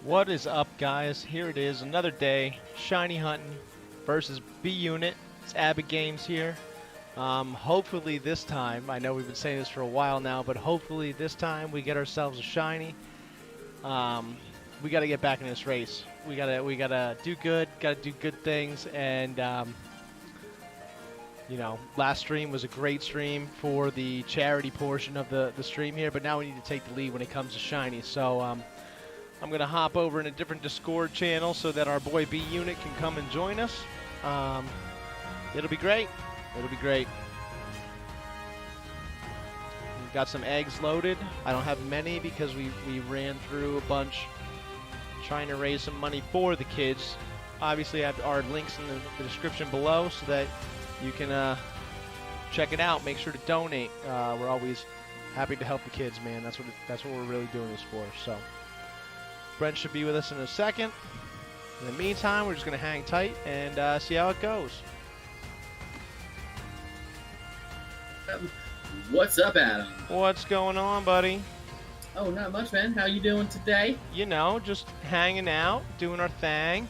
What is up, guys? Here it is, another day. Shiny hunting versus B Unit. It's Abbott Games here. Hopefully this time, I know we've been saying this for a while now, but hopefully this time we get ourselves a shiny. We got to get back in this race. We gotta do good. Gotta do good things. And you know, last stream was a great stream for the charity portion of the stream here, but now we need to take the lead when it comes to shiny. So I'm going to hop over in a different Discord channel so that our boy B Unit can come and join us. It'll be great. It'll be great. We've got some eggs loaded. I don't have many because we ran through a bunch trying to raise some money for the kids. Obviously, I have our links in the description below so that you can check it out. Make sure to donate. We're always happy to help the kids, man. That's what we're really doing this for. So Brent should be with us in a second. In the meantime, we're just going to hang tight and see how it goes. What's up, Adam? What's going on, buddy? Oh, not much, man. How you doing today? You know, just hanging out, doing our thing.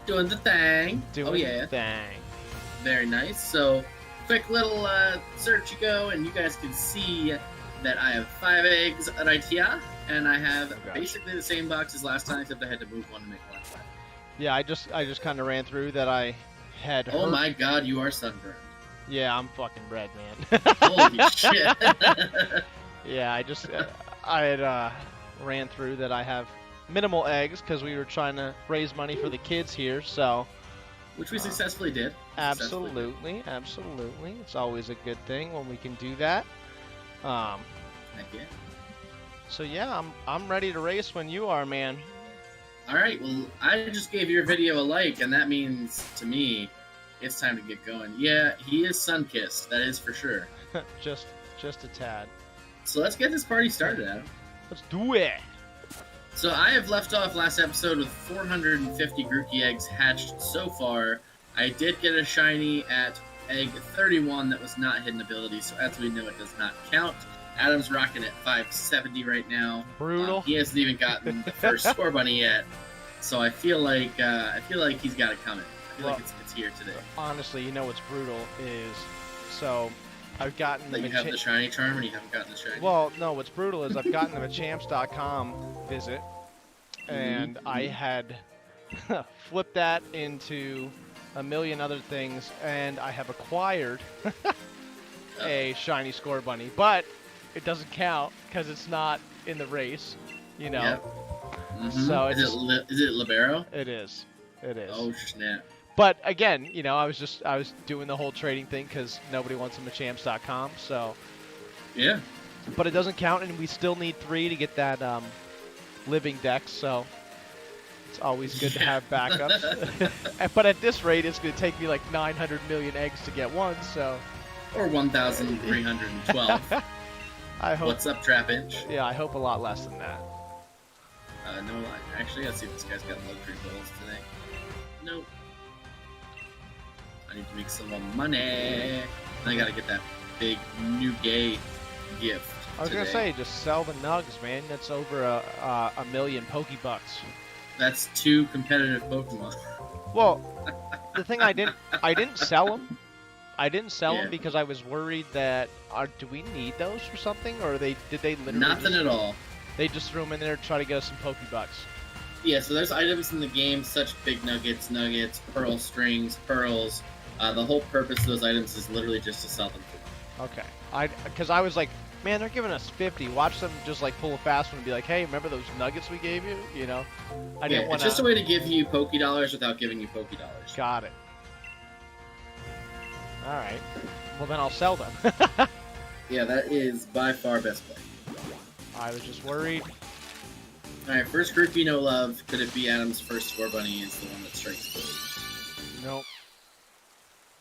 Doing the thing. Doing the thing. Very nice. So, quick little search you go, and you guys can see that I have 5 eggs right here, and I have basically the same box as last time, except I had to move one to make one 5. Yeah, I just kind of ran through that I had. Oh my God, you are sunburned. Yeah, I'm fucking red, man. Holy shit. Yeah, I had ran through that I have minimal eggs because we were trying to raise money for the kids here, so. Which we successfully did. Absolutely. It's always a good thing when we can do that. Heck yeah. So yeah, I'm ready to race when you are, man. All right. Well, I just gave your video a like, and that means to me, it's time to get going. Yeah, he is sun-kissed. That is for sure. just a tad. So let's get this party started, Adam. Let's do it. So I have left off last episode with 450 Grooky eggs hatched so far. I did get a shiny at egg 31 that was not hidden ability, so as we know, it does not count. Adam's rocking at 570 right now. Brutal. He hasn't even gotten the first score bunny yet, so I feel like he's got it coming. I feel like it's here today. Honestly, you know what's brutal is so I've gotten that you have the shiny charm and you haven't gotten the shiny. Well, no, what's brutal is I've gotten the Machamps.com visit, and I had flipped that into a million other things, and I have acquired a shiny score bunny, but it doesn't count because it's not in the race, you know. Yep. So is it Libero? It is. Oh snap! But again, you know, I was doing the whole trading thing because nobody wants a Machamps.com, so. Yeah. But it doesn't count, and we still need 3 to get that living dex, so it's always good to have backups. But at this rate, it's going to take me like 900 million eggs to get one, so. Or 1,312. I hope. What's up, Trap Inch? Yeah, I hope a lot less than that. No, actually, let's see if this guy's got luxury bills today. Nope. I need to make some more money. And I gotta get that big new gay gift. I was gonna say, just sell the nugs, man. That's over a million Pokebucks. That's 2 competitive Pokemon. Well, the thing I didn't sell them. I didn't sell them because I was worried that do we need those for something, or did they literally nothing at all? They just threw them in there to try to get us some Pokebucks. Yeah, so there's items in the game such big nuggets, pearl strings, pearls. The whole purpose of those items is literally just to sell them for money. Okay. Because I was like, man, they're giving us 50. Watch them just like pull a fast one and be like, hey, remember those nuggets we gave you? You know? I didn't want to. It's just a way to give you Poke Dollars without giving you Poke Dollars. Got it. All right. Well, then I'll sell them. Yeah, that is by far best play. I was just worried. Alright, first Grooky, no love. Could it be Adam's first score bunny is the one that strikes gold? Nope.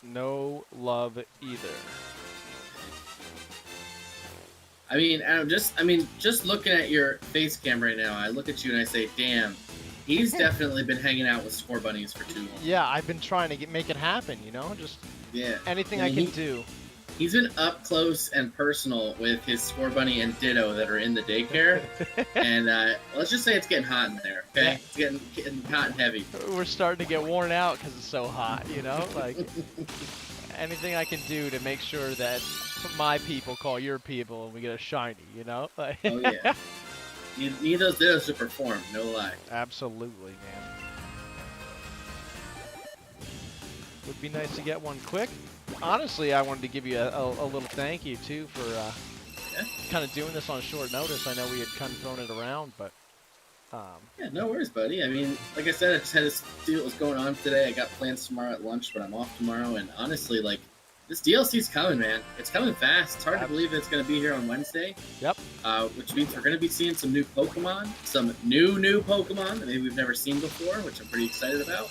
No love either. I mean, Adam, just looking at your face cam right now, I look at you and I say, damn, he's definitely been hanging out with score bunnies for too long. Yeah, I've been trying to make it happen, you know? Just anything I can do. He's been up close and personal with his Scorbunny and Ditto that are in the daycare, and let's just say it's getting hot in there. Okay, Yeah. it's getting hot and heavy. We're starting to get worn out because it's so hot, you know? Like, anything I can do to make sure that my people call your people and we get a shiny, you know? Like, Oh yeah, you need those Dittos to perform. No lie. absolutely, man. Would be nice to get one quick. Honestly, I wanted to give you a little thank you, too, for kind of doing this on short notice. I know we had kind of thrown it around, but... Yeah, no worries, buddy. I mean, like I said, I just had to see what was going on today. I got plans tomorrow at lunch, but I'm off tomorrow. And honestly, like, this DLC's coming, man. It's coming fast. It's hard to believe it's going to be here on Wednesday. Yep. Which means we're going to be seeing some new Pokemon, some new Pokemon that maybe we've never seen before, which I'm pretty excited about.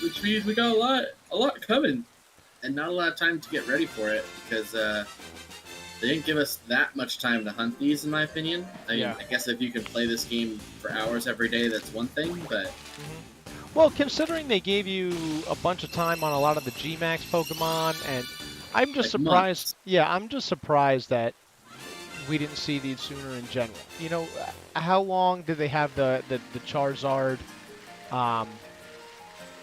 Which means we got a lot coming, and not a lot of time to get ready for it because they didn't give us that much time to hunt these, in my opinion. I mean, I guess if you can play this game for hours every day, that's one thing, but... Well, considering they gave you a bunch of time on a lot of the G-Max Pokemon, and I'm just Like surprised... months. Yeah, I'm just surprised that we didn't see these sooner in general. You know, how long did they have the Charizard...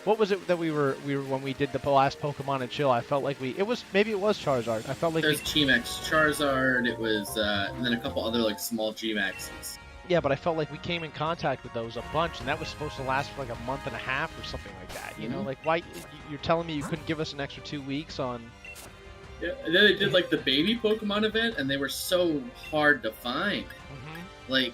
What was it that we were when we did the last Pokemon and Chill? I felt like maybe it was Charizard. I felt like There's G-Max Charizard, it was, and then a couple other, like, small G-Maxes. Yeah, but I felt like we came in contact with those a bunch, and that was supposed to last for like a month and a half or something like that. You know, like why you're telling me you couldn't give us an extra 2 weeks on? Yeah, and then they did like the baby Pokemon event, and they were so hard to find. Like,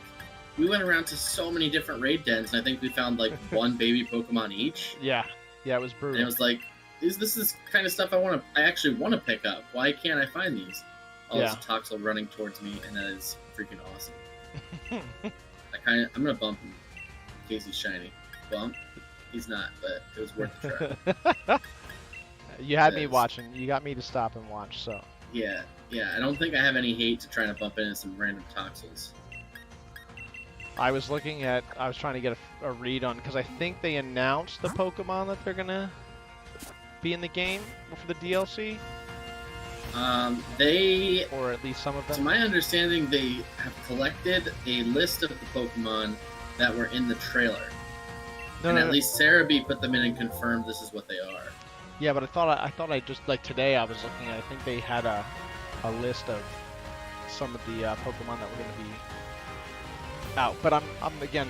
we went around to so many different raid dens, and I think we found like one baby Pokemon each. Yeah, it was brutal. And it was like, this is kind of stuff I actually want to pick up. Why can't I find these? Oh, there's a Toxel running towards me, and that is freaking awesome. I'm gonna bump him in case he's shiny. Bump? He's not, but it was worth a try. You had me watching. You got me to stop and watch. So yeah. I don't think I have any hate to trying to bump into some random Toxels. I was trying to get a read on, because I think they announced the Pokemon that they're gonna be in the game for the DLC. Or at least some of them. To my understanding, they have collected a list of the Pokemon that were in the trailer. At least Sarah B put them in and confirmed this is what they are. Yeah, but I thought I just, like, today I was looking at, I think they had a list of some of the Pokemon that were going to be out. But I'm again,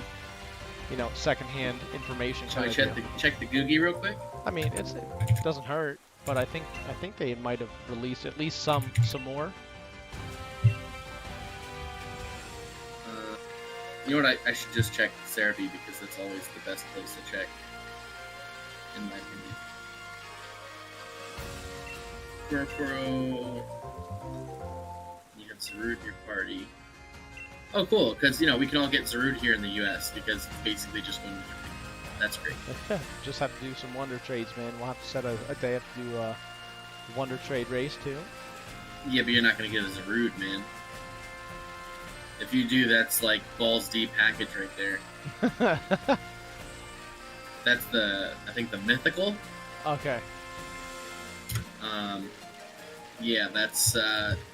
you know, secondhand information. Shall we check the Grooky real quick? I mean, it doesn't hurt, but I think they might have released at least some more. You know what? I should just check Sarah B because that's always the best place to check, in my opinion. Furfuro. You have Zarude in your party. Oh, cool, because, you know, we can all get Zarude here in the U.S. because it's basically just going to Japan. That's great. Just have to do some Wonder Trades, man. We'll have to set a day up to do a Wonder Trade race, too. Yeah, but you're not going to get a Zarude, man. If you do, that's like balls deep package right there. That's I think the mythical. Okay. Yeah, that's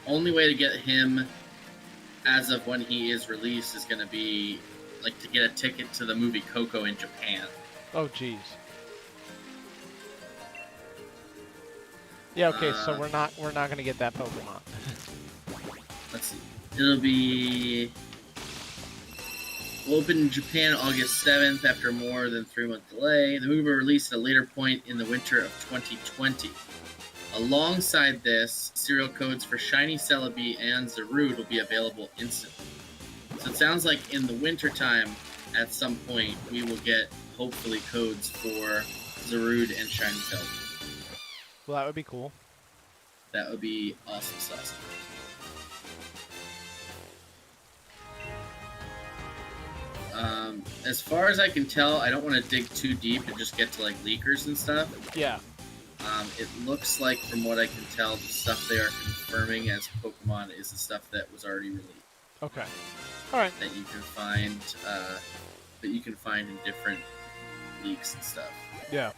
only way to get him as of when he is released is going to be like to get a ticket to the movie Coco in Japan. Oh, jeez. Yeah. Okay. So we're not going to get that Pokemon. Let's see. It'll be open in Japan August 7th after more than 3-month delay. The movie will release at a later point in the winter of 2020. Alongside this, serial codes for Shiny Celebi and Zarude will be available instantly. So it sounds like in the wintertime, at some point, we will get, hopefully, codes for Zarude and Shiny Celebi. Well, that would be cool. That would be awesome sauce. As far as I can tell, I don't want to dig too deep and just get to, like, leakers and stuff. Yeah. It looks like, from what I can tell, the stuff they are confirming as Pokemon is the stuff that was already released. Okay. All right. That you can find in different leaks and stuff. Yeah.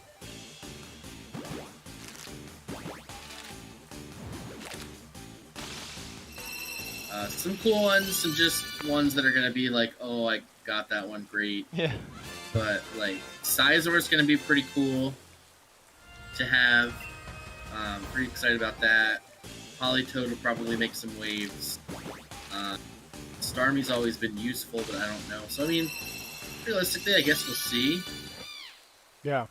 Some cool ones, some just ones that are gonna be like, oh, I got that one, great. Yeah. But like, Sizor's gonna be pretty cool to have. Pretty excited about that. Polytoad will probably make some waves. Starmie's always been useful, but I don't know. So I mean, realistically, I guess we'll see. Yeah.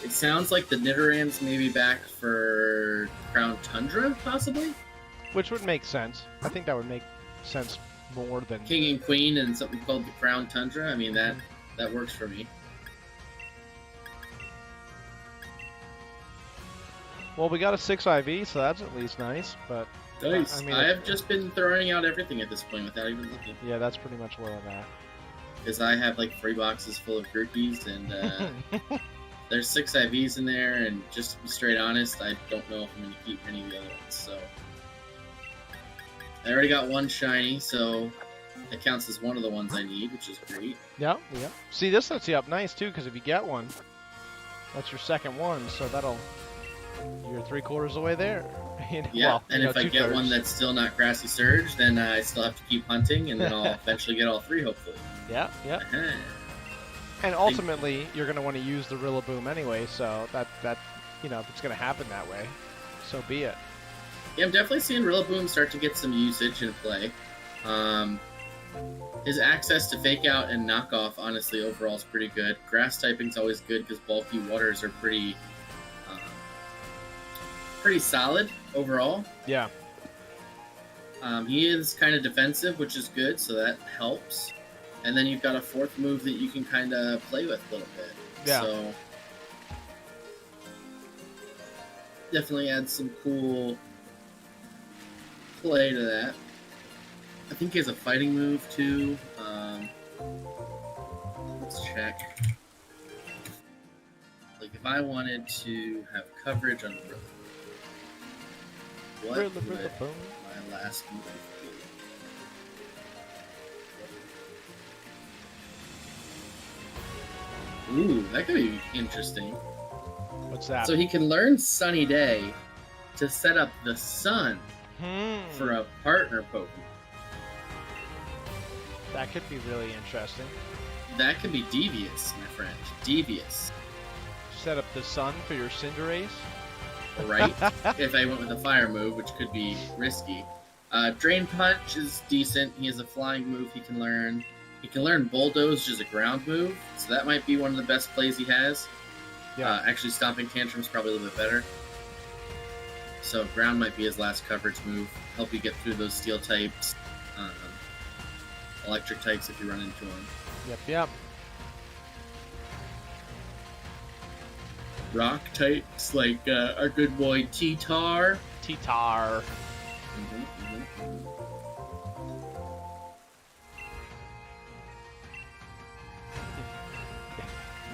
It sounds like the Nidorans may be back for Crown Tundra, possibly? Which would make sense. I think that would make sense more than... King and Queen and something called the Crown Tundra. I mean, that works for me. Well, we got a 6 IV, so that's at least nice, but... Nice. I mean, I have just been throwing out everything at this point without even looking. Yeah, that's pretty much where I'm at. Because I have like 3 boxes full of Grookies, and there's 6 IVs in there, and just to be straight honest, I don't know if I'm going to keep any of the other ones, so... I already got 1 shiny, so that counts as one of the ones I need, which is great. Yeah, yeah. See, this sets you up nice, too, because if you get one, that's your second one, so that'll... You're 3/4 of the way there. You know, Yeah, well, and if I get one that's still not Grassy Surge, then I still have to keep hunting, and then I'll eventually get all 3, hopefully. Yeah, yeah. Uh-huh. And ultimately, you're going to want to use the Rillaboom anyway, so that you know, if it's going to happen that way, so be it. Yeah, I'm definitely seeing Rillaboom start to get some usage in play. His access to Fake Out and Knockoff, honestly, overall is pretty good. Grass typing's always good because bulky waters are pretty solid overall. Yeah. He is kind of defensive, which is good, so that helps. And then you've got a 4th move that you can kind of play with a little bit. Yeah. So definitely adds some cool play to that. I think he has a fighting move too. Let's check. Like if I wanted to have coverage on Rillaboom, what would my last move be? Ooh, that could be interesting. What's that? So he can learn Sunny Day to set up the sun for a partner Pokemon. That could be really interesting. That could be devious, my friend. Devious. Set up the sun for your Cinderace? Right? If I went with a fire move, which could be risky. Drain Punch is decent. He has a flying move he can learn. He can learn Bulldoze, which is a ground move, so that might be one of the best plays he has. Yeah. Actually, Stomping Tantrum is probably a little bit better. So ground might be his last coverage move. Help you get through those steel types. Electric types if you run into them. Yep, yep. Rock types like our good boy T-Tar. T-Tar.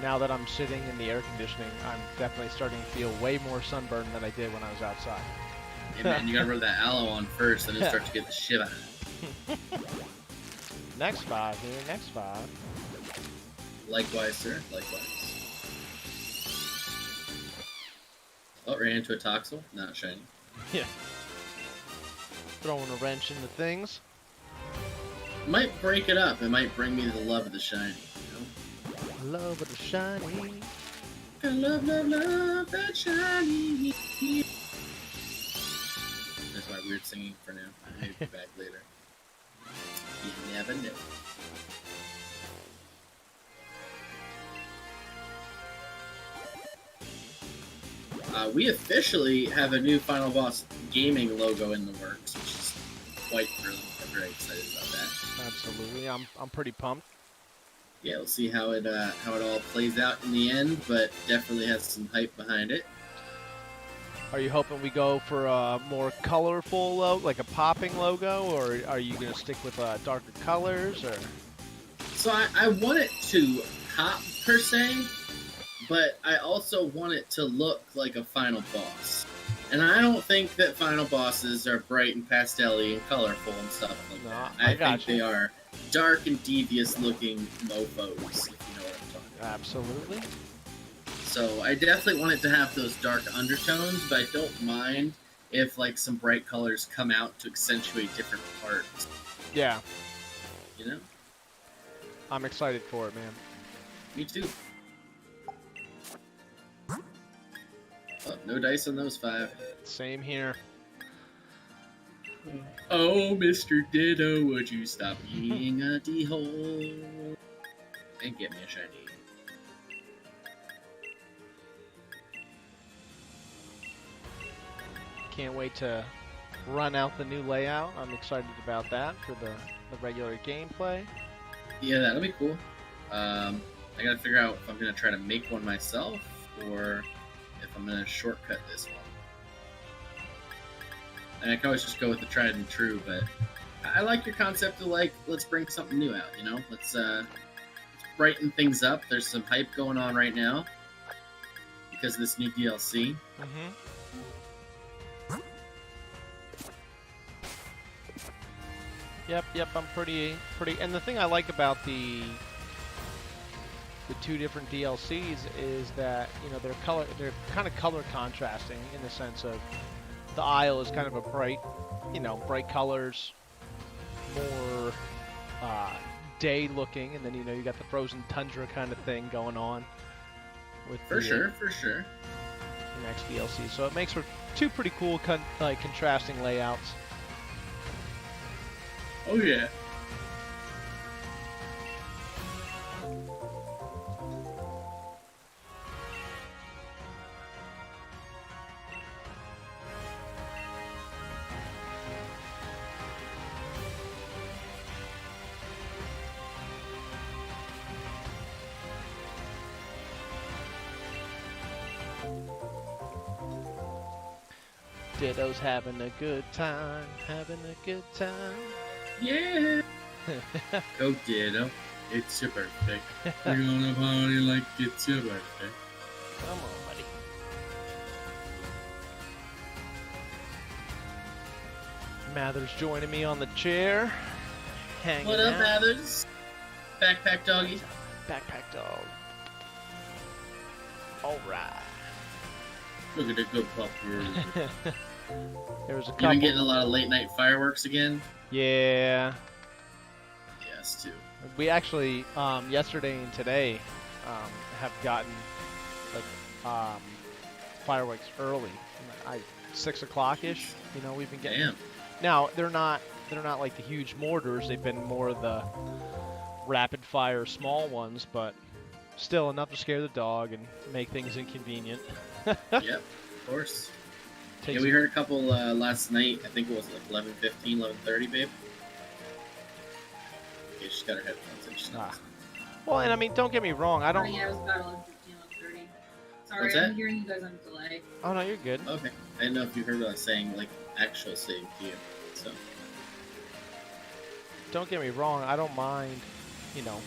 Now that I'm sitting in the air conditioning, I'm definitely starting to feel way more sunburned than I did when I was outside. Yeah, man, you gotta rub that aloe on first, then you start to get the shiver. Next spot here, next spot. Likewise, sir. Likewise. Oh, ran into a Toxel. Not shiny. Yeah. Throwing a wrench into things. Might break it up. It might bring me the love of the shiny. You know? Love of the shiny. I love, love, love that shiny. That's my weird singing for now. I may be back later. You never know. We officially have a new Final Boss gaming logo in the works, which is quite thrilling. I'm very excited about that. Absolutely, I'm pretty pumped. Yeah, we'll see how it all plays out in the end, but definitely has some hype behind it. Are you hoping we go for a more colorful logo, like a popping logo, or are you going to stick with darker colors? Or So I want it to pop per se, but I also want it to look like a final boss. And I don't think that final bosses are bright and pastel-y and colorful and stuff like that. I think they are dark and devious looking mofos, if you know what I'm talking about. Absolutely. So I definitely want it to have those dark undertones, but I don't mind if like some bright colors come out to accentuate different parts. Yeah, You know? I'm excited for it, man. Me too. Oh, no dice on those 5. Same here. Oh, Mr. Ditto, would you stop being a D-hole and get me a shiny? Can't wait to run out the new layout. I'm excited about that for the regular gameplay. Yeah, that'll be cool. I gotta figure out if I'm gonna try to make one myself or if I'm gonna shortcut this one. And I can always just go with the tried and true, but I like your concept of like, let's bring something new out, you know? Let's brighten things up. There's some hype going on right now because of this new DLC. Mm-hmm. Yep, I'm pretty, and the thing I like about the 2 different DLCs is that, you know, they're kind of color contrasting in the sense of the Isle is kind of a bright, you know, bright colors, more day looking, and then, you know, you got the frozen tundra kind of thing going on with For sure. the next DLC. So it makes for 2 pretty cool contrasting layouts. Oh yeah. Ditto's having a good time, Yeah. Go Ditto. It's your birthday. We're gonna party like it's your birthday. Come on, buddy. Mather's joining me on the chair. Hanging What up, out. Mathers? Backpack doggy. Backpack dog. Alright. Look at the good pupper. There was a You couple. been getting a lot of late night fireworks again? Yeah. Yes, too. We actually, yesterday and today, have gotten like fireworks early. 6 o'clock ish. You know, we've been getting. Damn. Now they're not like the huge mortars. They've been more the rapid fire small ones, but still enough to scare the dog and make things inconvenient. Yep, of course. Takes Yeah, we heard a couple last night. I think it was like 11:15, 11:30, babe. Okay, she's got her headphones in. She's not listening. Well, and I mean, don't get me wrong. I don't. Yeah, it was about 11:15, 11:30. Sorry, What's that? I'm hearing you guys on delay. Oh no, you're good. Okay. I didn't know if you heard what I was saying, like actual saying to you. So Don't get me wrong. I don't mind. You know,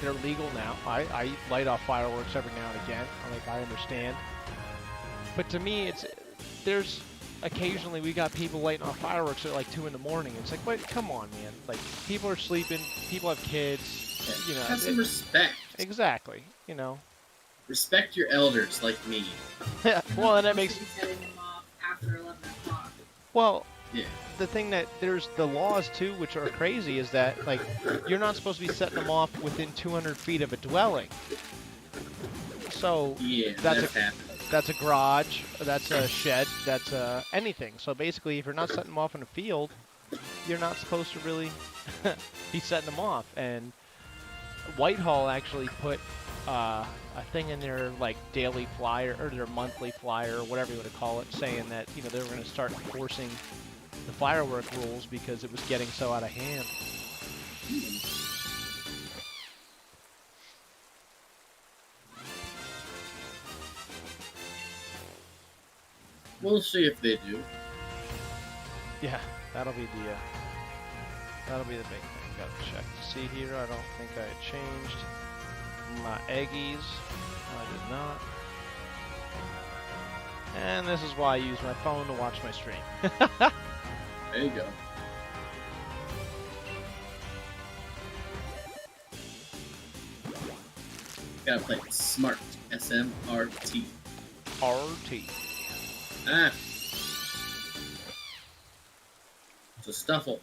they're legal now. I light off fireworks every now and again. I understand. But to me, there's occasionally we got people lighting off fireworks at like 2 in the morning. It's like, wait, come on, man. Like, people are sleeping. People have kids. You know, have some respect. Exactly. You know. Respect your elders like me. Well, and that You makes. should be setting them off after 11 o'clock. Well, Yeah. the thing that there's the laws too, which are crazy, is that like you're not supposed to be setting them off within 200 feet of a dwelling. So Yeah, That's happened. that's a garage, that's a shed, that's anything. So basically, if you're not setting them off in a field, you're not supposed to really be setting them off. And Whitehall actually put a thing in their like daily flyer or their monthly flyer or whatever you want to call it, saying that they were going to start enforcing the firework rules because it was getting so out of hand. We'll see if they do. Yeah, that'll be the big thing. Got to check to see here. I don't think I had changed my eggies. I did not. And this is why I use my phone to watch my stream. There you go. Gotta play smart. SMRT. RT. Ah. So Stuffle.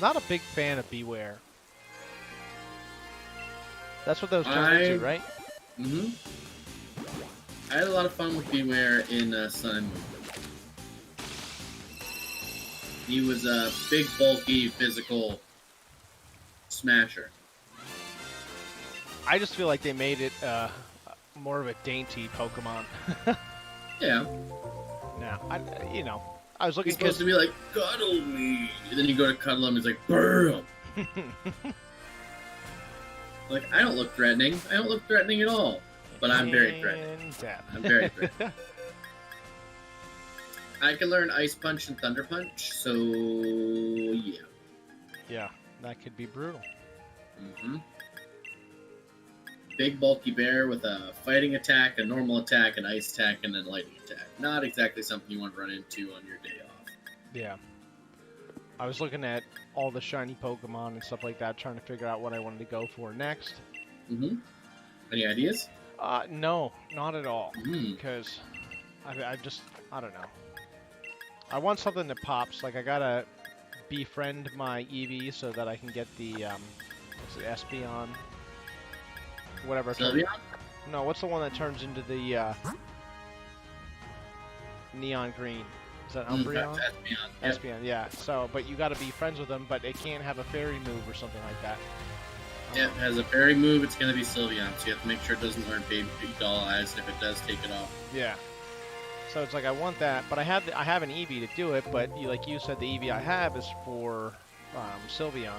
Not a big fan of Beware. That's what those turn into, right? Mm-hmm. I had a lot of fun with Beware in Sun and Moon. He was a big, bulky, physical smasher. I just feel like they made it more of a dainty Pokemon. Yeah. Now, I was looking He's supposed to be like, cuddle me. And then you go to cuddle him, he's like, burn. Like, I don't look threatening. I don't look threatening at all. But I'm very threatening. I'm very threatening. I can learn Ice Punch and Thunder Punch, so yeah. Yeah, that could be brutal. Mm-hmm. Big bulky bear with a fighting attack, a normal attack, an ice attack, and then lightning attack. Not exactly something you want to run into on your day off. Yeah. I was looking at all the shiny Pokemon and stuff like that, trying to figure out what I wanted to go for next. Mm-hmm. Any ideas? No, not at all. Because I don't know. I want something that pops. Like, I gotta befriend my Eevee so that I can get the, what's it, Espeon? Whatever. Sylveon? No, what's the one that turns into the, neon green? Is that Umbreon? Espeon. Espeon, yeah. So, but you gotta be friends with them, but it can't have a fairy move or something like that. Yeah, it has a fairy move, it's going to be Sylveon, so you have to make sure it doesn't learn Baby Doll Eyes, and if it does, take it off. Yeah. So it's like I want that, but I have an Eevee to do it, but like you said, the Eevee I have is for Sylveon.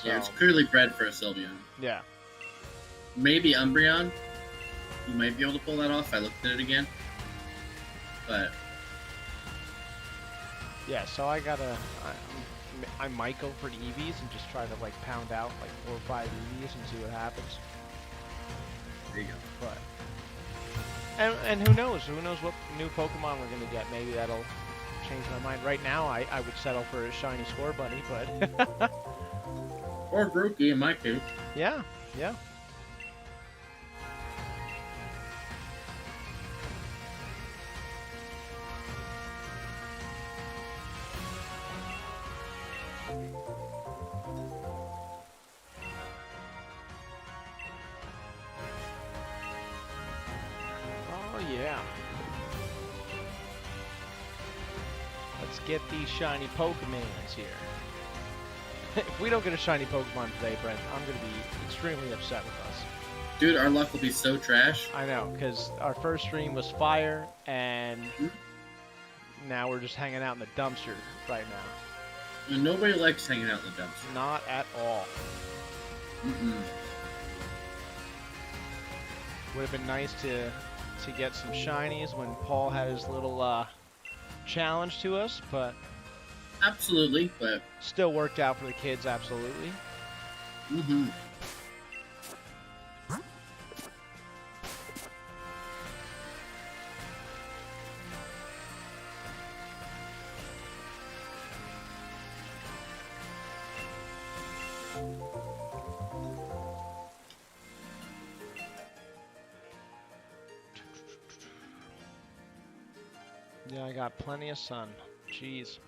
So, Yeah, it's clearly bred for a Sylveon. yeah. Maybe Umbreon. You might be able to pull that off. I looked at it again. But Yeah, so I might go for the Eevees and just try to like pound out like 4 or 5 Eevees and see what happens. there you go. But and who knows? Who knows what new Pokemon we're gonna get? Maybe that'll change my mind. Right now, I would settle for a shiny Score Bunny, but Or Grooky in my case. yeah. Oh yeah. Let's get these shiny Pokemons here. If we don't get a shiny Pokemon today, Brent, I'm going to be extremely upset with us. Dude, our luck will be so trash. I know, because our first stream was fire, and now we're just hanging out in the dumpster right now. And nobody likes hanging out in the dumpster. Not at all. Mm-mm. Would have been nice to get some shinies when Paul had his little challenge to us, but Absolutely, but still worked out for the kids, absolutely. mm-hmm. Yeah, I got plenty of sun. Jeez.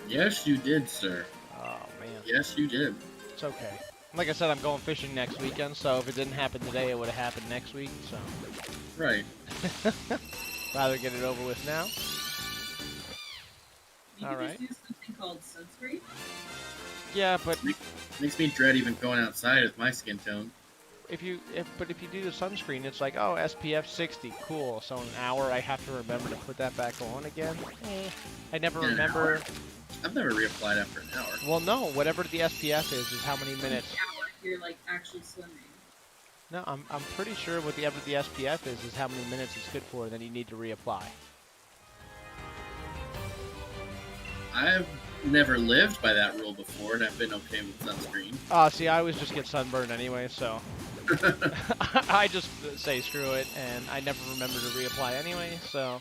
Yes, you did, sir. Oh, man. Yes, you did. It's okay. Like I said, I'm going fishing next weekend, so if it didn't happen today, it would have happened next week, so. Right. Rather get it over with now. You All can right. just do something called sunscreen. Yeah, but Makes me dread even going outside with my skin tone. if you do the sunscreen, it's like, oh, SPF 60, cool. So in an hour, I have to remember to put that back on again. I never In an remember. hour? I've never reapplied after an hour. Well, no, whatever the SPF is how many minutes. Hour if you're like actually swimming. No, I'm pretty sure whatever the SPF is how many minutes it's good for, and then you need to reapply. I've never lived by that rule before, and I've been okay with sunscreen. See, I always just get sunburned anyway, so I just say screw it, and I never remember to reapply anyway, so.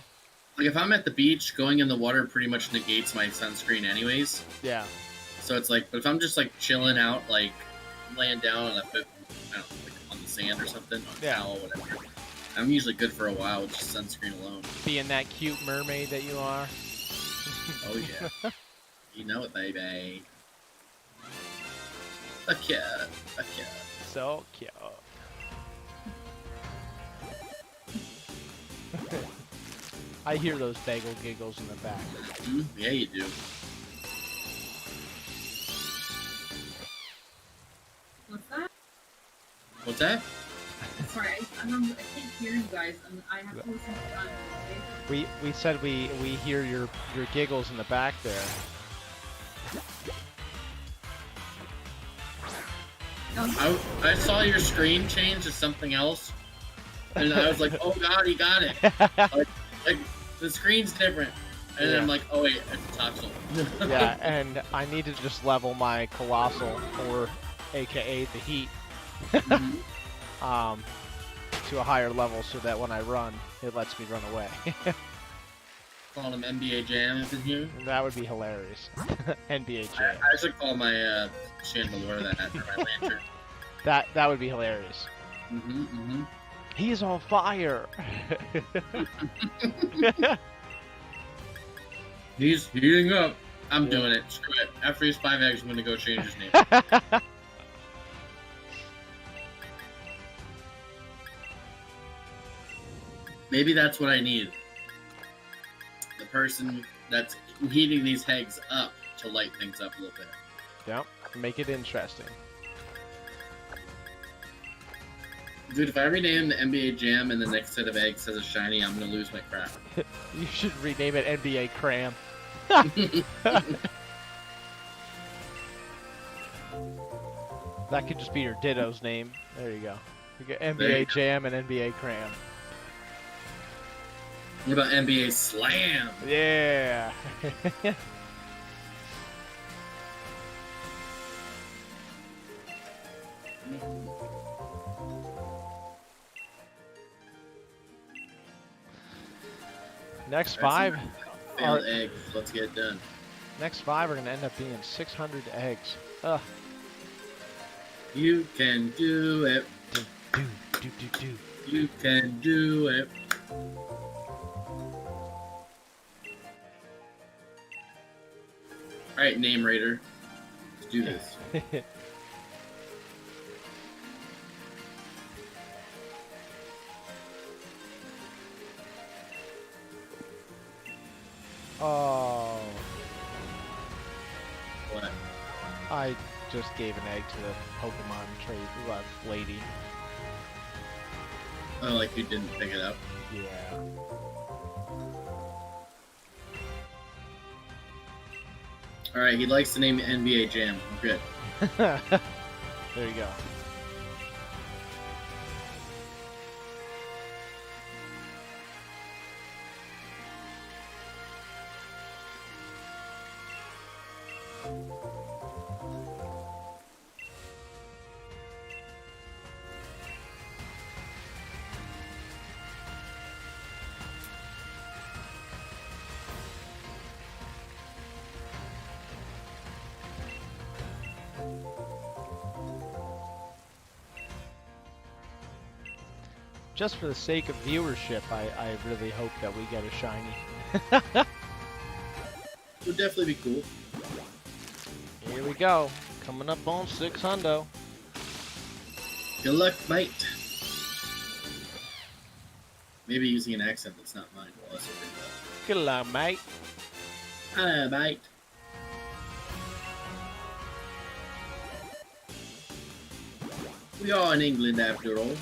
Like, if I'm at the beach, going in the water pretty much negates my sunscreen anyways. Yeah. So it's like, but if I'm just, like, chilling out, like, laying down on a bit, I don't know, like, on the sand or something, on a Yeah. towel, whatever, I'm usually good for a while with just sunscreen alone. Being that cute mermaid that you are. Oh yeah. You know it, baby. A cat. A cat. So cute. I hear those bagel giggles in the back. Yeah, you do. What's that? What's that? Sorry, I can't hear you guys. I have to listen to time. Okay? We said we hear your giggles in the back there. I saw your screen change to something else, and I was like, oh god, he got it. like the screen's different. And then I'm like, oh wait, it's a Toxel. Yeah, and I need to just level my Colossal, or AKA the Heat, to a higher level so that when I run, it lets me run away. Calling him NBA Jam if it's here. That would be hilarious. NBA Jam. I should call my chandelier that, or my lantern. That would be hilarious. He's on fire! He's heating up. I'm doing it. Screw it. After he's 5 eggs, I'm gonna go change his name. Maybe that's what I need. The person that's heating these eggs up to light things up a little bit. Yep, make it interesting. Dude, if I rename the NBA Jam and the next set of eggs has a shiny, I'm gonna lose my crap. You should rename it NBA Cram. That could just be your Ditto's name. There you go. You get NBA Jam and NBA Cram. What about NBA Slam? Yeah. Next 5 failed eggs. Let's get it done. Next 5 are gonna end up being 600 eggs. Ugh. You can do it. Do. You can do it. Alright, Name Raider. Let's do this. Oh. What? I just gave an egg to the Pokemon trade lady. Oh, like you didn't pick it up? Yeah. Alright, he likes the name NBA Jam. We're good. There you go. Just for the sake of viewership, I really hope that we get a shiny. Would definitely be cool. Here we go. Coming up on 600. Good luck, mate. Maybe using an accent that's not mine will also bring it up. Good luck, mate. Mate. We are in England after all.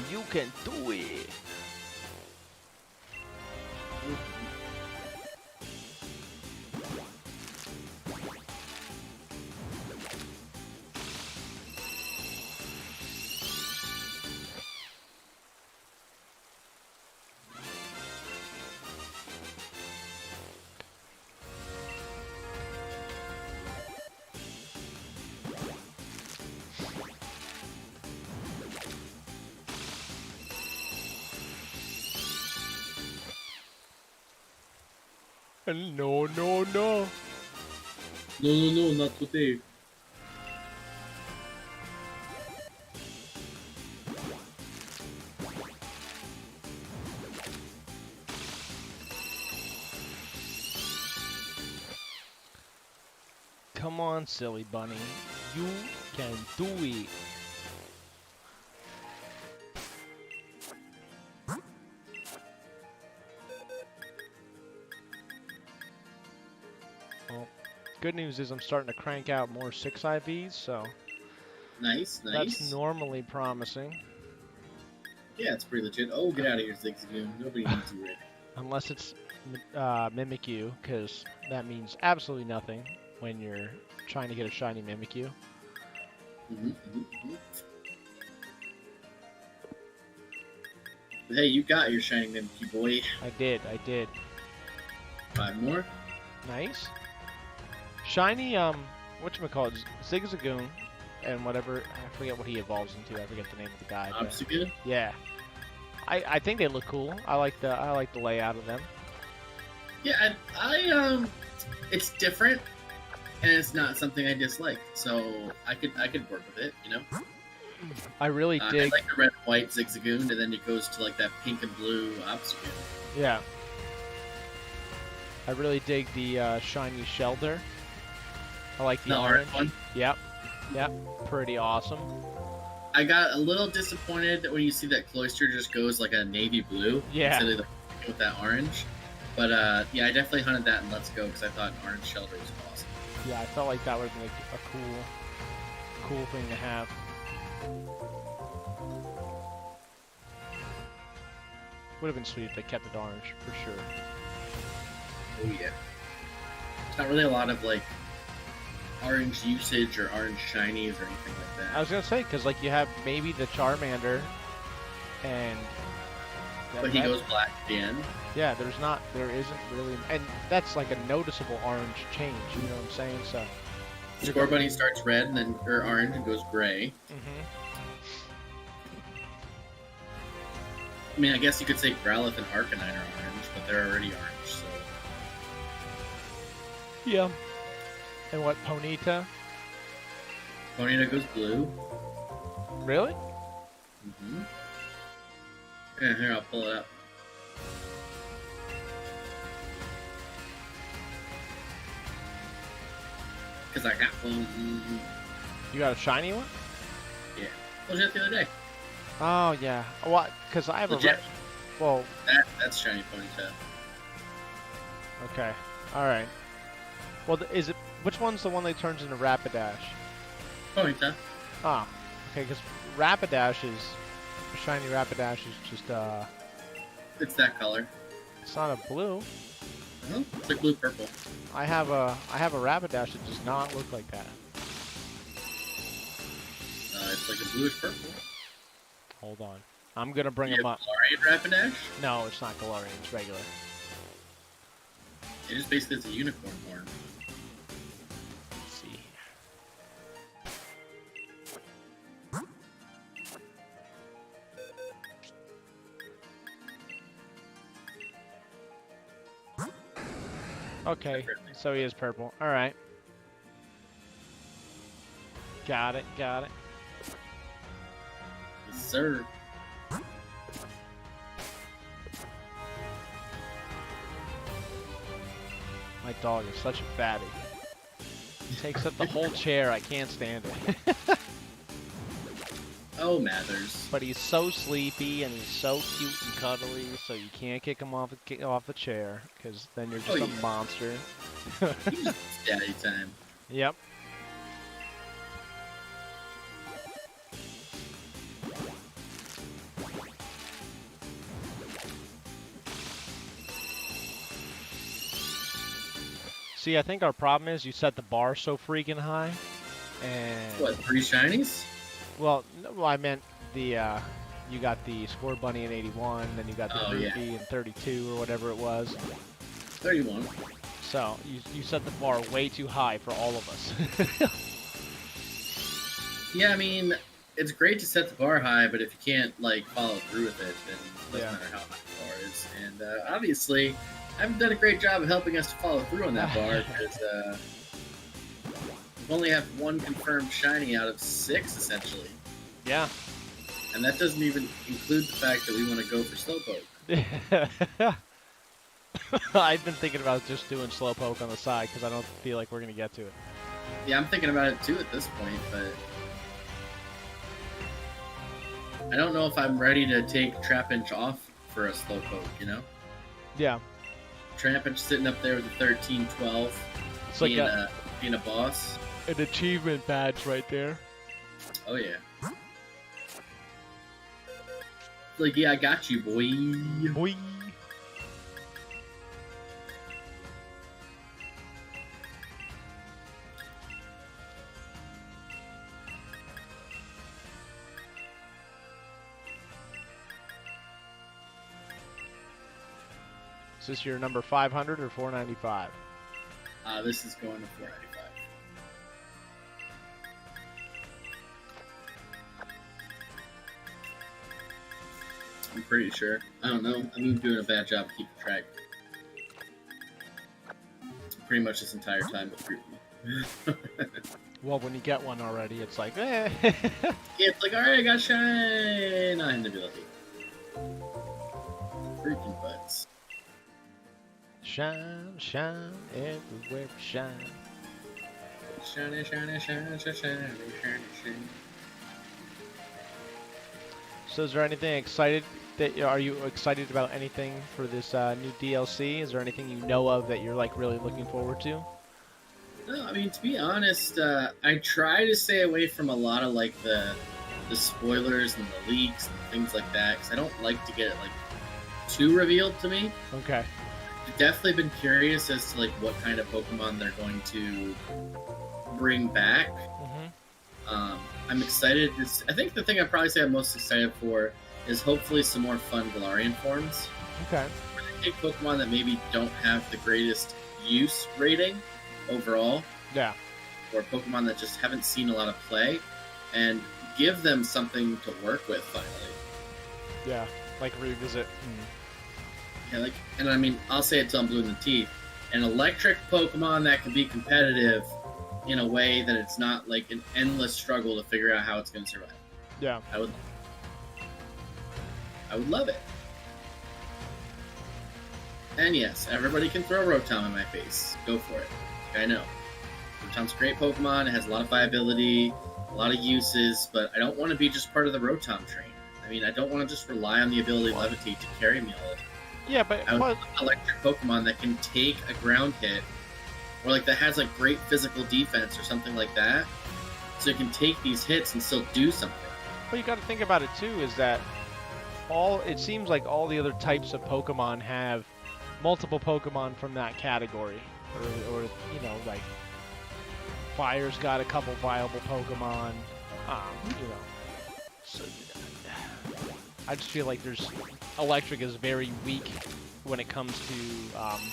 You can do it. No, no, no. No, not today. Come on, silly bunny. You can do it. Well, good news is I'm starting to crank out more 6 IVs, so Nice. that's normally promising. Yeah, it's pretty legit. Oh, get out of here, Zigzagoon. Nobody needs you, Rick. Unless it's Mimikyu, because that means absolutely nothing when you're trying to get a shiny Mimikyu. Hey, you got your shiny Mimikyu, boy. I did. 5 more. Nice. Shiny, whatchamacallit, Zigzagoon, and whatever, I forget what he evolves into, I forget the name of the guy. Obstagoon? Yeah. I think they look cool. I like the layout of them. Yeah, I it's different, and it's not something I dislike, so I could work with it, you know? I really dig... I like the red and white Zigzagoon, and then it goes to like that pink and blue Obstagoon. Yeah. I really dig the shiny Shelter. I like the orange one. Yep, pretty awesome. I got a little disappointed that when you see that Cloyster just goes like a navy blue instead of like, with that orange. But yeah, I definitely hunted that in Let's Go because I thought an orange Shelter was awesome. Yeah, I felt like that would make a cool thing to have. Would have been sweet if they kept it orange, for sure. Oh yeah. There's not really a lot of like orange usage or orange shinies or anything like that. I was gonna say, because like you have maybe the Charmander, and but he goes black at the end. Yeah, there isn't really, and that's like a noticeable orange change. You know what I'm saying? So Scorbunny starts red and then or orange and goes gray. I mean, I guess you could say Growlithe and Arcanine are orange, but they're already orange, so. Yeah. And what, Ponyta? Ponyta goes blue. Really? Yeah, here, I'll pull it up. Because I got one. You got a shiny one? Yeah. I was at the other day. Oh, yeah. What? Because I have a... Well... That's shiny Ponyta. Okay. Alright. Well, is it... Which one's the one that turns into Rapidash? Ponyta. Ah. Okay, because Rapidash is... Shiny Rapidash is just, It's that color. It's not a blue. No, it's like blue-purple. I have a Rapidash that does not look like that. It's like a bluish-purple. Hold on. I'm gonna bring him up. Galarian Rapidash? No, it's not Galarian. It's regular. It just basically is a unicorn horn. Let's see. Okay, so he is purple. All right. Got it. Yes, sir. My dog is such a fatty. He takes up the whole chair. I can't stand it. Oh, Mathers. But he's so sleepy and he's so cute and cuddly, so you can't kick him off the chair, because then you're just a monster. He's daddy time. Yep. See, I think our problem is you set the bar so freaking high, and... What, 3 shinies? Well, no, I meant the, you got the Scorbunny in 81, then you got the Grooky in 32, or whatever it was. 31. So, you set the bar way too high for all of us. Yeah, I mean, it's great to set the bar high, but if you can't, like, follow through with it, then it doesn't matter how high the bar is. And, obviously, I haven't done a great job of helping us to follow through on that bar, because, We only have 1 confirmed shiny out of 6, essentially. Yeah. And that doesn't even include the fact that we want to go for Slowpoke. I've been thinking about just doing Slowpoke on the side because I don't feel like we're going to get to it. Yeah, I'm thinking about it too at this point, but I don't know if I'm ready to take Trapinch off for a Slowpoke, you know? Yeah. Trapinch sitting up there with a 13-12, It's being, like being a boss. an achievement badge right there. Oh, yeah. Like, yeah, I got you, boy. Boy. Is this your number 500 or 495? This is going to 495. I'm pretty sure. I don't know. I'm doing a bad job of keeping track. Pretty much this entire time with Grooky. Well, when you get one already, it's like, eh. Yeah, it's like, alright, I got shine! Not invisibility. Freaking butts. Shine, shine, everywhere we shine. Shiny, shiny, shiny, shiny, shiny, shiny. So is there anything excited are you excited about anything for this new DLC? Is there anything you know of that you're like really looking forward to? No, I mean, to be honest, I try to stay away from a lot of like the spoilers and the leaks and things like that, because I don't like to get it like too revealed to me. Okay. I've definitely been curious as to like what kind of Pokemon they're going to bring back. I'm excited. I think the thing I'd probably say I'm most excited for is hopefully some more fun Galarian forms. Okay. Take Pokemon that maybe don't have the greatest use rating overall. Yeah. Or Pokemon that just haven't seen a lot of play, and give them something to work with finally. Yeah. Like revisit. Yeah, like, and I mean, I'll say it till I'm blue in the teeth. An electric Pokemon that can be competitive in a way that it's not like an endless struggle to figure out how it's going to survive. Yeah. I would love it. And yes, everybody can throw Rotom in my face. Go for it. I know. Rotom's a great Pokemon. It has a lot of viability, a lot of uses, but I don't want to be just part of the Rotom train. I mean, I don't want to just rely on the ability of Levitate to carry me all the time. Yeah, but I want an electric Pokemon that can take a ground hit, or like that has like great physical defense or something like that, so it can take these hits and still do something. Well, you got to think about it too. Is that it seems like all the other types of Pokemon have multiple Pokemon from that category, or you know, like Fire's got a couple viable Pokemon. You know, so I just feel like Electric is very weak when it comes to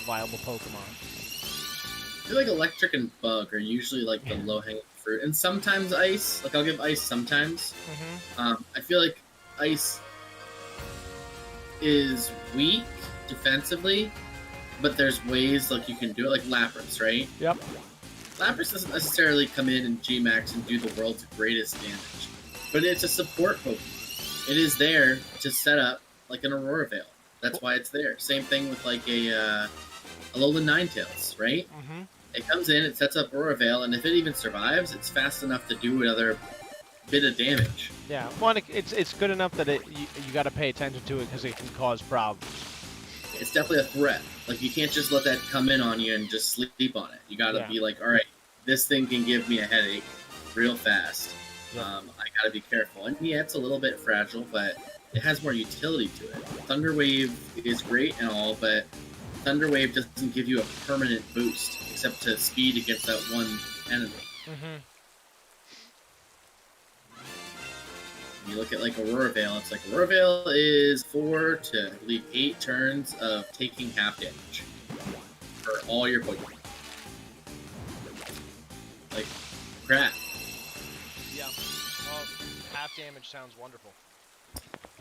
viable Pokemon. I feel like Electric and Bug are usually like the low-hanging fruit, and sometimes Ice. Like I'll give Ice sometimes. I feel like Ice is weak defensively, but there's ways like you can do it, like Lapras, right? Yep. Lapras doesn't necessarily come in and G-Max and do the world's greatest damage, but it's a support Pokemon. It is there to set up like an Aurora Veil. That's why it's there. Same thing with like a Alolan Ninetales, right? It comes in, it sets up Aurora Veil, and if it even survives, it's fast enough to do another bit of damage. Yeah, one, it's good enough that you got to pay attention to it because it can cause problems. It's definitely a threat. Like, you can't just let that come in on you and just sleep on it. You gotta be like, all right, this thing can give me a headache real fast. I gotta be careful. And yeah, it's a little bit fragile, but it has more utility to it. Thunder Wave is great and all, but Thunder Wave doesn't give you a permanent boost, except to speed against that one enemy. You look at like Aurora Veil, it's like Aurora Veil is 4 to, I believe, 8 turns of taking half damage for all your Pokemon. Like, crap. Yeah. Well, half damage sounds wonderful.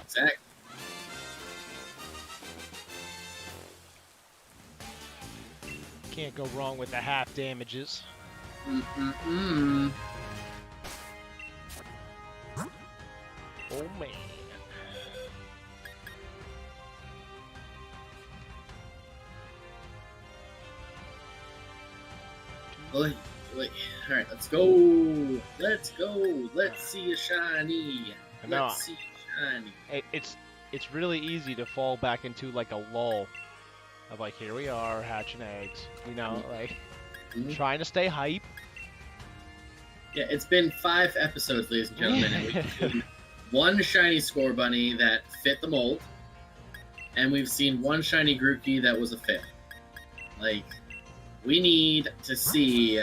Exactly. Can't go wrong with the half damages. Mm-mm-mm. Oh man. Wait. Alright, let's go. Let's go. Let's see a shiny. No. Let's see a shiny. It's really easy to fall back into like a lull of like, here we are hatching eggs, you know, like trying to stay hype. Yeah, it's been 5 episodes, ladies and gentlemen, and we've seen one shiny score bunny that fit the mold, and we've seen one shiny Grooky that was a fail. Like, we need to see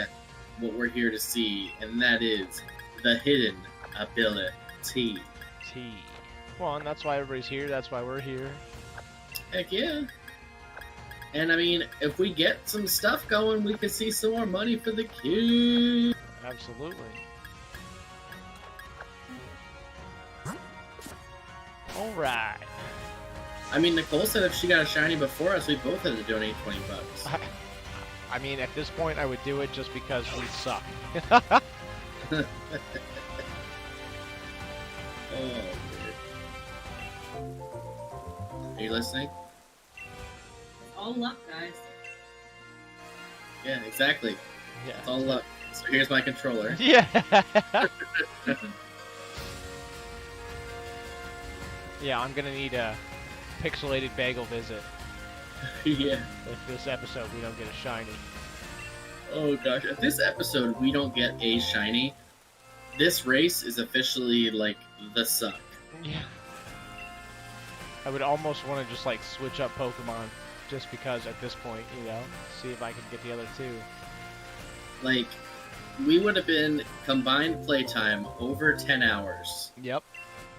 what we're here to see, and that is the hidden ability. T. Well, and that's why everybody's here. That's why we're here. Heck yeah. And I mean, if we get some stuff going, we can see some more money for the kids. Absolutely. All right. I mean, Nicole said if she got a shiny before us, we both had to donate $20. I mean, at this point, I would do it just because we suck. Oh, are you listening? All luck, guys. Yeah, exactly. Yeah. It's all luck. So here's my controller. Yeah. Yeah, I'm gonna need a pixelated bagel visit Yeah. if this episode we don't get a shiny. Oh gosh, if this episode we don't get a shiny, this race is officially like the suck. Yeah. I would almost want to just like switch up Pokemon just because at this point, you know, see if I can get the other two. Like, we would have been combined playtime over 10 hours. Yep.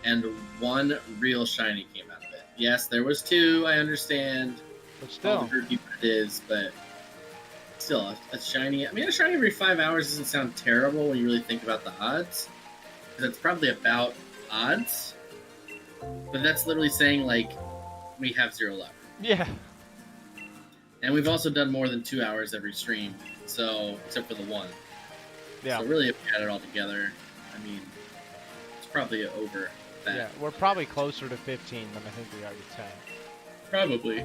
And one real shiny came out of it. Yes, there was 2, I understand. But still. All the Grooky it is, but still, a shiny. I mean, a shiny every 5 hours doesn't sound terrible when you really think about the odds. Because it's probably about odds. But that's literally saying, like, we have 0 luck. Yeah. And we've also done more than 2 hours every stream, so, except for the one. Yeah. So really, if we add it all together, I mean, it's probably over that. Yeah, we're probably closer to 15 than I think we are to 10. Probably.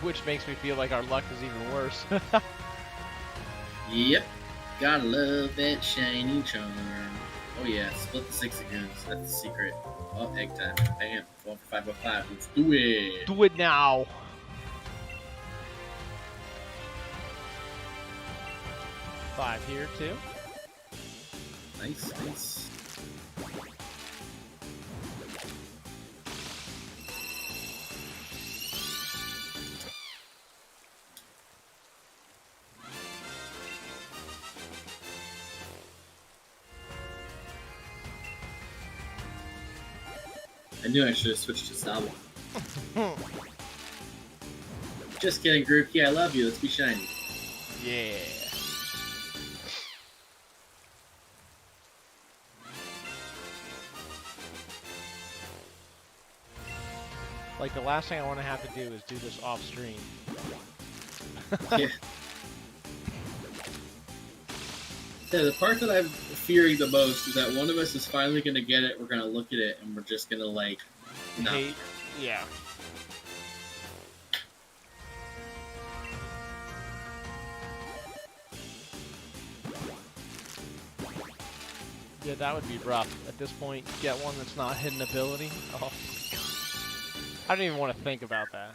Which makes me feel like our luck is even worse. Yep. Gotta love that shiny charm. Oh yeah, split the 60 goods. That's the secret. Oh, egg time. Bam. 1 for 505. Let's do it. Do it now. Five here too. Nice, nice. I knew I should have switched to Sabo. Just kidding, Grooky. I love you. Let's be shiny. Yeah. Like, the last thing I want to have to do is do this off stream. Yeah. Yeah, the part that I'm fearing the most is that one of us is finally going to get it, we're going to look at it, and we're just going to, like, not. Hate. Yeah. Yeah, that would be rough. At this point, get one that's not hidden ability. Oh my god. I don't even want to think about that.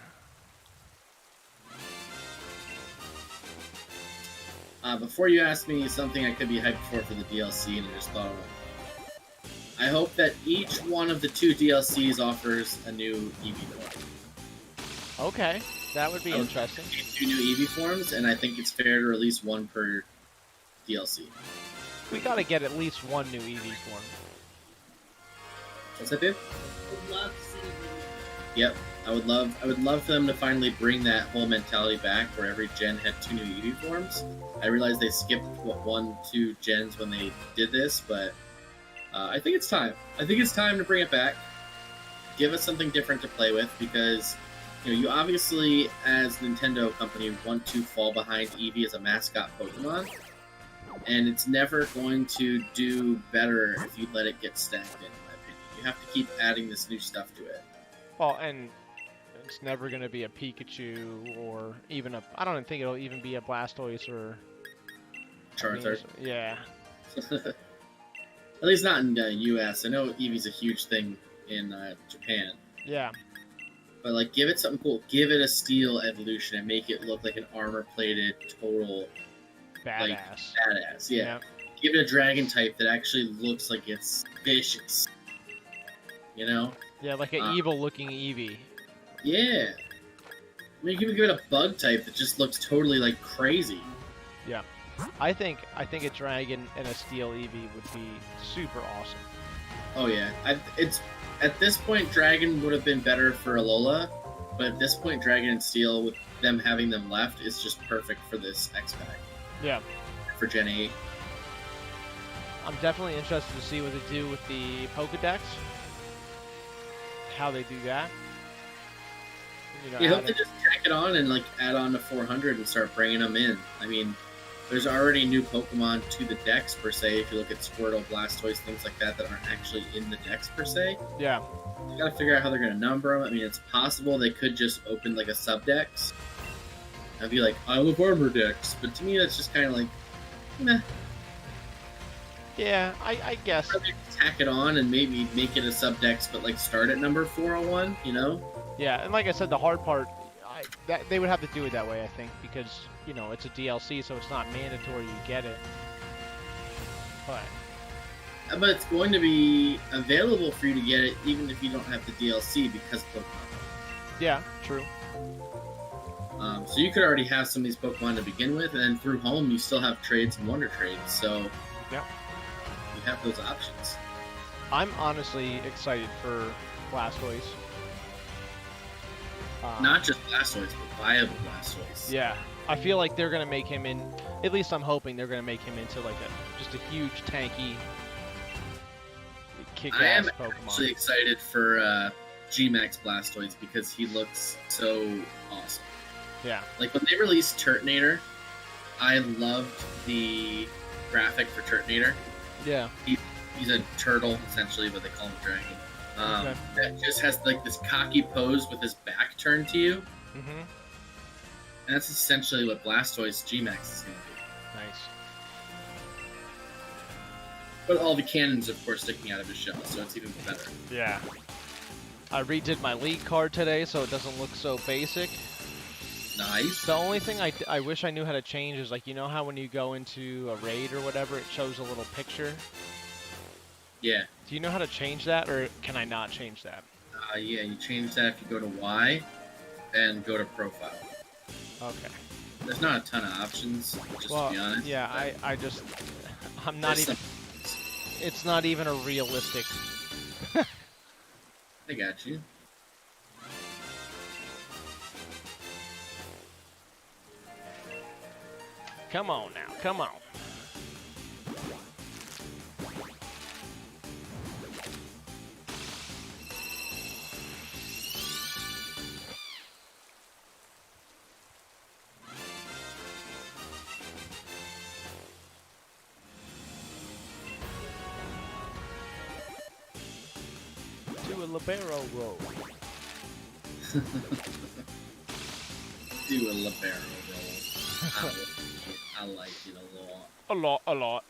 Before you ask me something I could be hyped for the DLC, and I just thought of one. I hope that each one of the 2 DLCs offers a new EV form. Okay, that would be interesting. 2 new EV forms, and I think it's fair to release 1 per DLC. We gotta get at least one new EV form. What's that, dude? Would love to see them. Yep. I would love for them to finally bring that whole mentality back where every gen had 2 new EV forms. I realized they skipped, 1-2 gens when they did this, but I think it's time. I think it's time to bring it back. give us something different to play with, because you obviously, as Nintendo company, want to fall behind Eevee as a mascot Pokemon, and it's never going to do better if you let it get stagnant, in my opinion. You have to keep adding this new stuff to it. Well, and it's never going to be a Pikachu or even a... I don't think it'll even be a Blastoise or... Charizard. Yeah. At least not in the U.S. I know Eevee's a huge thing in Japan. Yeah. But, like, give it something cool. Give it a steel evolution and make it look like an armor-plated total... Badass. Like, badass, yeah. Give it a dragon type that actually looks like it's vicious. You know? Yeah, like an evil-looking Eevee. Yeah. I mean, you can give it a bug type that just looks totally, like, crazy. Yeah. I think a dragon and a steel Eevee would be super awesome. Oh, yeah. At this point, dragon would have been better for Alola, but at this point, dragon and steel, with them having them left, is just perfect for this X-Pack. Yeah. For Gen 8. I'm definitely interested to see what they do with the Pokedex. How they do that. You hope they just tack it on and like add on to 400 and start bringing them in. I mean, there's already new Pokemon to the Dex per se. If you look at Squirtle, Blastoise, things like that aren't actually in the Dex per se. Yeah. You gotta figure out how they're gonna number them. I mean, it's possible they could just open like a sub-Dex. I'd be like, Isle of Armor Dex. But to me, that's just kind of like, meh. Yeah, I guess. Probably tack it on and maybe make it a sub-Dex, but like start at number 401, you know? Yeah, and like I said, the hard part, they would have to do it that way, I think, because, it's a DLC, so it's not mandatory you get it. But it's going to be available for you to get it even if you don't have the DLC because of Pokemon. Yeah, true. So you could already have some of these Pokemon to begin with, and then through home you still have trades and Wonder Trades, so yeah, you have those options. I'm honestly excited for Blastoise. Not just Blastoise, but viable Blastoise. Yeah, I feel like they're gonna make him at least I'm hoping they're gonna make him into like just a huge tanky, kick-ass Pokemon. I am actually excited for G-Max Blastoise because he looks so awesome. Yeah. Like when they released Turtonator, I loved the graphic for Turtonator. Yeah. He's a turtle, essentially, but they call him a dragon. Okay. That just has like this cocky pose with his back turned to you. Mm-hmm. And that's essentially what Blastoise G-Max is going to be. Nice. But all the cannons, of course, sticking out of his shell, so it's even better. Yeah. I redid my league card today, so it doesn't look so basic. Nice. The only thing I wish I knew how to change is, like, how when you go into a raid or whatever, it shows a little picture? Yeah. Do you know how to change that, or can I not change that? Yeah, you change that if you go to Y and go to Profile. Okay. There's not a ton of options, just to be honest. Yeah, I'm not even... It's not even a realistic... I got you. Come on now, come on. Do a libero roll. Do a libero roll. I like it a lot. A lot.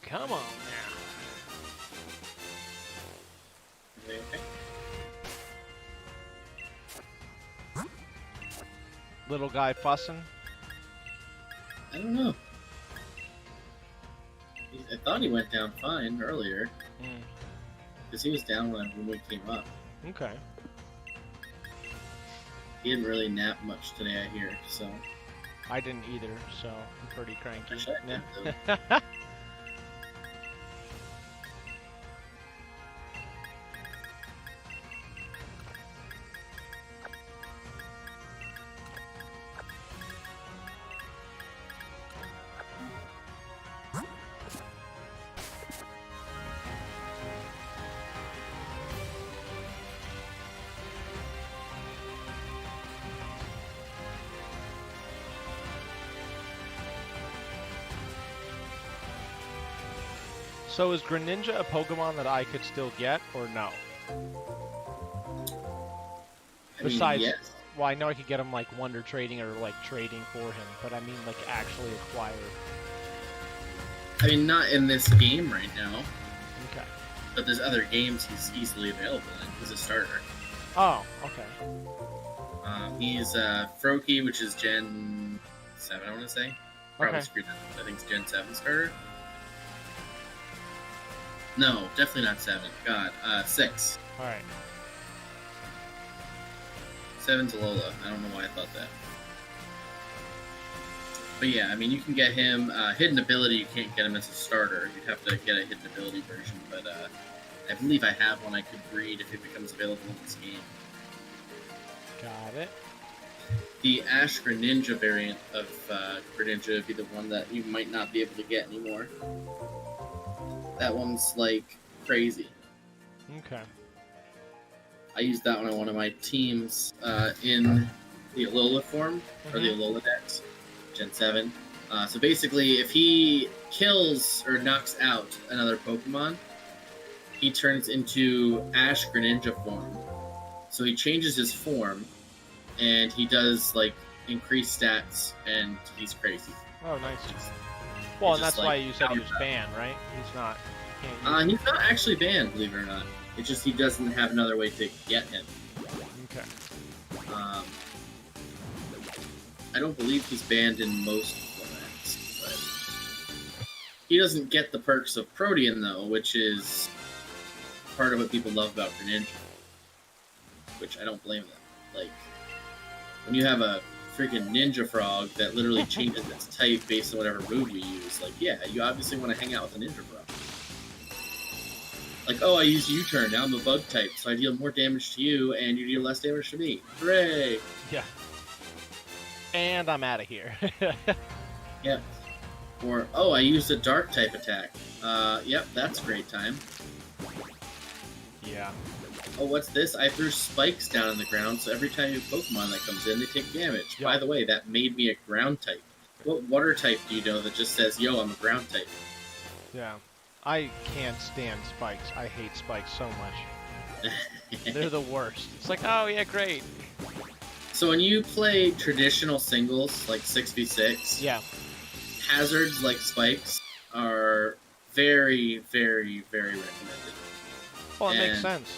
Come on now. Okay. Little guy fussing? I don't know. I thought he went down fine earlier. Because he was down when we came up. Okay. He didn't really nap much today, I hear, so... I didn't either, so I'm pretty cranky. I should Yeah. nap, So is Greninja a Pokemon that I could still get, or no? Besides, yes. well, I know I could get him like Wonder Trading or like trading for him, but I mean like actually acquire. I mean, not in this game right now. Okay. But there's other games he's easily available in. He's a starter. Oh, okay. He's Froakie, which is Gen 7, I want to say. Probably Okay. screwed up. I think it's Gen 7 starter. No, definitely not 7. God, 6. All right. 7's Alola. I don't know why I thought that. But yeah, I mean, you can get him. Hidden ability, you can't get him as a starter. You'd have to get a hidden ability version. But I believe I have one I could breed if it becomes available in this game. Got it. The Ash Greninja variant of Greninja would be the one that you might not be able to get anymore. That one's like crazy. Okay. I used that one on one of my teams in the Alola form, or the Alola Dex, Gen 7. So basically, if he kills or knocks out another Pokemon, he turns into Ash Greninja form. So he changes his form, and he does like increased stats, and he's crazy. Oh, nice. Well, and just, that's like, why you said he was powered up. banned, right? He's not. You can't use He's not actually banned, believe it or not. It's just he doesn't have another way to get him. Okay. I don't believe he's banned in most formats, but he doesn't get the perks of Protean though, which is part of what people love about Greninja. Which I don't blame them. Like, when you have a freaking Ninja Frog that literally changes its type based on whatever move you use, like, yeah, you obviously want to hang out with a Ninja Frog. Like, oh, I use U-turn, now I'm a bug type, so I deal more damage to you, and you deal less damage to me. Hooray! Yeah. And I'm out of here. Yeah. Or, oh, I used a dark type attack. Yep, that's a great time. Yeah. Oh, what's this? I threw spikes down on the ground, so every time you have Pokemon that comes in, they take damage. Yep. By the way, that made me a ground type. What water type do you know that just says, yo, I'm a ground type? Yeah. I can't stand spikes. I hate spikes so much. They're the worst. It's like, oh yeah, great. So when you play traditional singles, like 6v6, Yeah. hazards like spikes are very, very, very recommended. Well, it makes And- sense.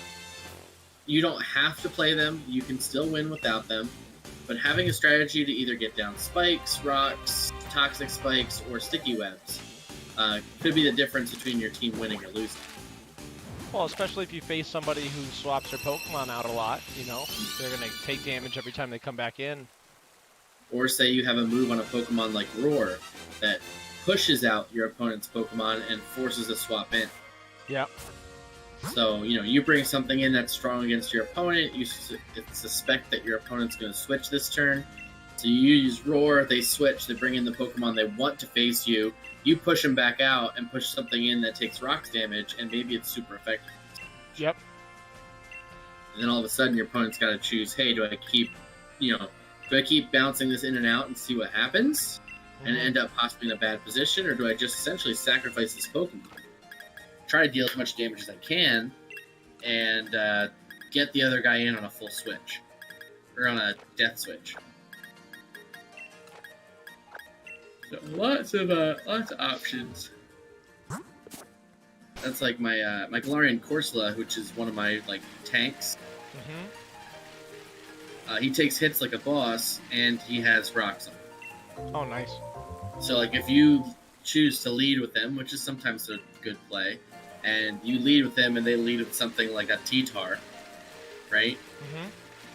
You don't have to play them, you can still win without them, but having a strategy to either get down spikes, rocks, toxic spikes, or sticky webs could be the difference between your team winning or losing. Well, especially if you face somebody who swaps their Pokemon out a lot, you know, they're gonna take damage every time they come back in. Or say you have a move on a Pokemon like Roar that pushes out your opponent's Pokemon and forces a swap in. Yep. So, you know, you bring something in that's strong against your opponent, you suspect that your opponent's going to switch this turn. So you use Roar, they switch, they bring in the Pokemon they want to face you, you push them back out and push something in that takes rocks damage, and maybe it's super effective. Yep. And then all of a sudden your opponent's got to choose, hey, do I keep bouncing this in and out and see what happens? And end up possibly in a bad position, or do I just essentially sacrifice this Pokemon? Try to deal as much damage as I can, and get the other guy in on a full switch, or on a death switch. So lots of options. That's like my my Galarian Corsola, which is one of my like tanks. He takes hits like a boss, and he has rocks on him. Oh, nice. So like if you choose to lead with them, which is sometimes a good play, and you lead with them and they lead with something like a T-Tar, right?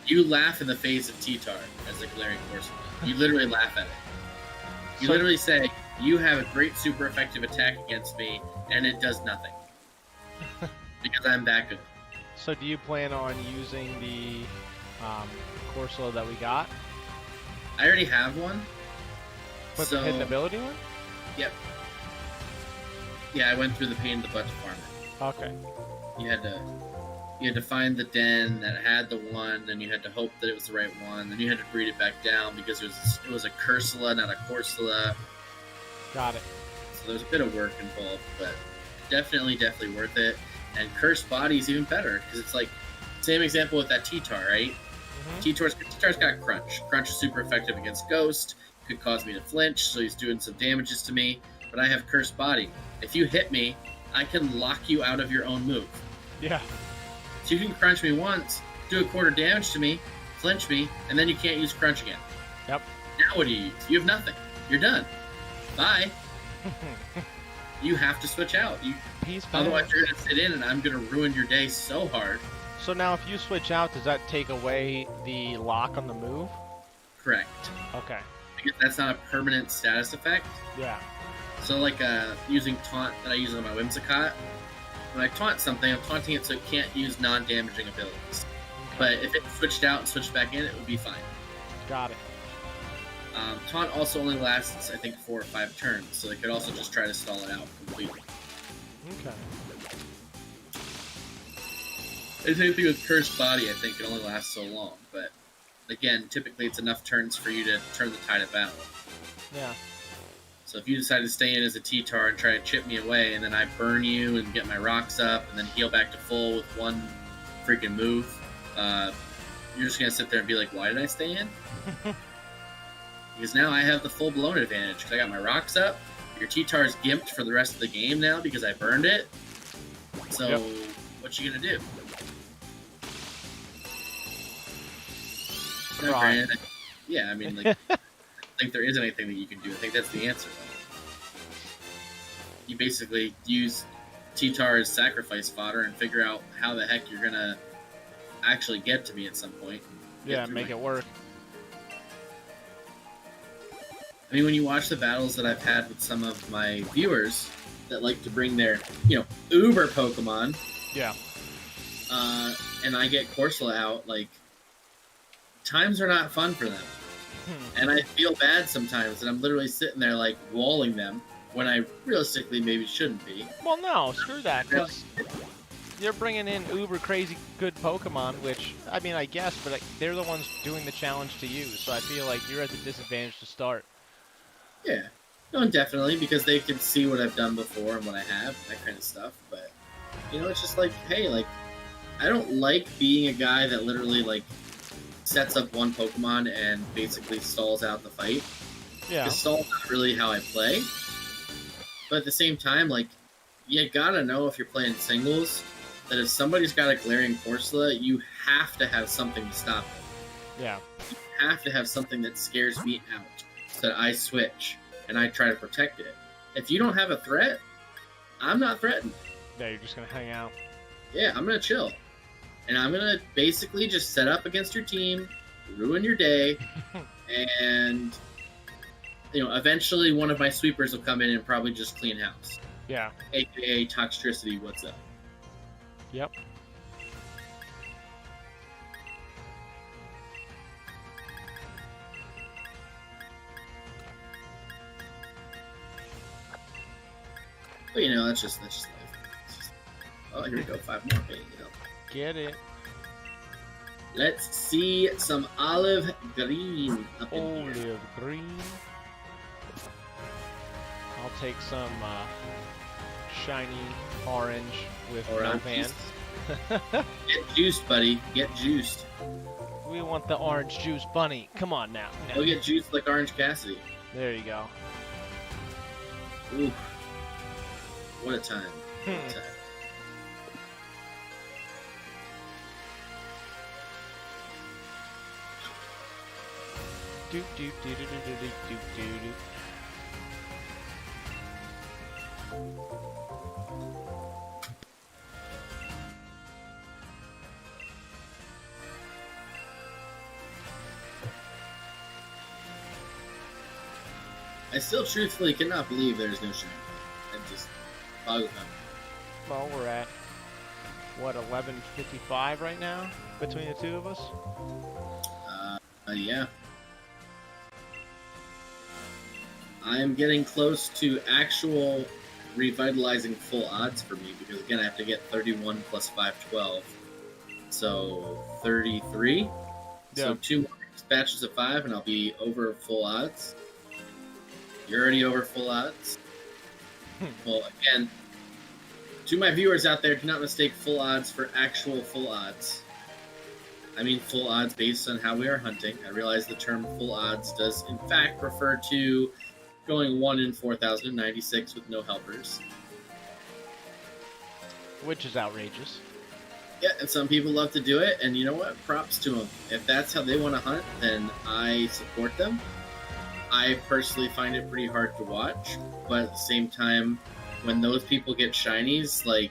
You laugh in the face of T-Tar as a Galarian Corsola. You literally laugh at it. You So- literally say, you have a great super effective attack against me, and it does nothing. Because I'm that good. So do you plan on using the Corsola that we got? I already have one. But So, the hidden ability one? Yep. Yeah, I went through the pain in the butt to farm it. Okay. You had to find the den that had the one, then you had to hope that it was the right one, then you had to breed it back down because it was a Cursula, not a Corsola. Got it. So there's a bit of work involved, but definitely worth it. And Cursed Body is even better because it's like same example with that T-Tar, right? T-Tar's got Crunch. Crunch is super effective against Ghost. Could cause me to flinch, so he's doing some damages to me. But I have Cursed Body. If you hit me, I can lock you out of your own move. Yeah. So you can crunch me once, do a quarter damage to me, flinch me, and then you can't use Crunch again. Yep. Now what do you use? You have nothing. You're done. Bye. You have to switch out. Otherwise, you're going to sit in, and I'm going to ruin your day so hard. So now if you switch out, does that take away the lock on the move? Correct. Okay. Because that's not a permanent status effect. Yeah. So like using Taunt that I use on my Whimsicott, when I taunt something, I'm taunting it so it can't use non-damaging abilities. Okay. But if it switched out and switched back in, it would be fine. Got it. Taunt also only lasts, I think, 4 or 5 turns, so they could also just try to stall it out completely. Okay. The same thing with Cursed Body, I think it only lasts so long, but again, typically it's enough turns for you to turn the tide of battle. Yeah. So if you decide to stay in as a T-Tar and try to chip me away, and then I burn you and get my rocks up, and then heal back to full with one freaking move, you're just going to sit there and be like, why did I stay in? Because now I have the full-blown advantage, because I got my rocks up, your T-Tar's gimped for the rest of the game now because I burned it, so what you going to do? Right. Yeah, I mean, like, I think there is anything that you can do. I think that's the answer, though. You basically use T-Tar as sacrifice fodder and figure out how the heck you're gonna actually get to me at some point. Yeah, make it work. I mean, when you watch the battles that I've had with some of my viewers that like to bring their, uber Pokemon. Yeah. And I get Corsola out, like, times are not fun for them. And I feel bad sometimes that I'm literally sitting there, like, walling them when I realistically maybe shouldn't be. Well, no, screw that, because you're bringing in uber crazy good Pokemon, which, I mean, I guess, but they're the ones doing the challenge to you, so I feel like you're at a disadvantage to start. Yeah. No, definitely, because they can see what I've done before and what I have, and that kind of stuff, but, it's just like, hey, like, I don't like being a guy that literally, like, sets up one Pokemon and basically stalls out the fight. Yeah. Because stall's not really how I play. But at the same time, like, you gotta know if you're playing singles, that if somebody's got a glaring Corsola, you have to have something to stop it. Yeah. You have to have something that scares me out, so that I switch, and I try to protect it. If you don't have a threat, I'm not threatened. Yeah, you're just gonna hang out. Yeah, I'm gonna chill. And I'm going to basically just set up against your team, ruin your day, and, eventually one of my sweepers will come in and probably just clean house. Yeah. AKA Toxtricity, what's up? Yep. But, that's just life. Oh, here we go, 5 more. Okay, Get it. Let's see some olive green up in here. Olive green. I'll take some shiny orange with no band. Get juiced, buddy. Get juiced. We want the orange juice bunny. Come on now. Go get juiced like Orange Cassidy. There you go. Ooh. What a time. What a time. Do do do do do do do do do. I still truthfully cannot believe there's no shine. It just boggles my Well, we're at what, 11:55 right now between the two of us. Yeah. I am getting close to actual revitalizing full odds for me because again I have to get 31 plus 5, 12. So 33. Yeah. So 2 more batches of 5 and I'll be over full odds. You're already over full odds. Well, again, To my viewers out there, do not mistake full odds for actual full odds. I mean full odds based on how we are hunting. I realize the term full odds does in fact refer to going 1 in 4,096 with no helpers. Which is outrageous. Yeah, and some people love to do it, and you know what? Props to them. If that's how they want to hunt, then I support them. I personally find it pretty hard to watch, but at the same time, when those people get shinies, like,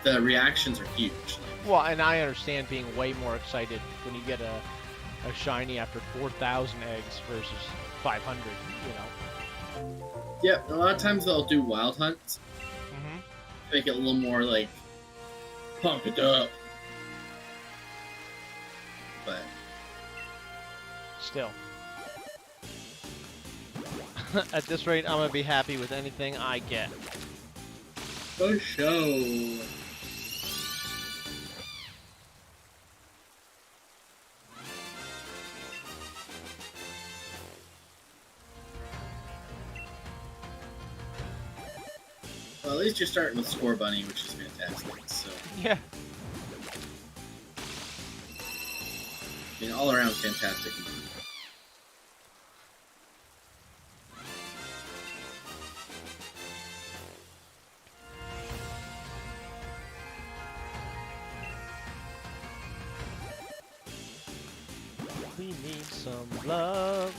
the reactions are huge. Well, and I understand being way more excited when you get a shiny after 4,000 eggs versus 500, you know. Yeah, a lot of times they'll do wild hunts. Mm-hmm. Make it a little more, like, pump it up. But still. At this rate, I'm going to be happy with anything I get. For sure. Well, at least you're starting with Score Bunny, which is fantastic. So yeah. I mean, all around fantastic. We need some love.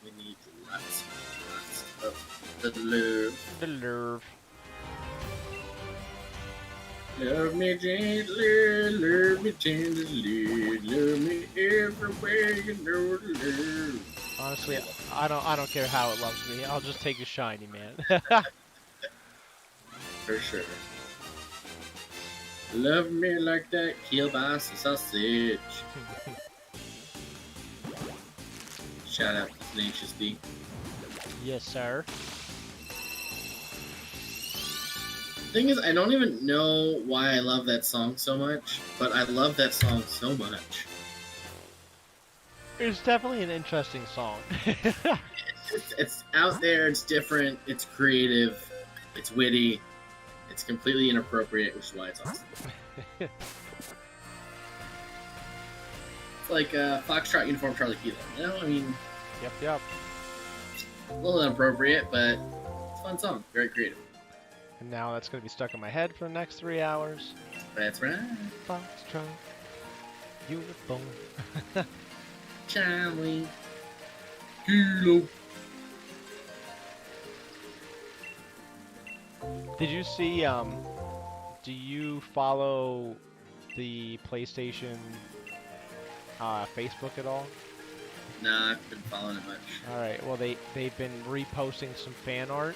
We need lots of the love. The love. Love me gently, love me tenderly, love me everywhere you know to love. Honestly, I don't care how it loves me. I'll just take a shiny, man. For sure. Love me like that kielbasa sausage. Shout out to Tenacious D. Yes, sir. Thing is, I don't even know why I love that song so much, but I love that song so much. It's definitely an interesting song. It's out there, it's different, it's creative, it's witty, it's completely inappropriate, which is why it's awesome. It's like Foxtrot Uniform Charlie Kilo, you know? I mean, Yep. a little inappropriate, but it's a fun song, very creative. And now that's going to be stuck in my head for the next 3 hours. That's right. Foxtrot Uniform. Charlie Kilo. Did you see, do you follow the PlayStation Facebook at all? Nah, I've been following it much. Alright, well they've been reposting some fan art.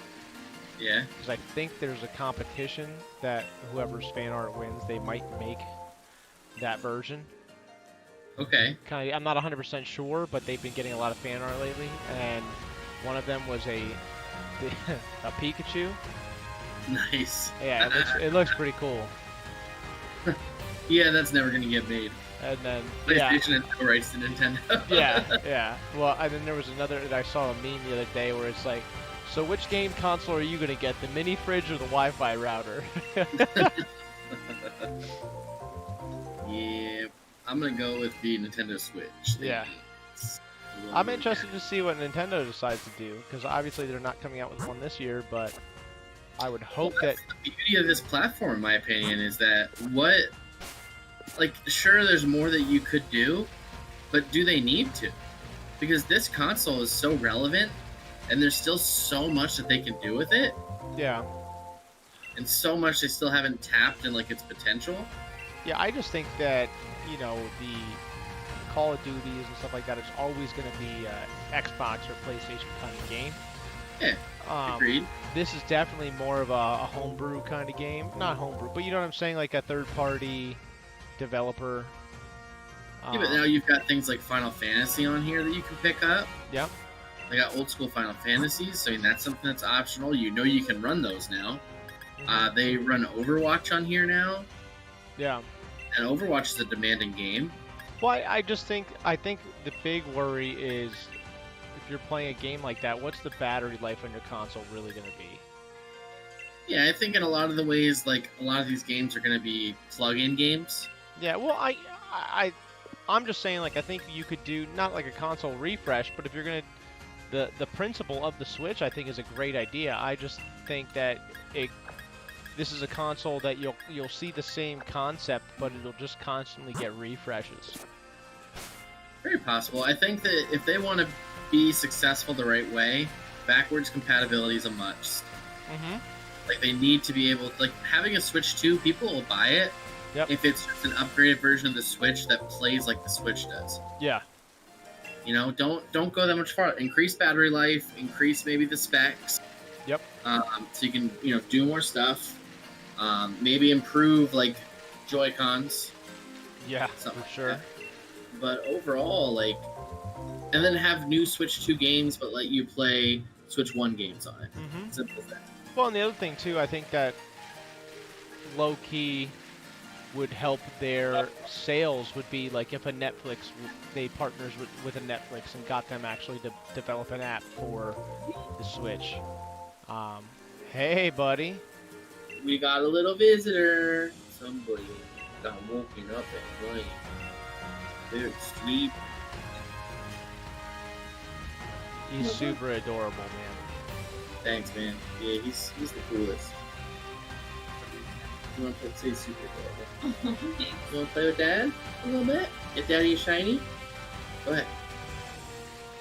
Yeah? Because I think there's a competition that whoever's fan art wins, they might make that version. Okay. I'm not 100% sure, but they've been getting a lot of fan art lately, and one of them was a Pikachu. Nice. Yeah, it looks pretty cool. Yeah, that's never gonna get made. And then PlayStation and no rights to Nintendo. yeah. Well, and then there was another. I saw a meme the other day where it's like, so which game console are you gonna get, the mini fridge or the Wi-Fi router? Yeah, I'm gonna go with the Nintendo Switch. Yeah. I'm interested to see what Nintendo decides to do, because obviously they're not coming out with one this year, but I would hope that... The beauty of this platform, in my opinion, is that sure, there's more that you could do, but do they need to? Because this console is so relevant, and there's still so much that they can do with it. Yeah. And so much they still haven't tapped in, its potential. Yeah, I just think that, the Call of Duties and stuff like that is always going to be Xbox or PlayStation kind of game. Yeah, agreed. This is definitely more of a homebrew kind of game. Not homebrew, but you know what I'm saying? Like a third-party developer. Yeah, but now you've got things like Final Fantasy on here that you can pick up. Yep. They got old school Final Fantasies, so that's something that's optional. You know you can run those now. Mm-hmm. They run Overwatch on here now. Yeah. And Overwatch is a demanding game. Well, I just think the big worry is if you're playing a game like that, what's the battery life on your console really going to be? Yeah, I think in a lot of the ways, like a lot of these games are going to be plug-in games. Yeah, well, I'm just saying, like, I think you could do not like a console refresh, but if you're gonna, the principle of the Switch, I think, is a great idea. I just think that this is a console that you'll see the same concept, but it'll just constantly get refreshes. Very possible. I think that if they want to be successful the right way, backwards compatibility is a must. Mm-hmm. Like they need to be able, like having a Switch 2, people will buy it. Yep. If it's just an upgraded version of the Switch that plays like the Switch does. Yeah. You know, don't go that much farther. Increase battery life, increase maybe the specs. Yep. So you can, do more stuff. Maybe improve like Joy-Cons. Yeah, for sure. Like but overall, like, and then have new Switch 2 games, but let you play Switch 1 games on it. Mm-hmm. Simple as that. Well, and the other thing too, I think that low key would help their sales would be like if a Netflix they partners with a Netflix and got them actually to develop an app for the Switch. Hey buddy, we got a little visitor. Somebody got woken up at night. They're asleep. He's super adorable, man. Thanks, man. Yeah, he's the coolest. You want to say super adorable? You want to play with Dad a little bit? Get Daddy a shiny? Go ahead.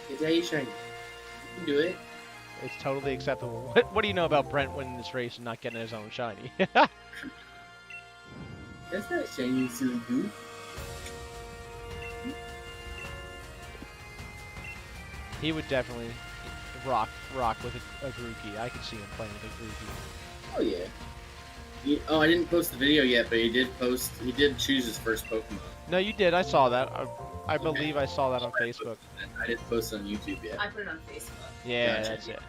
Get Daddy a shiny. You can do it. It's totally acceptable. What do you know about Brent winning this race and not getting his own shiny? That's not shiny, you silly goof. He would definitely rock with a Grooky. I could see him playing with a Grooky. Oh yeah. I didn't post the video yet, but he did choose his first Pokemon. No, you did. I saw that. I believe I saw that on Facebook. I didn't post it on YouTube yet. I put it on Facebook. Yeah, Gotcha. that's it.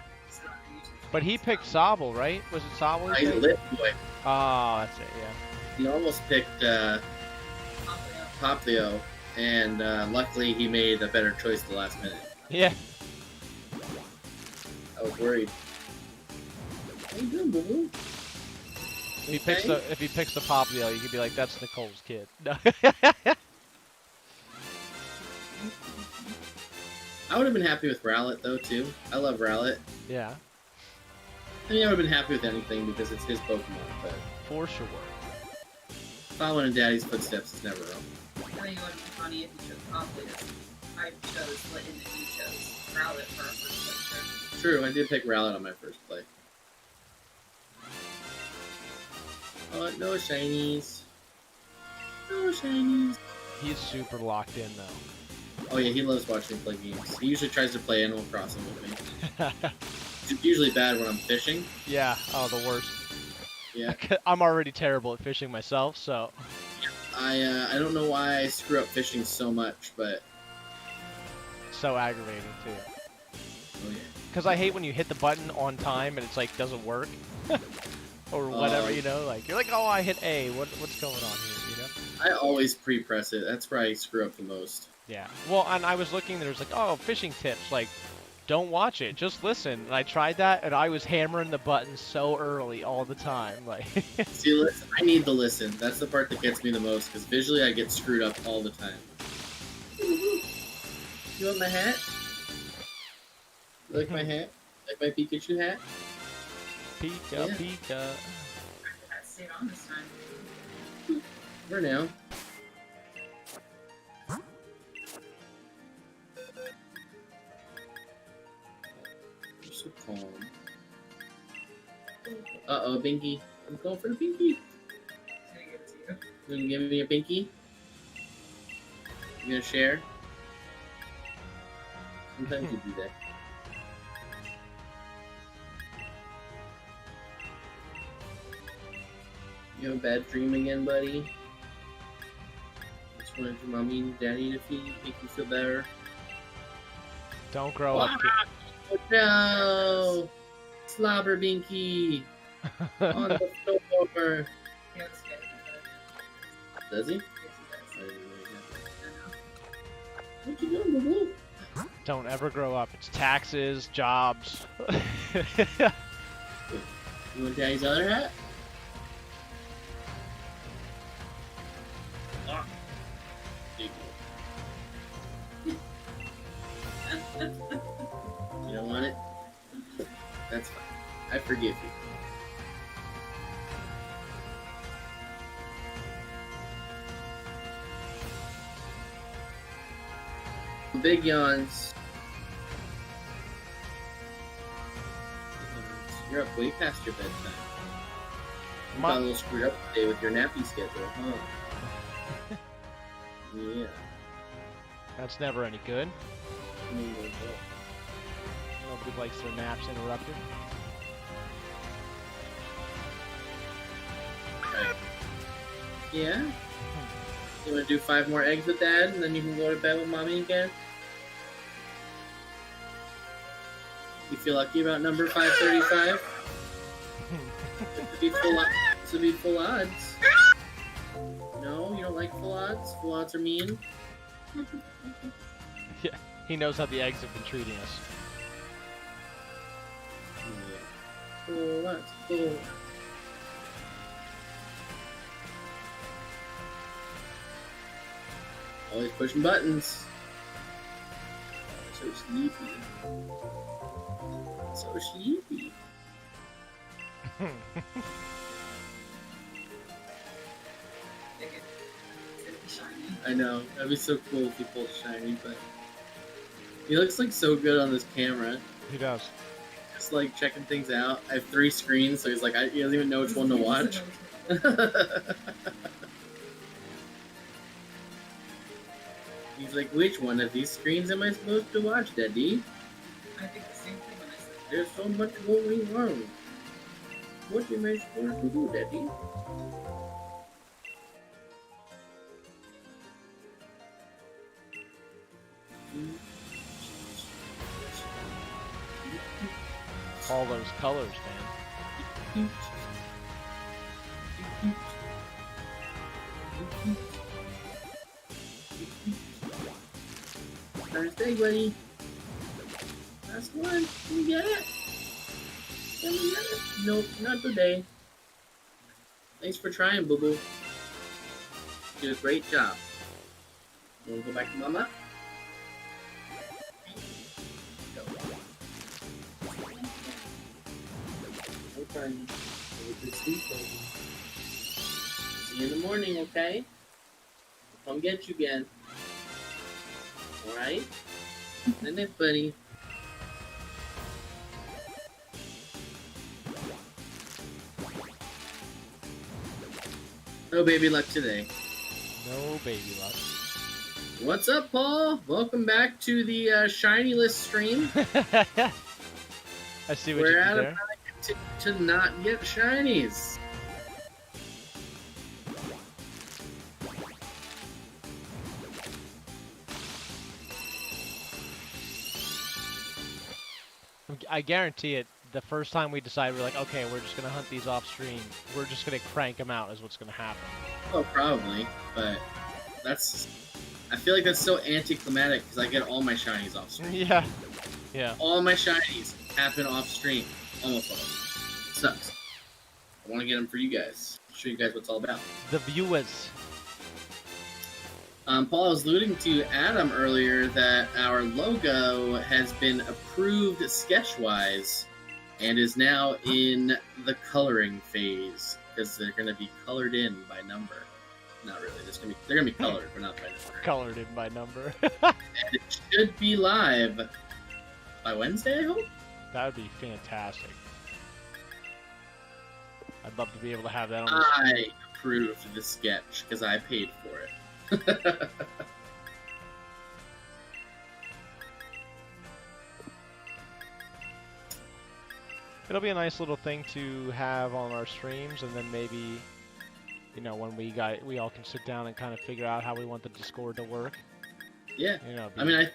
But he picked Sobble, right? Was it Sobble? He's a lit boy. Oh, that's it, yeah. He almost picked Poplio, and luckily he made a better choice at the last minute. Yeah. I was worried. How you doing, boo-boo? If he picks the Poplio, you could be like, that's Nicole's kid. No. I would have been happy with Rowlet, though, too. I love Rowlet. Yeah. I mean, I would have been happy with anything because it's his Pokemon, but... For sure. Following in Daddy's footsteps is never wrong. I think it would be funny if you chose Poplio. I chose Litten and you chose Rowlet for our first play. True, I did pick Rowlet on my first play. Oh, no shinies. No shinies. He's super locked in, though. Oh yeah, he loves watching me play games. He usually tries to play Animal Crossing with me. It's usually bad when I'm fishing. Yeah, oh, the worst. Yeah. I'm already terrible at fishing myself, so... I don't know why I screw up fishing so much, but... So aggravating, too. Oh yeah. Because I hate when you hit the button on time and it's like, doesn't work. Or whatever, you know? Like, you're like, oh, I hit A. What's going on here, you know? I always pre-press it. That's where I screw up the most. Yeah. Well, and I was looking, there's like, oh, fishing tips. Like, don't watch it. Just listen. And I tried that, and I was hammering the button so early all the time. Like, See, listen, I need to listen. That's the part that gets me the most, because visually I get screwed up all the time. You want my hat? You like my hat? Like my Pikachu hat? Pika, Yeah. Pika. That stayed on this time. For now. You're so calm. Uh-oh, Binky. I'm going for the Binky. I'm gonna give it to you. You gonna give me a Binky? You gonna share? Sometimes you do that. You have a bad dream again, buddy? Just wanted your mommy and your daddy to make you feel better. Don't grow up. Oh no! Slobber Binky! On the floor! He looks good. Does he? Yes, he does. I didn't really have that. I know. What you doing, boo-boo? Don't ever grow up. It's taxes, jobs. You want Daddy's other hat? Ah. There you go. You don't want it? That's fine. I forgive you. Big yawns. You're up way past your bedtime. You got a little screwed up today with your nappy schedule, huh? Yeah. That's never any good. Mm-hmm. Nobody likes their naps interrupted. Right. Yeah? You want to do 5 more eggs with Dad, and then you can go to bed with Mommy again? You feel lucky about number 535? This would be full odds. No, you don't like full odds? Full odds are mean? Yeah, he knows how the eggs have been treating us. Yeah. Full odds, full odds. Always pushing buttons. So sleepy. So sleepy. I know. That'd be so cool if he pulled shiny, but he looks like so good on this camera. He does. Just like checking things out. I have 3 screens, so he's like, he doesn't even know which one to watch. He's like, which one of these screens am I supposed to watch, Daddy? I think the same thing when I said There's so much going on. What am I supposed to do, Daddy? All those colors, man. First egg, buddy. Last one. Can you get it? Can you get it? Nope, not today. Thanks for trying, boo boo. You did a great job. You wanna go back to Mama? Go. Okay. Good sleep, baby. See you in the morning, okay? I'll come get you again. Alright? Good night, buddy. No baby luck today. No baby luck. What's up, Paul? Welcome back to the Shiny List stream. I see what We're you did at there. about to not get shinies. I guarantee it. The first time we decided, we're like, okay, we're just gonna hunt these off stream. We're just gonna crank them out. Is what's gonna happen. Oh, probably, but that's. I feel like that's so anticlimactic because I get all my shinies off stream. Yeah. Yeah. All my shinies happen off stream. Almost all. Sucks. I want to get them for you guys. Show you guys what it's all about. The viewers. Paul, I was alluding to Adam earlier that our logo has been approved sketch-wise and is now in the coloring phase because they're going to be colored in by number. Not really. They're gonna be colored, but not by number. Colored in by number. And it should be live by Wednesday, I hope. That would be fantastic. I'd love to be able to have that on the I screen. approved the sketch because I paid for it. It'll be a nice little thing to have on our streams, and then maybe, you know, when we all can sit down and kind of figure out how we want the Discord to work. Yeah. You know, I mean,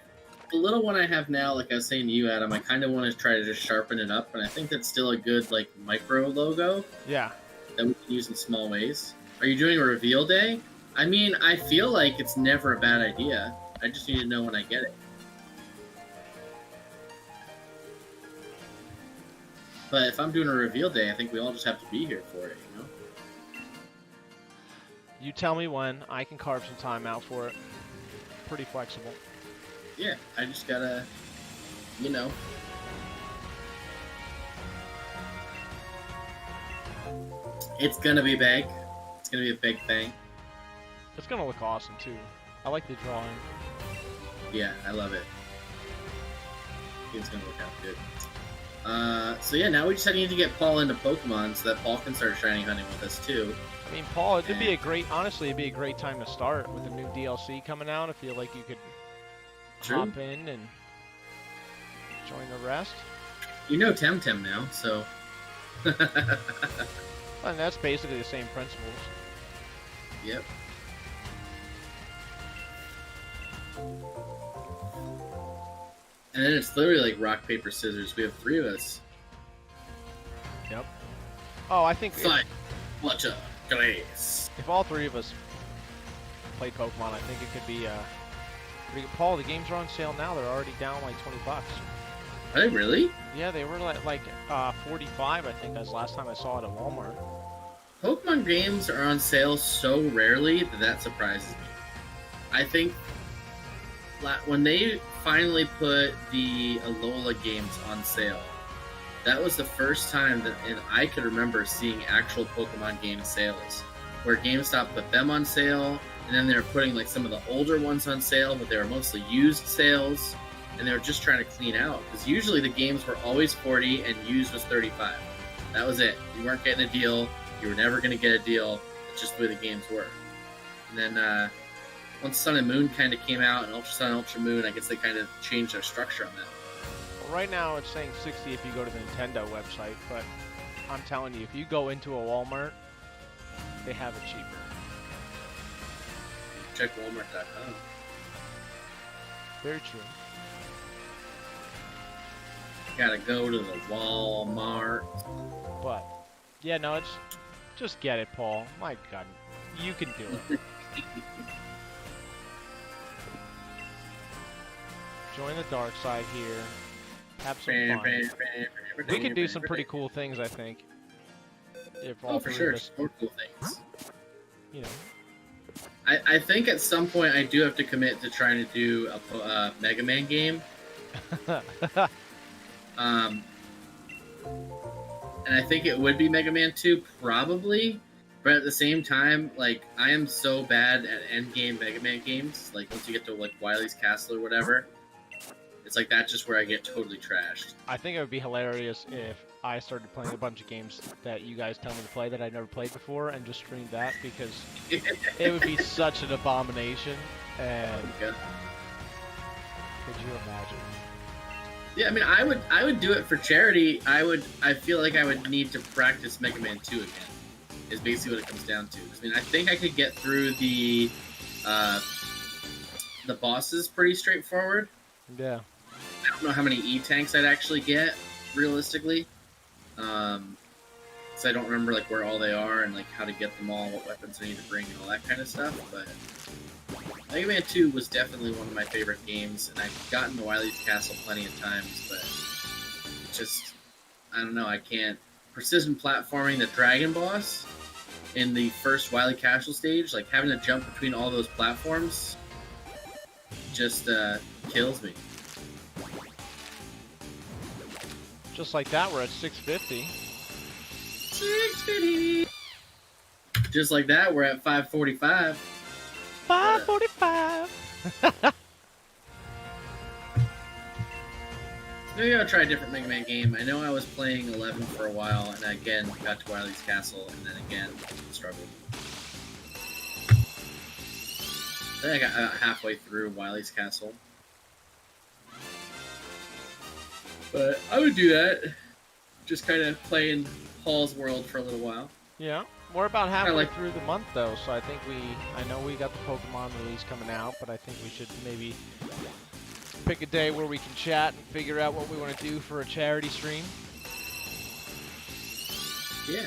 the little one I have now, like I was saying to you, Adam, I kind of want to try to just sharpen it up, and I think that's still a good, like, micro logo yeah. that we can use in small ways. Are you doing a reveal day? I mean, I feel like it's never a bad idea. I just need to know when I get it. But if I'm doing a reveal day, I think we all just have to be here for it, you know? You tell me when, I can carve some time out for it. Pretty flexible. Yeah, I just gotta, you know. It's gonna be big. It's gonna be a big thing. It's gonna look awesome too. I like the drawing. Yeah, I love it. I think it's gonna work out good. So yeah, now we just need to get Paul into Pokemon so that Paul can start shiny hunting with us too. I mean, Paul, it'd be a great, honestly, it'd be a great time to start with a new DLC coming out. I feel like you could hop in and join the rest. You know Temtem now, so. And that's basically the same principles. Yep. And then it's literally like rock, paper, scissors. We have 3 of us. Yep. Oh, I think Fight, Flutter, Glaze. if all 3 of us play Pokemon, I think it could be pretty good. Paul, the games are on sale now. They're already down like $20. Are they really? Yeah, they were like 45, I think. That's the last time I saw it at Walmart. Pokemon games are on sale so rarely that surprises me. I think when they finally put the Alola games on sale, that was the first time that I could remember seeing actual Pokemon game sales, where GameStop put them on sale, and then they were putting like some of the older ones on sale, but they were mostly used sales, and they were just trying to clean out, because usually the games were always 40 and used was 35. That was it. You weren't getting a deal. You were never going to get a deal. It's just the way the games were. And then once Sun and Moon kind of came out, and Ultra Sun and Ultra Moon, I guess they kind of changed their structure on that. Well, right now it's saying 60 if you go to the Nintendo website, but I'm telling you, if you go into a Walmart, they have it cheaper. Check Walmart.com. Very true. Gotta go to the Walmart. But, yeah, no, it's just get it, Paul. My God, you can do it. Join the dark side here. Have some fun. We could do some pretty cool things, I think. If all Oh, for 3 sure. of us, More cool things. you know. I think at some point I do have to commit to trying to do a Mega Man game. And I think it would be Mega Man 2, probably. But at the same time, like, I am so bad at endgame Mega Man games. Like, once you get to, like, Wily's Castle or whatever, it's like that's just where I get totally trashed. I think it would be hilarious if I started playing a bunch of games that you guys tell me to play that I've never played before and just streamed that, because it would be such an abomination. And Yeah. could you imagine? Yeah, I mean, I would do it for charity. I feel like I would need to practice Mega Man 2 again. Is basically what it comes down to. I mean, I think I could get through the bosses pretty straightforward. Yeah. I don't know how many E-tanks I'd actually get realistically. So I don't remember like where all they are and like how to get them all, what weapons I need to bring, and all that kind of stuff. But Mega Man 2 was definitely one of my favorite games, and I've gotten to Wily's Castle plenty of times, but it's just, I don't know, I can't. Precision platforming the Dragon Boss in the first Wily Castle stage, like having to jump between all those platforms, just kills me. Just like that, we're at 650. 650! Just like that, we're at 545. 545! Maybe I'll try a different Mega Man game. I know I was playing 11 for a while, and again got to Wily's Castle, and then again struggled. Then I got halfway through Wily's Castle. But I would do that. Just kind of play in Paul's world for a little while. Yeah, we're about halfway like- through the month though, so I think I know we got the Pokemon release coming out, but I think we should maybe pick a day where we can chat and figure out what we want to do for a charity stream. Yeah.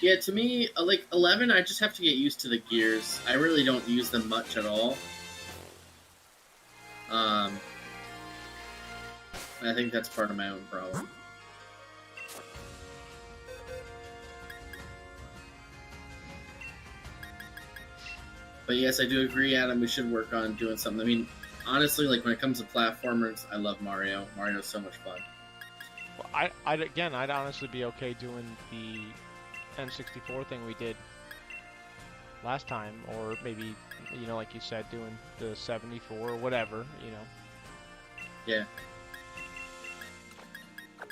Yeah, to me, like 11, I just have to get used to the gears. I really don't use them much at all. I think that's part of my own problem. But yes, I do agree, Adam. We should work on doing something. I mean, honestly, like when it comes to platformers, I love Mario. Mario's so much fun. Well, I'd honestly be okay doing the N64 thing we did last time, or maybe, you know, like you said, doing the 74 or whatever, you know. Yeah.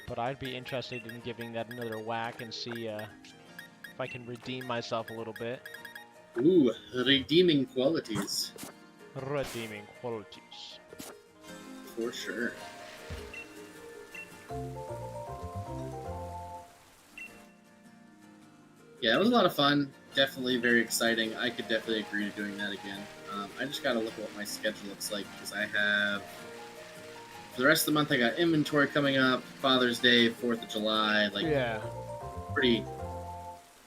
But I'd be interested in giving that another whack and see if I can redeem myself a little bit. Ooh, redeeming qualities. Redeeming qualities. For sure. Yeah, it was a lot of fun. Definitely very exciting. I could definitely agree to doing that again. I just gotta look at what my schedule looks like, because I have... For the rest of the month, I got inventory coming up, Father's Day, 4th of July, like, Yeah. pretty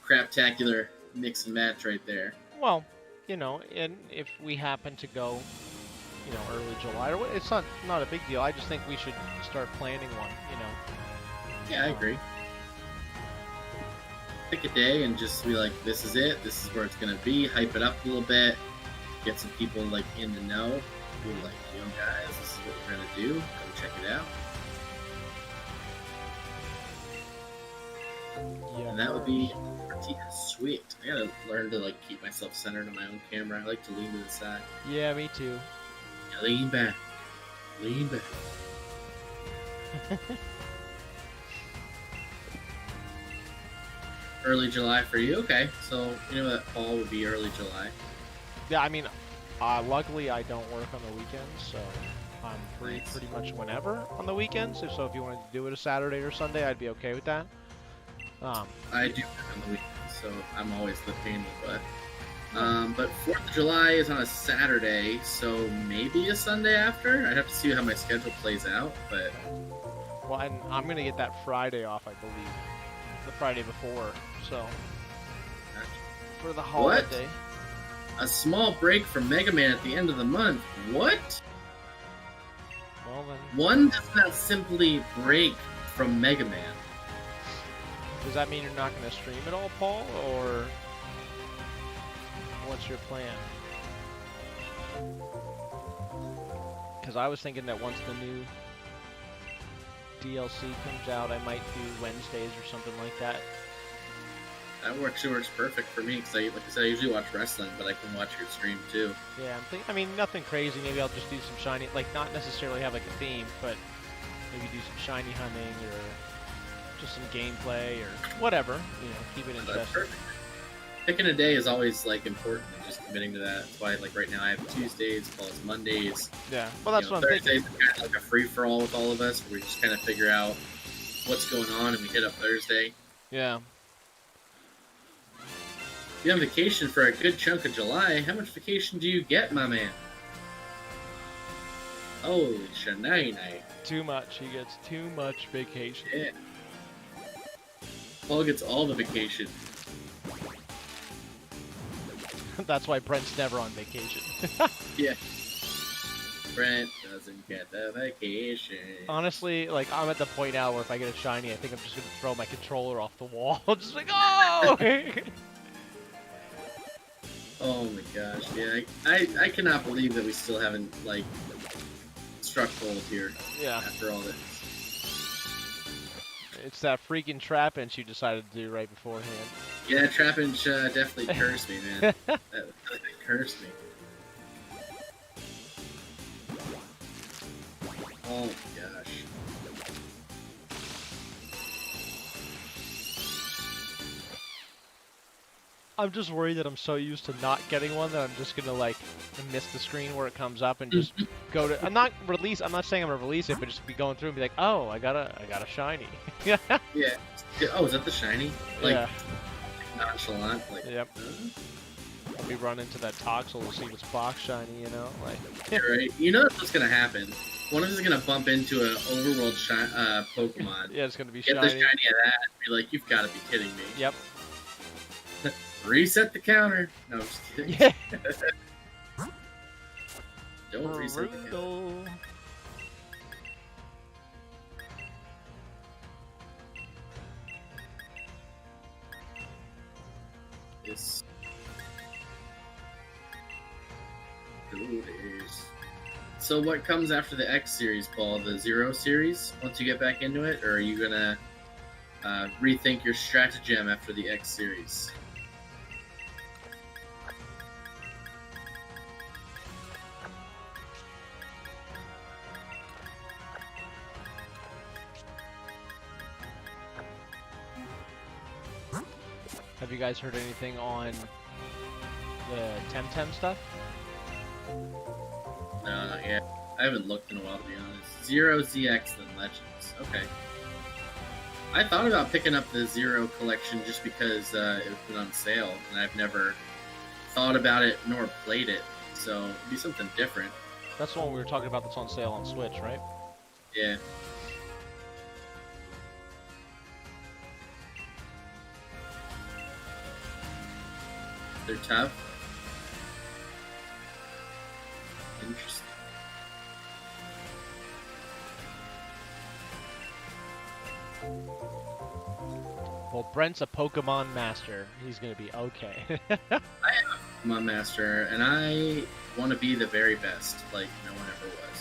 craptacular mix and match right there. Well, you know, and if we happen to go, you know, early July, or it's not a big deal. I just think we should start planning one, you know. Yeah, I agree. Pick a day and just be like, this is it, this is where it's gonna be, hype it up a little bit, get some people, like, in the know, be like, yo, guys, this is what we're gonna do, come check it out. Yeah. And that would be pretty sweet. I gotta learn to, like, keep myself centered on my own camera. I like to lean to the side. Yeah, me too. Yeah, lean back. Lean back. Early July for you? Okay. So, you know that fall would be early July. Yeah, I mean, luckily I don't work on the weekends, so I'm free Nice. pretty much whenever on the weekends. So if you wanted to do it a Saturday or Sunday, I'd be okay with that. I do work on the weekends, so I'm always the pain in the butt. But 4th of July is on a Saturday, so maybe a Sunday after? I'd have to see how my schedule plays out, but... Well, and I'm gonna get that Friday off, I believe, the Friday before. So for the holiday. A small break from Mega Man at the end of the month. What? Well then, One does not simply break from Mega Man. does that mean you're not gonna stream at all, Paul, or what's your plan? Because I was thinking that once the new DLC comes out, I might do Wednesdays or something like that. That works perfect for me, because like I said, I usually watch wrestling, but I can watch your stream too. Yeah, I mean, nothing crazy. Maybe I'll just do some shiny, like not necessarily have like a theme, but maybe do some shiny hunting or just some gameplay or whatever. You know, keep it That's interesting. perfect. Picking a day is always like important, and just committing to that. That's why, like right now, I have Tuesdays, Paul's Mondays. Yeah, well, that's You know, what I'm thinking. Thursdays is kind of like a free for all with all of us, where we just kind of figure out what's going on, and we hit up Thursday. Yeah. You have vacation for a good chunk of July. How much vacation do you get, my man? Holy shenanigans. Too much. He gets too much vacation. Yeah. Paul gets all the vacation. That's why Brent's never on vacation. Yeah. Brent doesn't get the vacation. Honestly, like, I'm at the point now where if I get a shiny, I think I'm just gonna throw my controller off the wall. Just like, oh! Oh my gosh, yeah. I cannot believe that we still haven't, like, struck gold here Yeah. after all this. It's that freaking trap inch you decided to do right beforehand. Yeah, Trapinch definitely cursed me, man. That really cursed me. Oh my gosh. I'm just worried that I'm so used to not getting one that I'm just gonna like miss the screen where it comes up and just go to. I'm not saying I'm gonna release it, but just be going through and be like, oh, I got a shiny. Yeah. Yeah. Oh, is that the shiny? Like, Yeah. nonchalant? Like, Yep. I'll be running to that Toxel to see what's box shiny, you know, like. You're right. You know that's what's gonna happen. One of us is gonna bump into an overworld Pokemon. Yeah, it's gonna be Get shiny. the shiny of that and be like, you've got to be kidding me. Yep. Reset the counter. No, I'm just kidding. Yeah. Don't reset the game. Brutal. This. Loaders. So what comes after the X series, Paul? The Zero series? Once you get back into it, or are you gonna rethink your stratagem after the X series? Have you guys heard anything on the Temtem stuff? No, not yet. I haven't looked in a while, to be honest. Zero, ZX, then Legends. Okay. I thought about picking up the Zero collection just because it was put on sale, and I've never thought about it nor played it, so it'd be something different. That's the one we were talking about that's on sale on Switch, right? Yeah. They're tough. Interesting. Well, Brent's a Pokemon master. He's gonna be okay. I'm a master, and I want to be the very best, like no one ever was.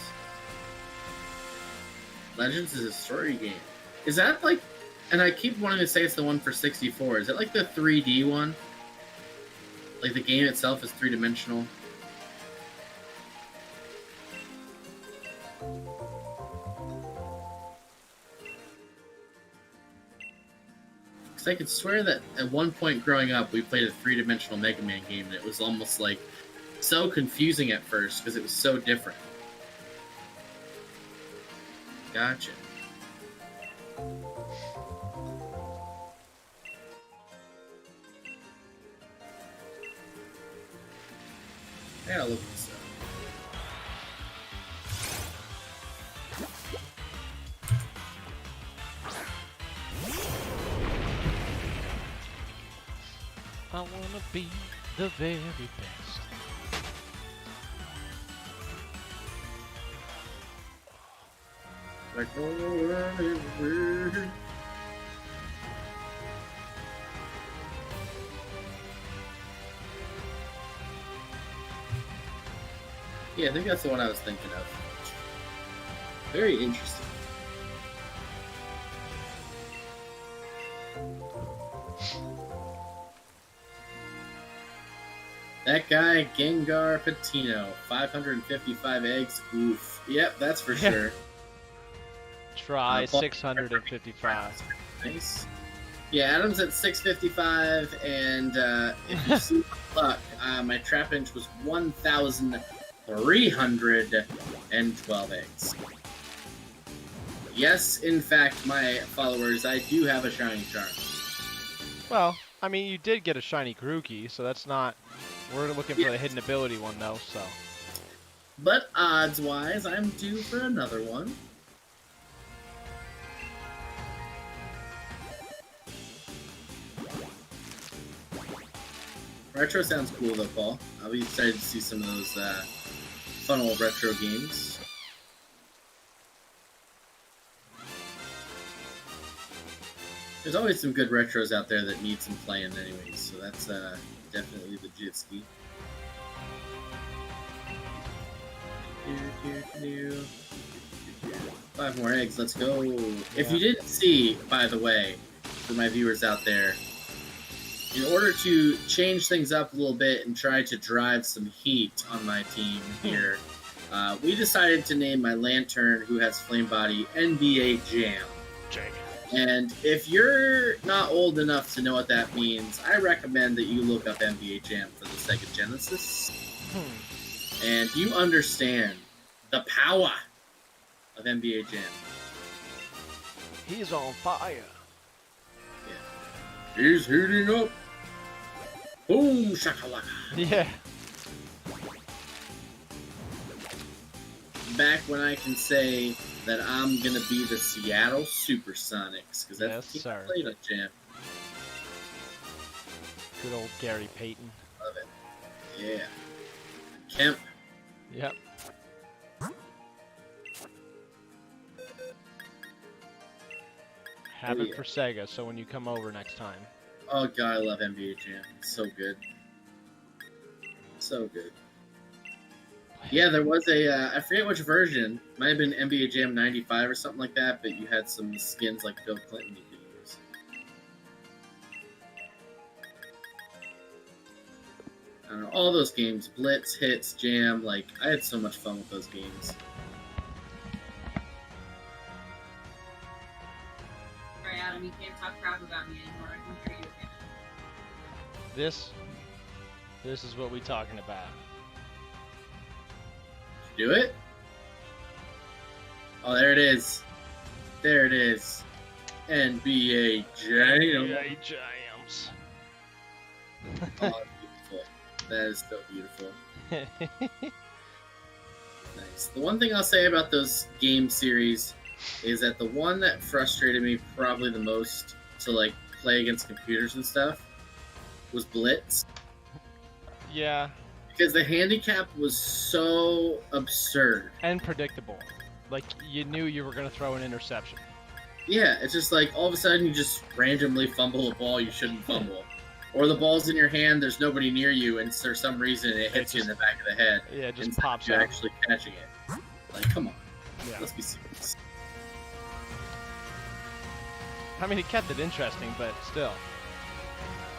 Legends is a story game. Is that like, and I keep wanting to say it's the one for 64. Is it like the 3D one? Like the game itself is three-dimensional? Because I could swear that at one point growing up, we played a three-dimensional Mega Man game, and it was almost like so confusing at first because it was so different. Gotcha. I gotta look this up. I wanna be the very best. Like, oh, yeah, I think that's the one I was thinking of. Very interesting. That guy, Gengar Patino, 555 eggs. Oof. Yep, that's for sure. Try 655. Nice. Yeah, Adam's at 655, and if you see luck, my trap inch was 1,312 eggs. Yes, in fact, my followers, I do have a shiny charm. Well, I mean, you did get a shiny Grooky, so that's not... We're looking for the hidden ability one, though, so... But odds-wise, I'm due for another one. Retro sounds cool, though, Paul. I'll be excited to see some of those fun old retro games. There's always some good retros out there that need some playing anyways, so that's definitely legit ski. 5 more eggs, let's go. If you didn't see, by the way, for my viewers out there, in order to change things up a little bit and try to drive some heat on my team here, we decided to name my lantern, who has flame body, NBA Jam. And if you're not old enough to know what that means, I recommend that you look up NBA Jam for the Sega Genesis. And you understand the power of NBA Jam. He's on fire. Yeah. He's heating up. Boom, shakalaka. Yeah. Back when I can say that I'm gonna be the Seattle Supersonics, because that's the team I played on Jam. Good old Gary Payton. Love it. Yeah. Kemp. Yep. Have Oh, it yeah. for Sega, so when you come over next time. Oh god, I love NBA Jam. It's so good. So good. Yeah, there was I forget which version. Might have been NBA Jam 95 or something like that, but you had some skins like Bill Clinton you could use. I don't know, all those games, Blitz, Hits, Jam, like, I had so much fun with those games. Alright, Adam, you can't talk crap about me anymore. I can hear you again. This is what we talking about. Do it? Oh, there it is. There it is. NBA Jam. NBA Jams. Oh, beautiful. That is so beautiful. Nice. The one thing I'll say about those game series is that the one that frustrated me probably the most to like play against computers and stuff was Blitz. Yeah, Because the handicap was so absurd. and predictable. Like, you knew you were going to throw an interception. Yeah, it's just like all of a sudden you just randomly fumble a ball you shouldn't fumble. Or the ball's in your hand, there's nobody near you, and for some reason it hits you in the back of the head. Yeah, it just instead pops of you out. actually catching it. Like, come on. Yeah. Let's be serious. I mean, it kept it interesting, but still.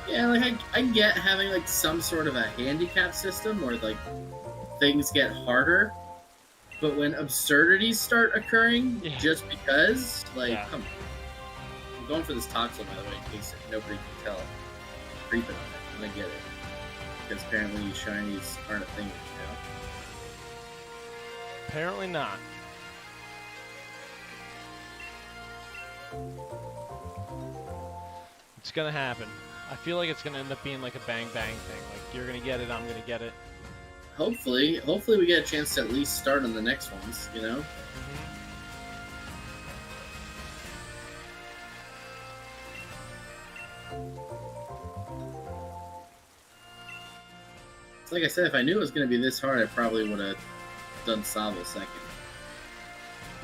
Yeah, like I get having like some sort of a handicap system where like things get harder, but when absurdities start occurring Yeah. just because, like, Yeah. come on. I'm going for this toxel, by the way, in case nobody can tell. I'm creeping on it, and I get it. Because apparently shinies aren't a thing, you know? Apparently not. It's gonna happen. I feel like it's gonna end up being like a bang bang thing. Like, you're gonna get it, I'm gonna get it. Hopefully we get a chance to at least start on the next ones, you know? It's like I said, if I knew it was going to be this hard, I probably would have done Sabo second.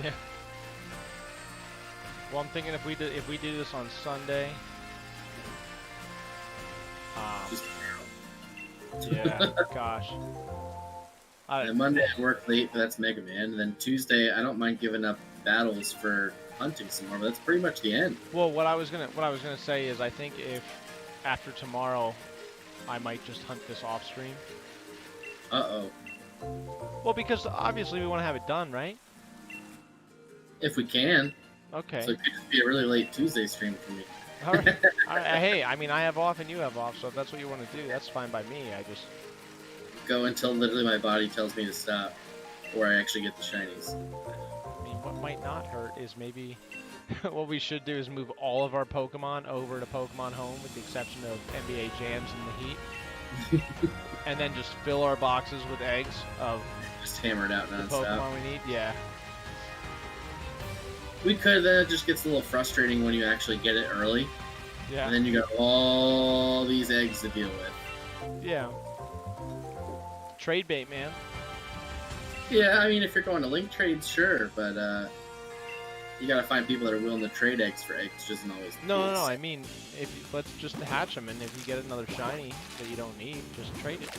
Yeah. Well, I'm thinking if we do this on Sunday. Just Yeah. Gosh. and Monday I work late, but that's Mega Man. And then Tuesday I don't mind giving up battles for hunting some more, but that's pretty much the end. Well, what I was gonna say is, I think if after tomorrow, I might just hunt this off stream. Uh-oh. Well, because obviously we want to have it done, right? If we can. Okay. So it could just be a really late Tuesday stream for me. All right. Hey, I mean, I have off and you have off, so if that's what you want to do, that's fine by me. I just. Go until literally my body tells me to stop, or I actually get the shinies. I mean, what might not hurt is maybe what we should do is move all of our Pokemon over to Pokemon Home, with the exception of NBA Jams in the Heat, and then just fill our boxes with eggs of Just hammer it out the nonstop. Pokemon we need. Yeah. We could, then it just gets a little frustrating when you actually get it early, Yeah. and then you got all these eggs to deal with. Yeah. Trade bait, man. Yeah, I mean, if you're going to link trades, sure, but you gotta find people that are willing to trade eggs for eggs, which isn't always the No. case. I mean, let's just hatch them, and if you get another shiny that you don't need, just trade it.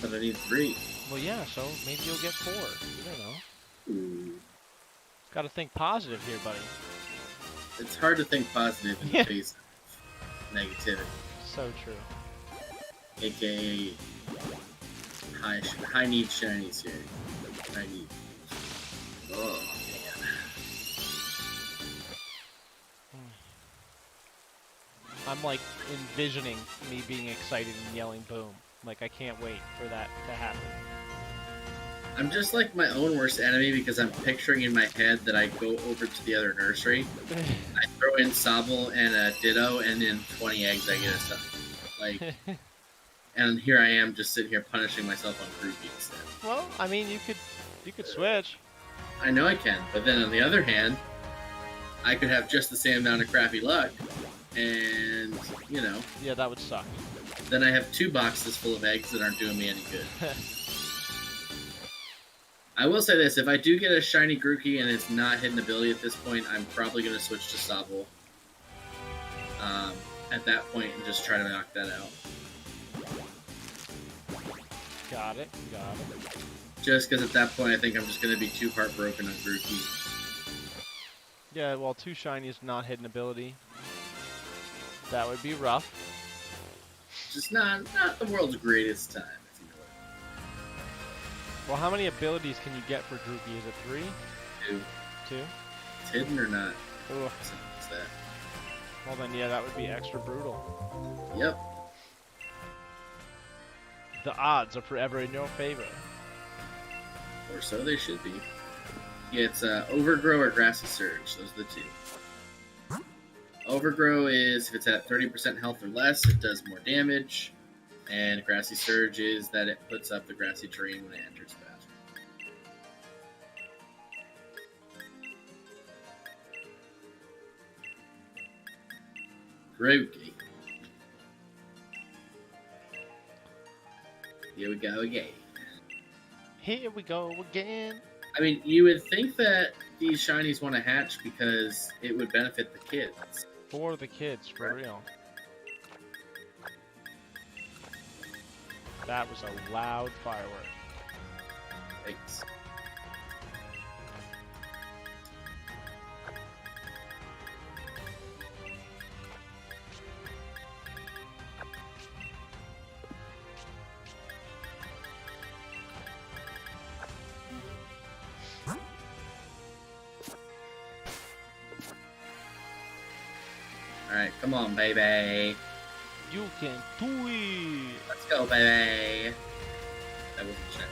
But I need 3. Well, yeah. So maybe you'll get 4. You don't know. Ooh. Got to think positive here, buddy. It's hard to think positive in Yeah. the face of negativity, So true. aka high need shinies here. High need. Oh man. I'm like envisioning me being excited and yelling boom. Like, I can't wait for that to happen. I'm just like my own worst enemy because I'm picturing in my head that I go over to the other nursery, I throw in Sobble and a Ditto, and in 20 eggs I get a Sobble. Like, and here I am just sitting here punishing myself on Grooky instead. Well, I mean, you could switch. I know I can, but then on the other hand, I could have just the same amount of crappy luck, and, you know, Yeah, that would suck. then I have 2 boxes full of eggs that aren't doing me any good. I will say this: if I do get a shiny Grooky and it's not hidden ability at this point, I'm probably going to switch to Sobble. At that point, and just try to knock that out. Got it. Just because at that point, I think I'm just going to be too heartbroken on Grooky. Yeah, well, 2 shinies, not hidden ability. That would be rough. Just not the world's greatest time, if you know what Well, how many abilities can you get for Grooky? Is it 3? I mean. 2? It's hidden or not? Ugh. What's that? Well then, yeah, that would be extra brutal. Yep. The odds are forever in your favor. Or so they should be. Yeah, it's Overgrow or Grassy Surge. Those are the 2. Overgrow is if it's at 30% health or less, it does more damage. And Grassy Surge is that it puts up the grassy terrain when it enters the battlefield. Grooky. Here we go again. Here we go again. I mean, you would think that these shinies want to hatch because it would benefit the kids. For the kids, for Right. real. That was a loud firework. Thanks. Alright, come on, baby. You can do it. Let's go, baby. That wasn't shiny.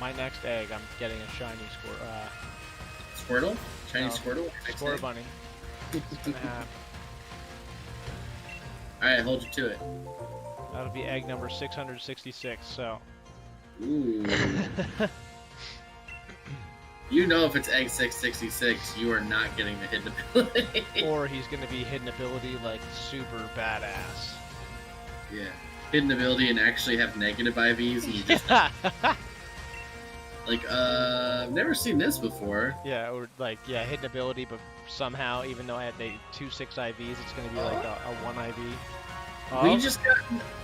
My next egg, I'm getting a shiny Squirtle? Chinese No, Squirtle? Squirtle bunny. It's gonna happen. Alright, hold you to it. That'll be egg number 666. So. Ooh. You know if it's egg 666, you are not getting the hidden ability. Or he's gonna be hidden ability like super badass. Yeah. Hidden ability and actually have negative IVs and you just like, I've never seen this before. Yeah, or like, yeah, hidden ability, but somehow, even though I had the 2-6 IVs, it's gonna be like a 1 IV. We just got,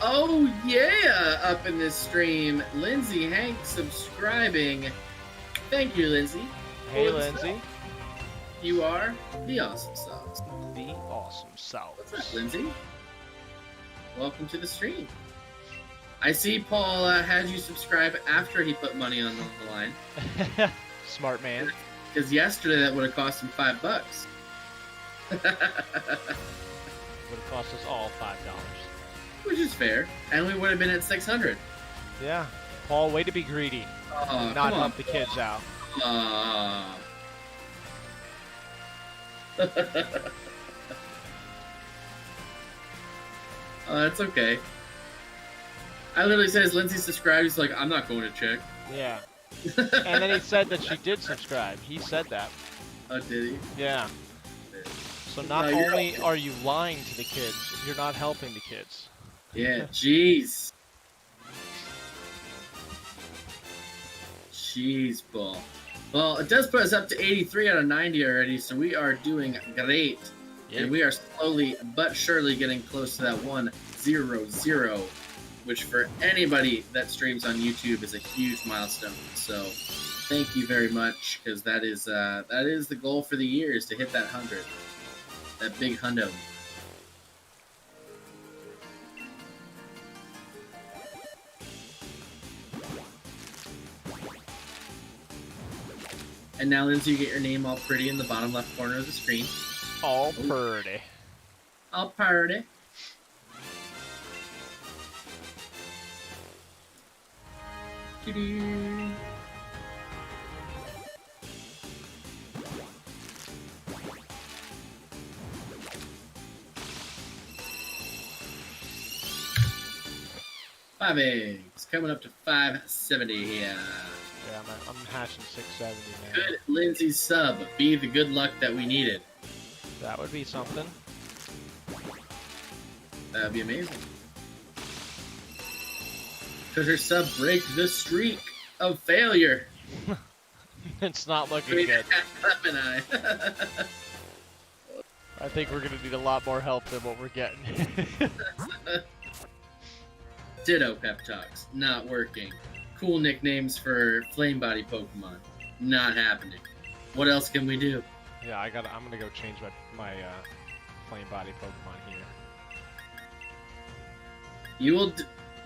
oh yeah, up in this stream. Lindsay Hank subscribing. Thank you, Lindsay. Hey, What's Lindsay. up? You are the awesome sauce. The awesome sauce. What's up, Lindsay? Welcome to the stream. I see Paul had you subscribe after he put money on the line. Smart man. Because yesterday that would have cost him $5. Would have cost us all $5. Which is fair. And we would have been at 600. Yeah. Paul, way to be greedy. Oh, Not come on, help the kids out. Aw. Oh, that's okay. I literally said, "Is Lindsay subscribed?" He's like, "I'm not going to check." Yeah. And then he said that she did subscribe. He said that. Oh, did he? Yeah. So not No, you're only okay. are you lying to the kids, you're not helping the kids. Yeah. Jeez. Jeez, Paul. Well, it does put us up to 83 out of 90 already, so we are doing great. And we are slowly but surely getting close to that 100, which for anybody that streams on YouTube is a huge milestone. So thank you very much, because that is the goal for the year, is to hit that 100, that big hundo. And now, Lindsay, you get your name all pretty in the bottom left corner of the screen. All purdy. All party. Doo-doo. Five eggs, coming up to 570 here. Yeah, I'm hatching 670 now. Good Lindsay sub, be the good luck that we needed. That would be something. That would be amazing. Could her sub break the streak of failure? It's not looking good. Lemon eye. I think we're gonna need a lot more help than what we're getting. Ditto pep talks. Not working. Cool nicknames for flame body Pokemon. Not happening. What else can we do? Yeah, I'm gonna go change my flame body Pokemon here. You will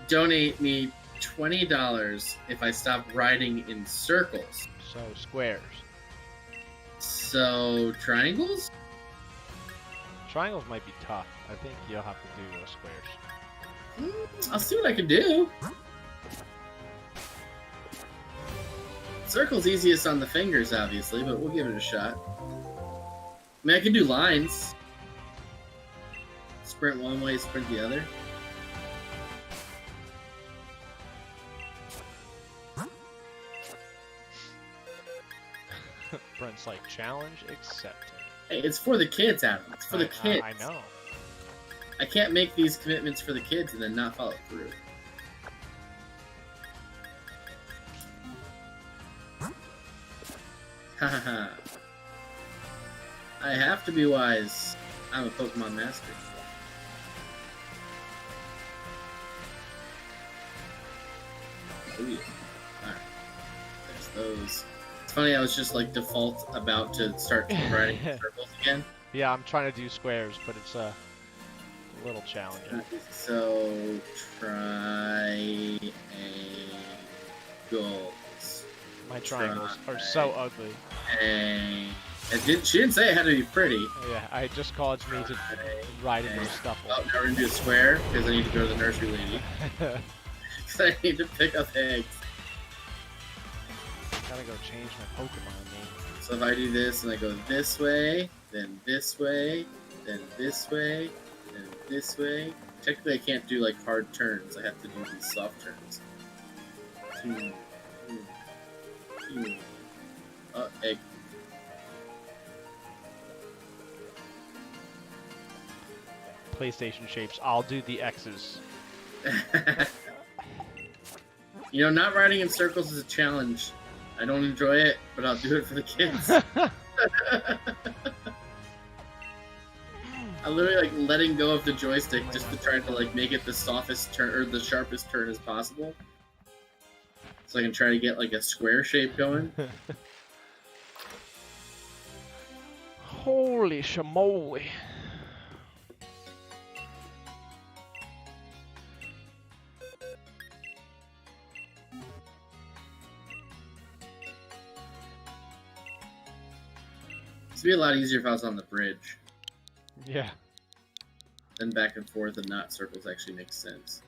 donate me $20 if I stop riding in circles. So squares. So triangles? Triangles might be tough. I think you'll have to do squares. I'll see what I can do. Circle's easiest on the fingers, obviously, but we'll give it a shot. I mean, I can do lines. Sprint one way, sprint the other. Brent's like, challenge accepted. Hey, it's for the kids, Adam. It's for the kids. I know. I can't make these commitments for the kids and then not follow through. Hahaha. I have to be wise. I'm a Pokemon master. Oh yeah. Alright. There's those. It's funny, I was just like default about to start riding in circles again. Yeah, I'm trying to do squares, but it's a little challenging. So, triangles. My triangles are so ugly. She didn't say it had to be pretty. Yeah, I just college me to ride in those stuff. Oh, now we're gonna do a square because I need to go to the nursery lady. Because I need to pick up eggs. Gotta go change my Pokemon name. So if I do this and I go this way, then this way, then this way, then this way. Technically, I can't do like hard turns. I have to do these soft turns. Oh, egg. PlayStation shapes. I'll do the X's. You know, not riding in circles is a challenge. I don't enjoy it, but I'll do it for the kids. I'm literally like letting go of the joystick just to try to like make it the softest turn or the sharpest turn as possible. So I can try to get like a square shape going. Holy shamoly. It'd be a lot easier if I was on the bridge. Yeah. Then back and forth and not circles actually makes sense.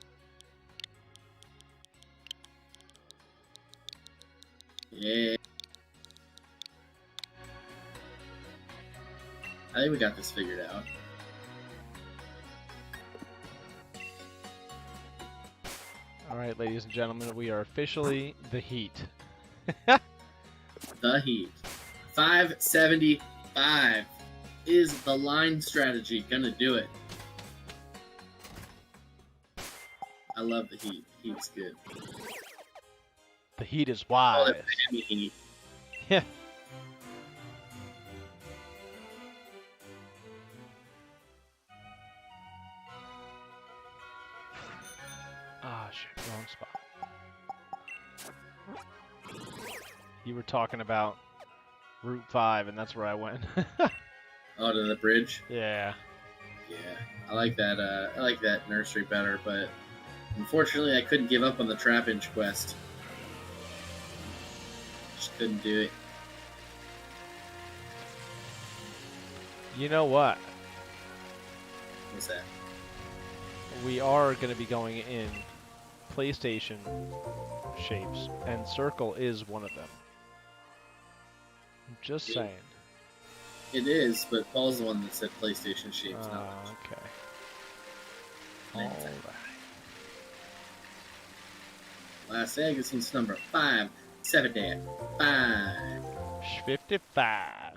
Yeah. I think we got this figured out. All right, ladies and gentlemen, we are officially the Heat. The Heat. 575 is the line strategy. Gonna do it. I love the Heat. Heat's good. The Heat is Call wise. it Miami Heat. Yeah. Ah, shit, wrong spot. You were talking about Route 5, and that's where I went. Oh, to the bridge. Yeah. Yeah, I like that. I like that nursery better, but unfortunately, I couldn't give up on the Trap-Inch quest. Just couldn't do it. You know what? What's that? We are going to be going in PlayStation shapes, and circle is one of them. I'm just saying. It is, but Paul's the one that said PlayStation shapes. Not Okay. Nice. All right. Last egg is since number 575. 55.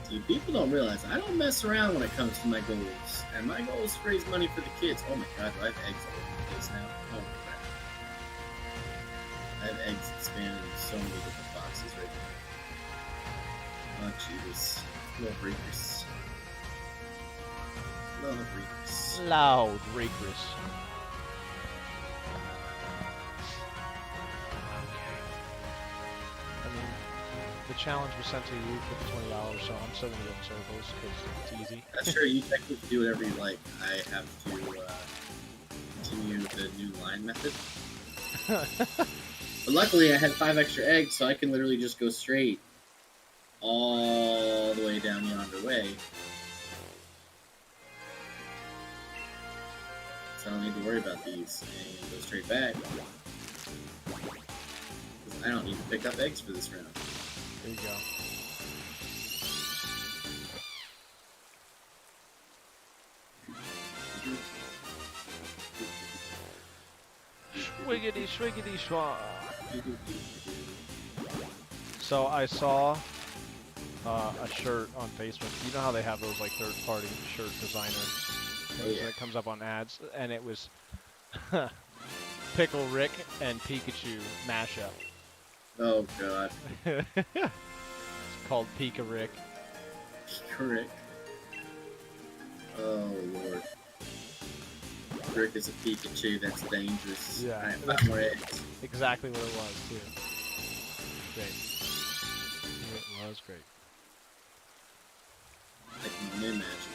See, people don't realize I don't mess around when it comes to my goals. And my goal is to raise money for the kids. Oh my god, do I have eggs all over the place now? Oh crap. I have eggs expanded in so many different boxes right now. Oh Jesus. Love reapers. Love reapers. Loud reapers. I mean, the challenge was sent to you for the $20, so I'm still gonna go and serve those because it's easy. That's sure, you technically do whatever you like. I have to continue the new line method. But luckily I had 5 extra eggs, so I can literally just go straight all the way down yonder way. So I don't need to worry about these and go straight back. 'Cause I don't need to pick up eggs for this round. There you go. Swiggity, swiggity, schwa. So I saw a shirt on Facebook. You know how they have those like third-party shirt designer things that comes up on ads, and it was Pickle Rick and Pikachu mashup. Oh god. It's called Pika Rick. Rick. Oh lord. Rick is a Pikachu, that's dangerous. Yeah. Alright, 5 more eggs. Exactly what it was too. Great. It was great. I can imagine.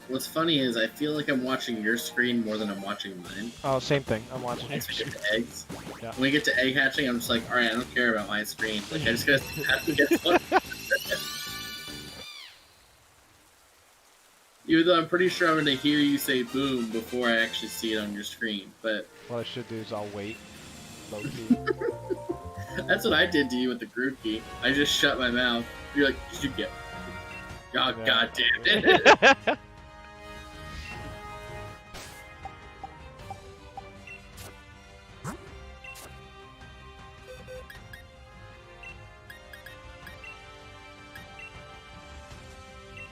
What's funny is I feel like I'm watching your screen more than I'm watching mine. Oh, same thing. I'm watching Once we get to eggs. Yeah. When we get to egg hatching, I'm just like, alright, I don't care about my screen. Like, I just gotta have to get one. Even though I'm pretty sure I'm gonna hear you say boom before I actually see it on your screen. But what I should do is I'll wait. Low key. that's what I did to you with the Grooky. I just shut my mouth. You're like, did you get? Oh, Yeah. god damn it.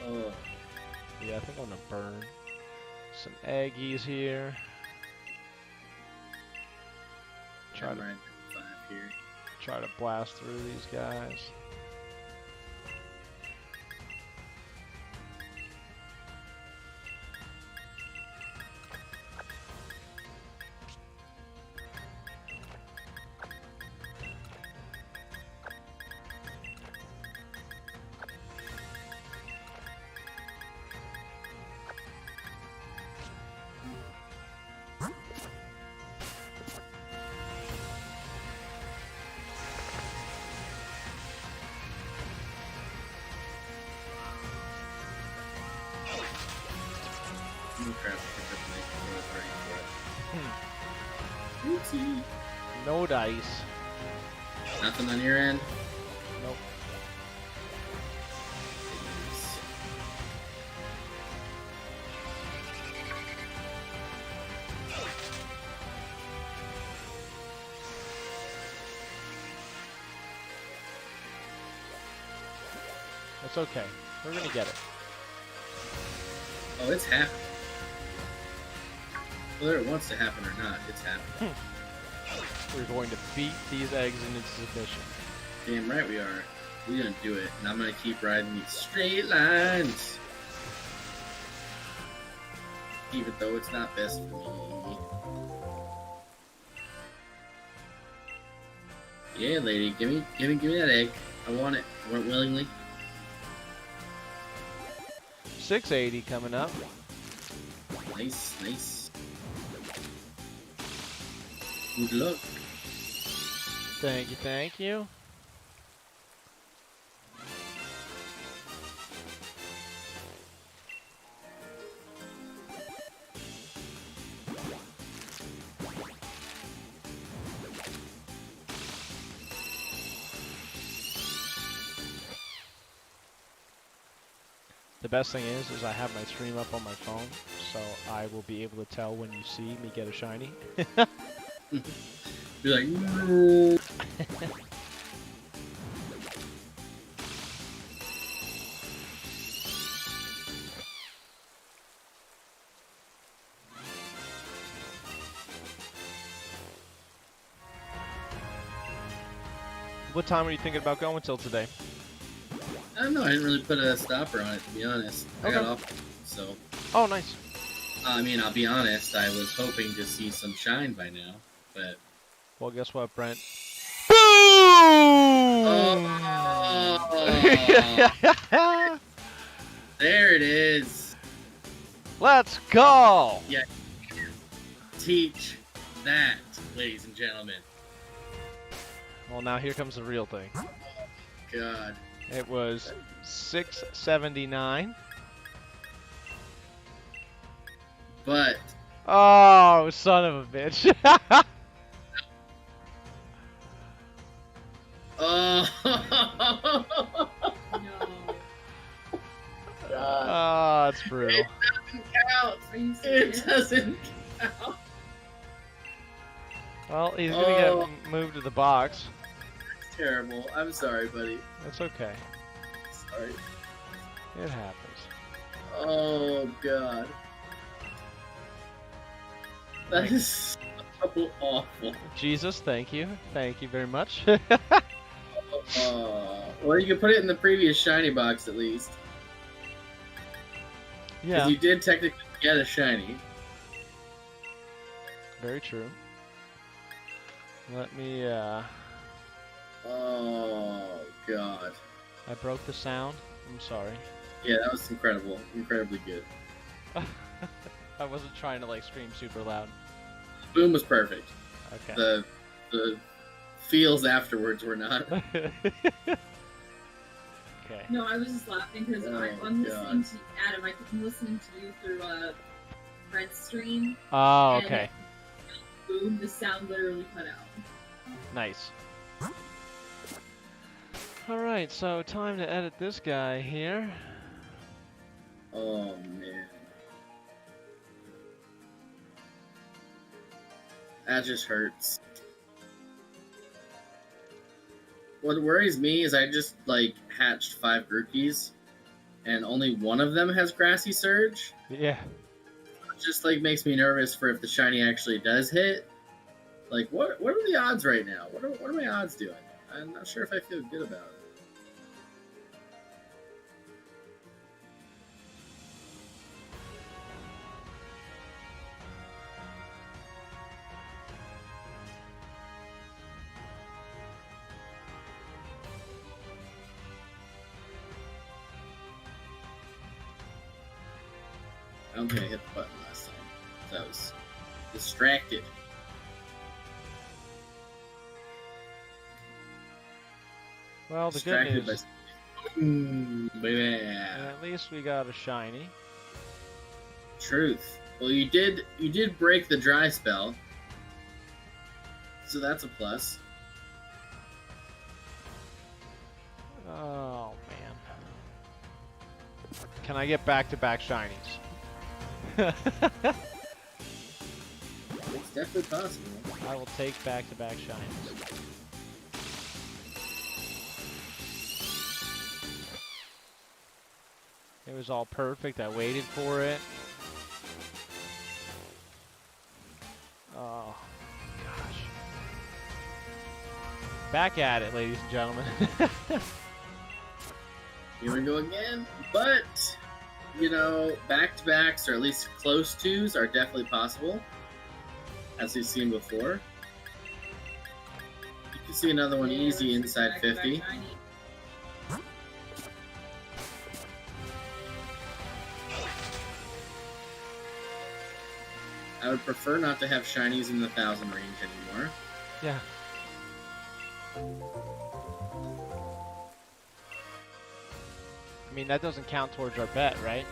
Oh. Yeah, I think I'm gonna burn some eggies here. Try I'm to right at 5 here. try to blast through these guys. Oh crap, I picked up an egg before I was ready for it. Oopsie. No dice. Nothing on your end? Nope. It's okay. We're gonna get it. Oh, it's happening. Whether it wants to happen or not, it's happening. We're going to beat these eggs into submission. Damn right we are. We're gonna do it, and I'm gonna keep riding these straight lines. Even though it's not best for me. Yeah, lady, give me that egg. I want it. I want it willingly. 680 coming up. Nice, nice. Good luck. Thank you, thank you. The best thing is I have my stream up on my phone, so I will be able to tell when you see me get a shiny. Be like, no. What time are you thinking about going till today? I don't know. I didn't really put a stopper on it, to be honest. I got Okay. off, so. Oh, nice. I mean, I'll be honest. I was hoping to see some shine by now, but. Well, guess what, Brent? Oh, there it is. Let's go! Yeah. Teach that, ladies and gentlemen. Well, now here comes the real thing. God. It was 679. But. Oh, son of a bitch. Oh. No. Oh, it's brutal. It doesn't count. Are you It serious? doesn't count. Well, he's gonna Oh. get moved to the box. It's terrible. I'm sorry, buddy. That's okay. Sorry. It happens. Oh, God. That Thank- is so awful. Jesus, thank you. Thank you very much. Well, you can put it in the previous shiny box at least. Yeah, Because you did technically get a shiny. very true. Let me, Oh, God. I broke the sound. I'm sorry. Yeah, that was incredible. Incredibly good. I wasn't trying to, like, scream super loud. Boom was perfect. Okay. The feels afterwards were not. Okay. No, I was just laughing because Oh, I'm listening God. to Adam. I'm listening to you through Brent's stream. Oh, and okay. Boom! The sound literally cut out. Nice. Alright, so time to edit this guy here. Oh, man. That just hurts. What worries me is I just, like, hatched 5 Grookies, and only one of them has Grassy Surge. Yeah. It just, like, makes me nervous for if the shiny actually does hit. Like, what are the odds right now? What are my odds doing? I'm not sure if I feel good about it. I don't think I hit the button last time. So I was distracted. Well, the good Distracted news, baby. at least we got a shiny. Truth. Well, you did break the dry spell, so that's a plus. Oh, man. Can I get back-to-back shinies? It's definitely possible. I will take back-to-back shinies. It was all perfect. I waited for it. Oh, gosh. Back at it, ladies and gentlemen. Here we go again. But, you know, back-to-backs, or at least close twos, are definitely possible, as we've seen before. You can see another one easy inside 50. I would prefer not to have shinies in the 1,000 range anymore. Yeah. I mean, that doesn't count towards our bet, right?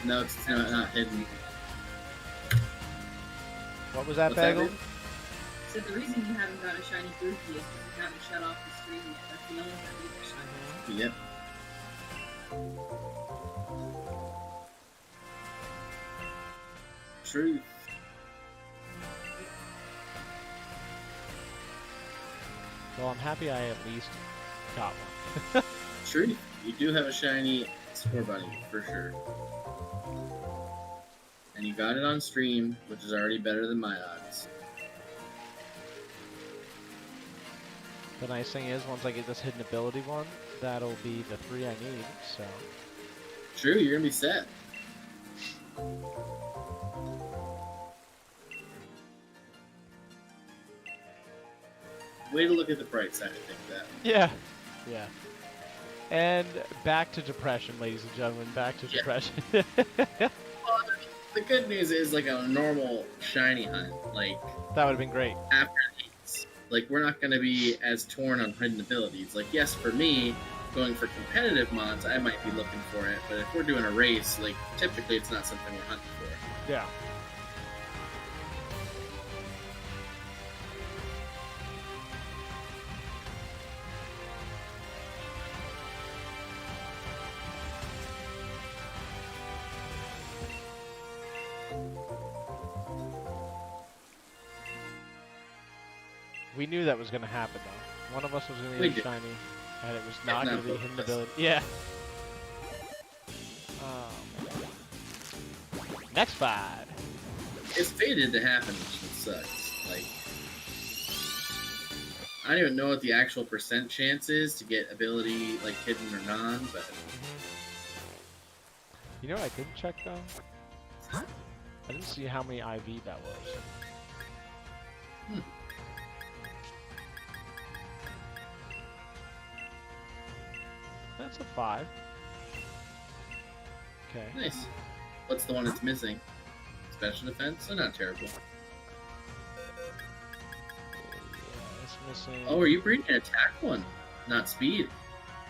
No, it's not hidden. What was that, What's that, Bagel? dude? So the reason you haven't got a shiny Grooky is because you haven't shut off the stream yet. That's the only time you get shiny. Yep. Truth. Well, I'm happy I at least got one. Truth. You do have a shiny Score Bunny, for sure. And you got it on stream, which is already better than my odds. The nice thing is, once I get this hidden ability one, that'll be the 3 I need, so... True, you're gonna be set. Way to look at the bright side of things, that. Yeah. Yeah. And back to depression, ladies and gentlemen. Back to depression. Well, the good news is, like, a normal shiny hunt, like, That would have been great. after these, like, we're not gonna be as torn on hidden abilities. Like, yes, for me, going for competitive mods, I might be looking for it, but if we're doing a race, like, typically it's not something we're hunting for. Yeah. We knew that was going to happen, though. One of us was going to We get a did. shiny, and it was not not going to be both hidden of us. ability. Yeah. Oh, man. Next 5. It's fated to happen, which sucks. Like, I don't even know what the actual percent chance is to get ability, like, hidden or non, but You know what I didn't check, though? I didn't see how many IV that was. Hmm. That's a 5. Okay. nice. What's the one that's missing? Special defense? So not terrible. Yeah, it's missing. Oh, are you breeding an attack one? Not speed.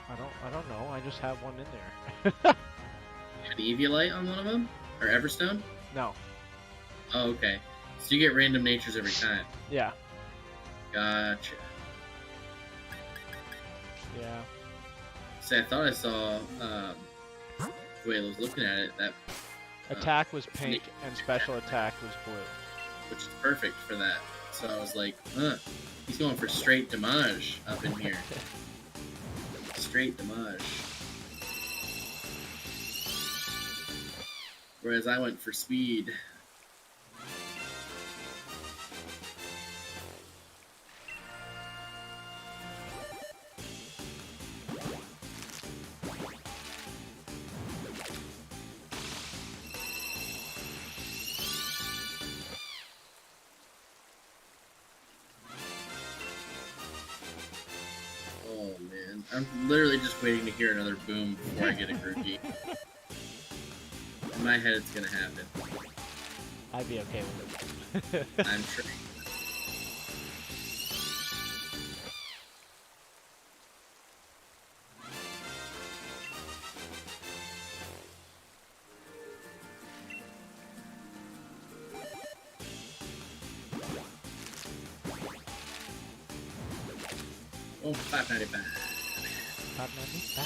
I don't know. I just have one in there. An Eviolite on one of them? Or Everstone? No. Oh, okay. So you get random natures every time. Yeah. Gotcha. Yeah. See, I thought I saw, the way I was looking at it, that Attack was pink and special attack was blue. which is perfect for that. So I was like, he's going for straight damage up in here. Straight damage. Whereas I went for speed. Oh man, I'm literally just waiting to hear another boom before I get a Grooky. In my head, it's gonna happen. I'd be okay with it. I'm sure. Oh, $5.95. Top 95.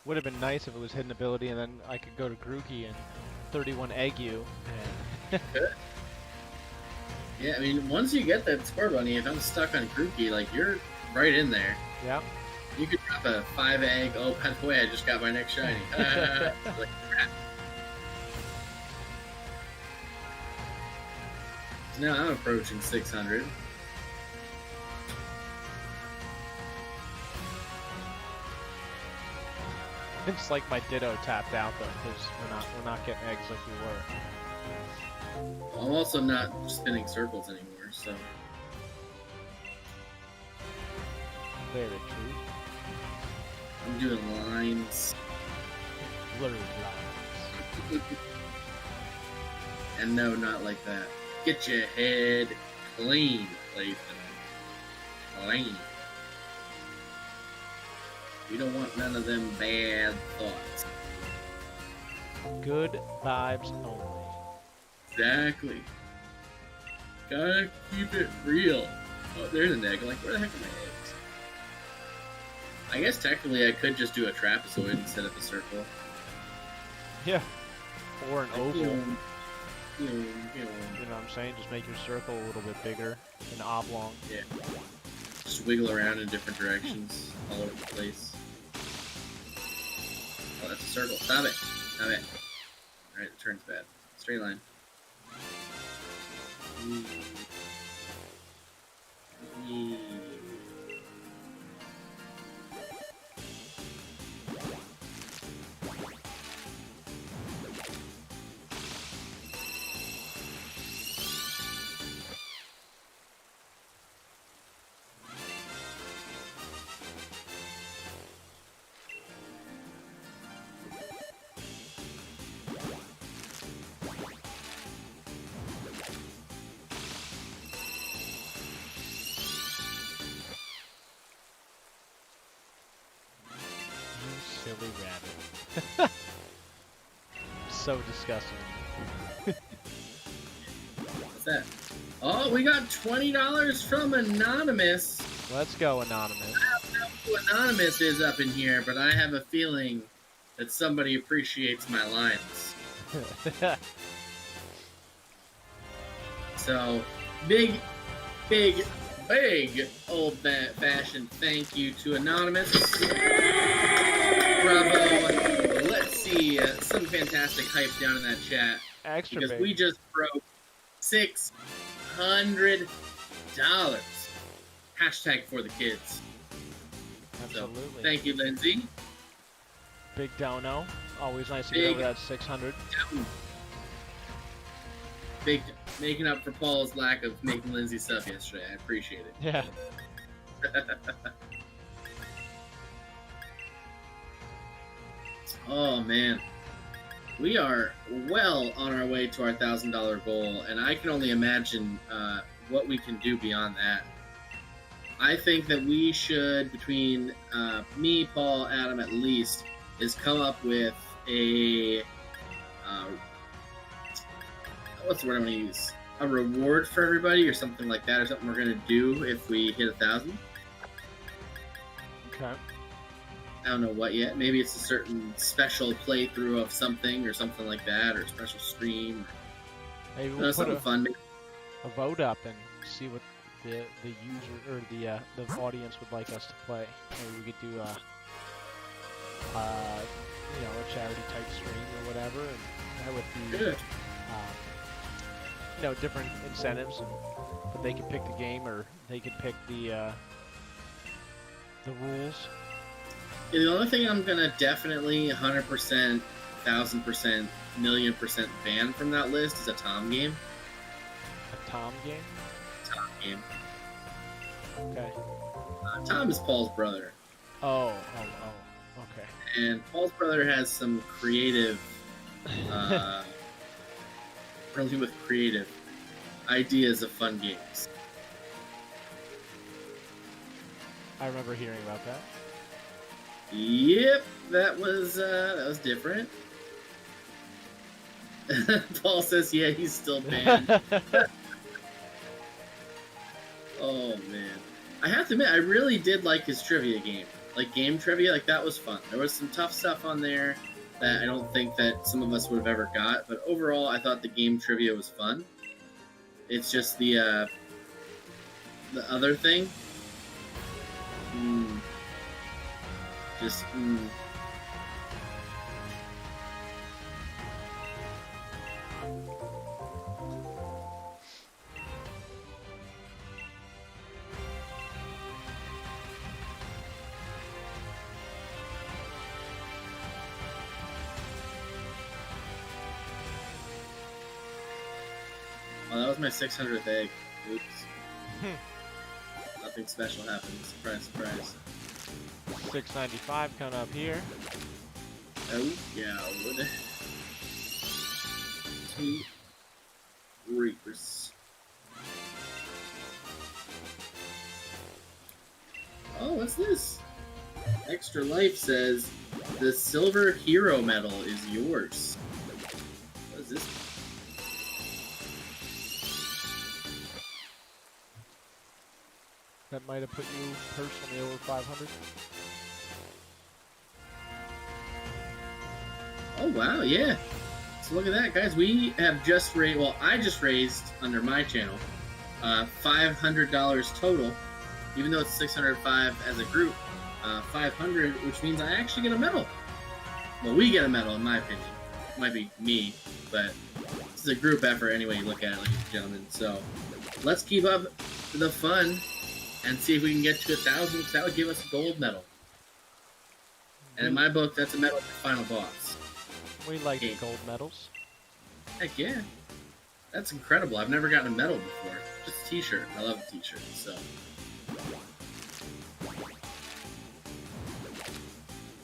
Would have been nice if it was hidden ability, and then I could go to Grooky and 31 egg you. And Yeah, I mean, once you get that Score Bunny, if I'm stuck on Grooky, like, you're right in there. yeah. You could drop a 5-egg, oh, by the way, I just got my next shiny. Like, crap. Now I'm approaching 600. It's like my Ditto tapped out though, because we're not getting eggs like we were. I'm also not spinning circles anymore, so. Very true. I'm doing lines. Blurred lines. And no, not like that. Get your head clean, Clayton. Clean. We don't want none of them bad thoughts. Good vibes only. Exactly. Gotta keep it real. Oh, there's an egg. I'm like, where the heck are my eggs? I guess technically I could just do a trapezoid instead of a circle. Yeah. Or an oval. You You know what I'm saying? Just make your circle a little bit bigger, an oblong. Yeah. Just wiggle around in different directions all over the place. Oh, that's a circle. Stop it. Stop it. Alright, the turn's bad. Straight line. Yee. Silly rabbit. So disgusting. What's that? Oh, we got $20 from Anonymous. Let's go, Anonymous. I don't know who Anonymous is up in here, but I have a feeling that somebody appreciates my lines. So, big old-fashioned thank you to Anonymous. Bravo. Let's see some fantastic hype down in that chat. Extra Because big. we just broke $600. Hashtag for the kids. Absolutely. So, thank you, Lindsay. Big dono. Always nice to get Big over that 600. Big making up for Paul's lack of making Lindsay sub yesterday. I appreciate it. Yeah. Oh man, we are well on our way to our $1,000 goal, and I can only imagine what we can do beyond that. I think that we should, between me, Paul, Adam, at least, is come up with a what's the word I'm going to use? A reward for everybody, or something like that, or something we're going to do if we hit 1,000. Okay. I don't know what yet. Maybe it's a certain special playthrough of something or something like that, or a special stream. Maybe we'll put Something fun. a vote up and see what the user or the audience would like us to play. Maybe we could do a charity type stream or whatever, and that would be Good. different incentives, and but they could pick the game or they could pick the rules. Yeah, the only thing I'm gonna definitely 100%, 1,000%, million% ban from that list is a Tom game. A Tom game. Tom game. Okay. Tom is Paul's brother, Oh. Okay. and Paul's brother has some creative, really with creative ideas of fun games. I remember hearing about that. Yep, that was different. Paul says, "Yeah, he's still banned." Oh man, I have to admit, I really did like his trivia game. Like game trivia, like that was fun. There was some tough stuff on there that I don't think that some of us would have ever got, but overall, I thought the game trivia was fun. It's just the other thing. Just. that was my 600th egg. Oops. Nothing special happened. Surprise, surprise. 695 coming up here. Oh, yeah, would. Two Reapers. Oh, what's this? Extra Life says the silver hero medal is yours. What is this? That might have put you personally over 500. Oh, wow, yeah. So look at that, guys. We have just raised, well, I just raised under my channel $500 total, even though it's 605 as a group. 500, which means I actually get a medal. Well, we get a medal, in my opinion. It might be me, but this is a group effort anyway you look at it, ladies and gentlemen. So let's keep up the fun and see if we can get to 1,000, because that would give us a gold medal. And in my book, that's a medal for final boss. We like the gold medals. Heck yeah. That's incredible. I've never gotten a medal before. Just a t-shirt. I love the t-shirt, so.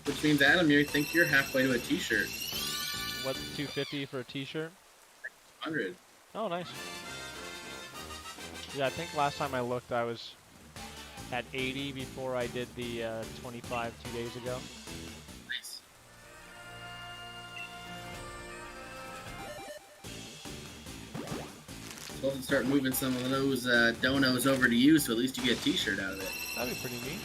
Which means, Adam, you think you're halfway to a t-shirt. What's 250 for a t-shirt? 100. Oh, nice. Yeah, I think last time I looked, I was at 80 before I did the 25 2 days ago. Nice. Supposed to start moving some of those donos over to you, so at least you get a t-shirt out of it. That'd be pretty neat.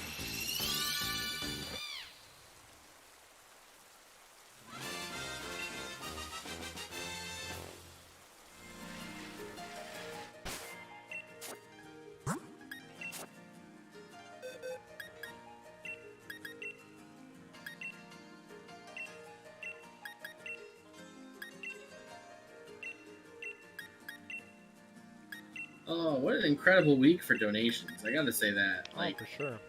Oh, what an incredible week for donations. I gotta say that. Oh, Like, for sure.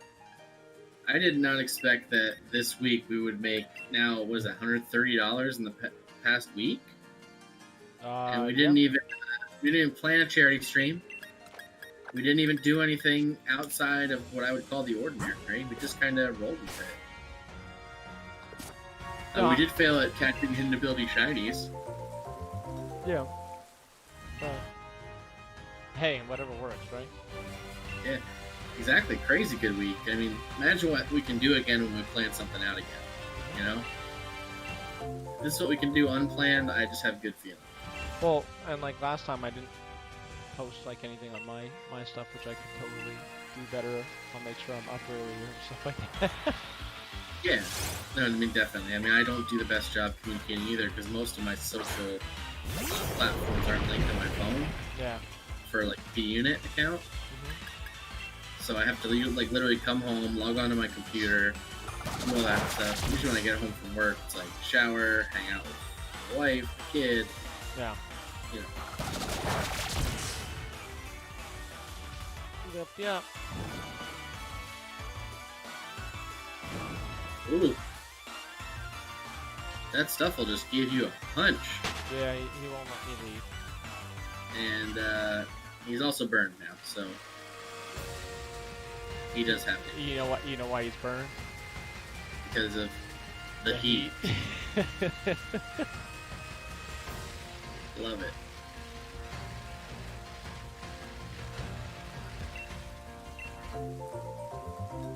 I did not expect that this week we would make, now, what is that, $130 in the past week? And we didn't even plan a charity stream. We didn't even do anything outside of what I would call the ordinary. We just kind of rolled with it. We did fail at catching hidden ability shinies. Yeah. Hey, whatever works, right? Yeah, exactly. Crazy good week. I mean, imagine what we can do again when we plan something out again. You know? This is what we can do unplanned. I just have good feeling. Well, and like last time I didn't post like anything on my stuff, which I could totally do better. I'll make sure I'm up earlier and stuff like that. Yeah, no, I mean, definitely. I mean, I don't do the best job communicating either, because most of my social platforms aren't linked to my phone. Yeah. For like the unit account. So I have to like literally come home, log onto my computer, do all that stuff. Usually when I get home from work, it's like shower, hang out with my wife, kid. Yeah. You know. Yep, yeah. Ooh. That stuff will just give you a punch. Yeah, he won't let me leave. And he's also burned now, so he does have to. You know what? You know why he's burned? Because of the heat. Love it.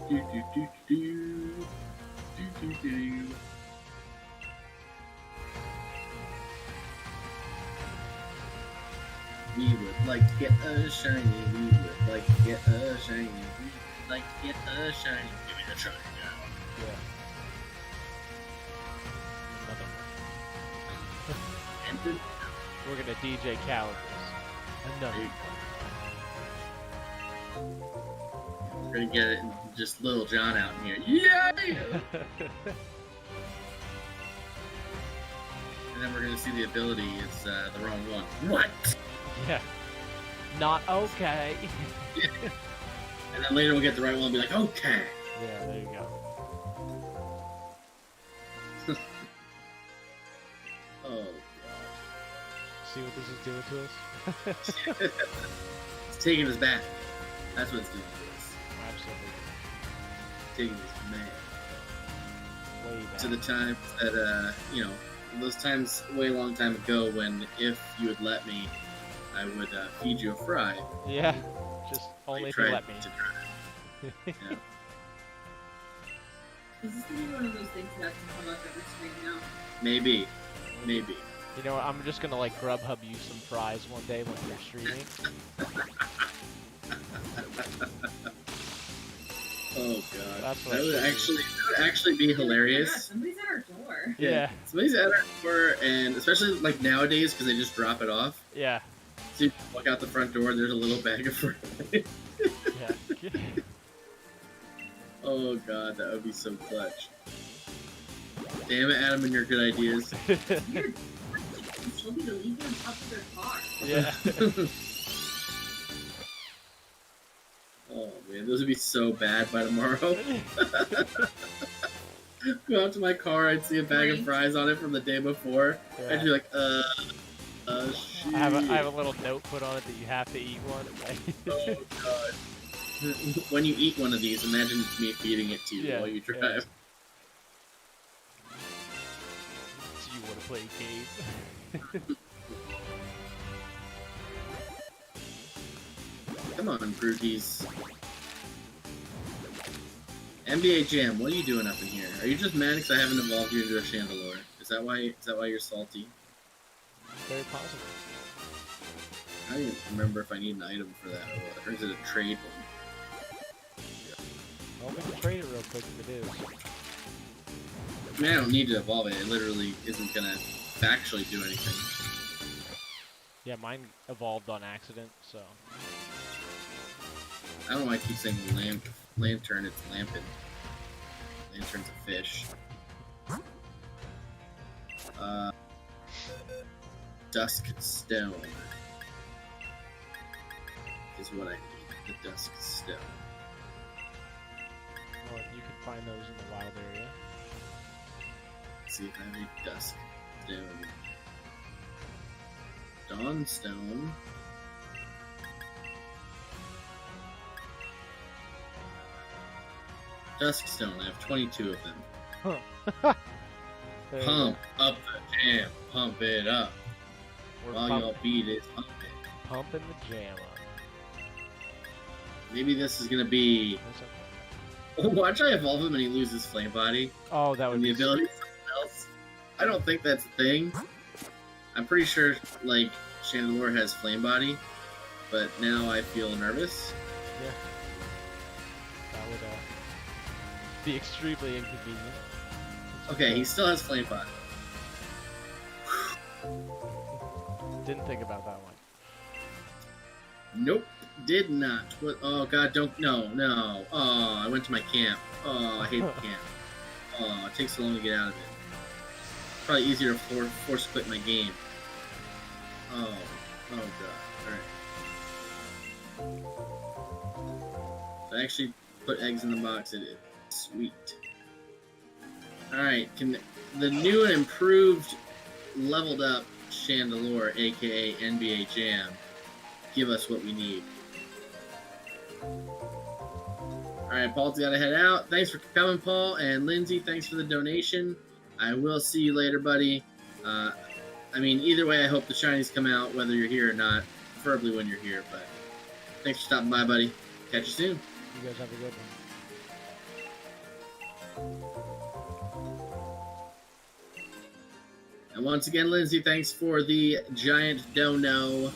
Do do do do do do do. We would like to get a shiny. We would like to get a shiny. We would like to get a shiny. Give me the shiny now. Yeah. And We're gonna DJ Khaled this. Another. We're gonna get it, just Little John out in here. Yay! And then we're gonna see the ability is the wrong one. What? Yeah. Not okay. And then later we'll get the right one and be like, okay. Yeah, there you go. Oh, God. See what this is doing to us? It's taking us back. That's what it's doing to us. Absolutely. Taking us back Way back. to the times that, those times way long time ago when if you would let me, I would feed you a fry. Yeah. Just only if you Tried let me. to try. Yeah. Is this gonna be one of those things that has to come up every stream now? Maybe. You know what? I'm just gonna like Grubhub you some fries one day when you're streaming. Oh god. That's what That I would should do. actually be Yeah, hilarious. somebody's at our door. Yeah. Somebody's at our door, and especially like nowadays because they just drop it off. Yeah. So you walk out the front door, there's a little bag of fries. Yeah. Oh god, that would be so clutch. Damn it, Adam, and your good ideas. Weird. You told me to leave them up to their car. Yeah. Oh man, those would be so bad by tomorrow. Go out to my car, I'd see a bag of fries on it from the day before. Yeah. I'd be like, shit. I have a little note put on it that you have to eat one. Oh god. When you eat one of these, imagine it's me feeding it to you Yeah, while you drive. yeah. Do you want to play a game? Come on, Grookies. NBA Jam, what are you doing up in here? Are you just mad because I haven't evolved you into a Chandelure? Is that why you're salty? Very positive. I don't even remember if I need an item for that or is it a trade one? Well, we can trade it real quick if it is. I mean, I don't need to evolve it. It literally isn't gonna factually do anything. Yeah, mine evolved on accident, so. I don't know why I keep saying lantern, it's lampin. Lantern's a fish. Dusk Stone is what I need. The Dusk Stone. Well, you can find those in the wild area. Let's see if I have a Dusk Stone. Dawn Stone. Dusk Stone, I have 22 of them. Huh. There you go. Pump up the jam, pump it up. We're While y'all beat it, pump it. pumping the jam on. Maybe this is gonna be. That's okay. Watch I evolve him and he loses flame body. Oh, that would And the be ability of something else. I don't think that's a thing. I'm pretty sure like Chandelure has flame body, but now I feel nervous. Yeah. That would be extremely inconvenient. Okay, he still has flame body. Didn't think about that one. Nope, did not. What? Oh god, don't. No. Oh, I went to my camp. Oh, I hate the camp. Oh, it takes so long to get out of it. Probably easier to force quit my game. Oh god. Alright. So I actually put eggs in the box. It is sweet. Alright, can the new and improved, leveled up Chandelure, aka NBA Jam, give us what we need? Alright, Paul's gotta head out. Thanks for coming, Paul. And Lindsay, thanks for the donation. I will see you later, buddy. I mean, either way, I hope the shinies come out, whether you're here or not. Preferably when you're here, but thanks for stopping by, buddy. Catch you soon. You guys have a good one. And once again, Lindsay, thanks for the giant dono,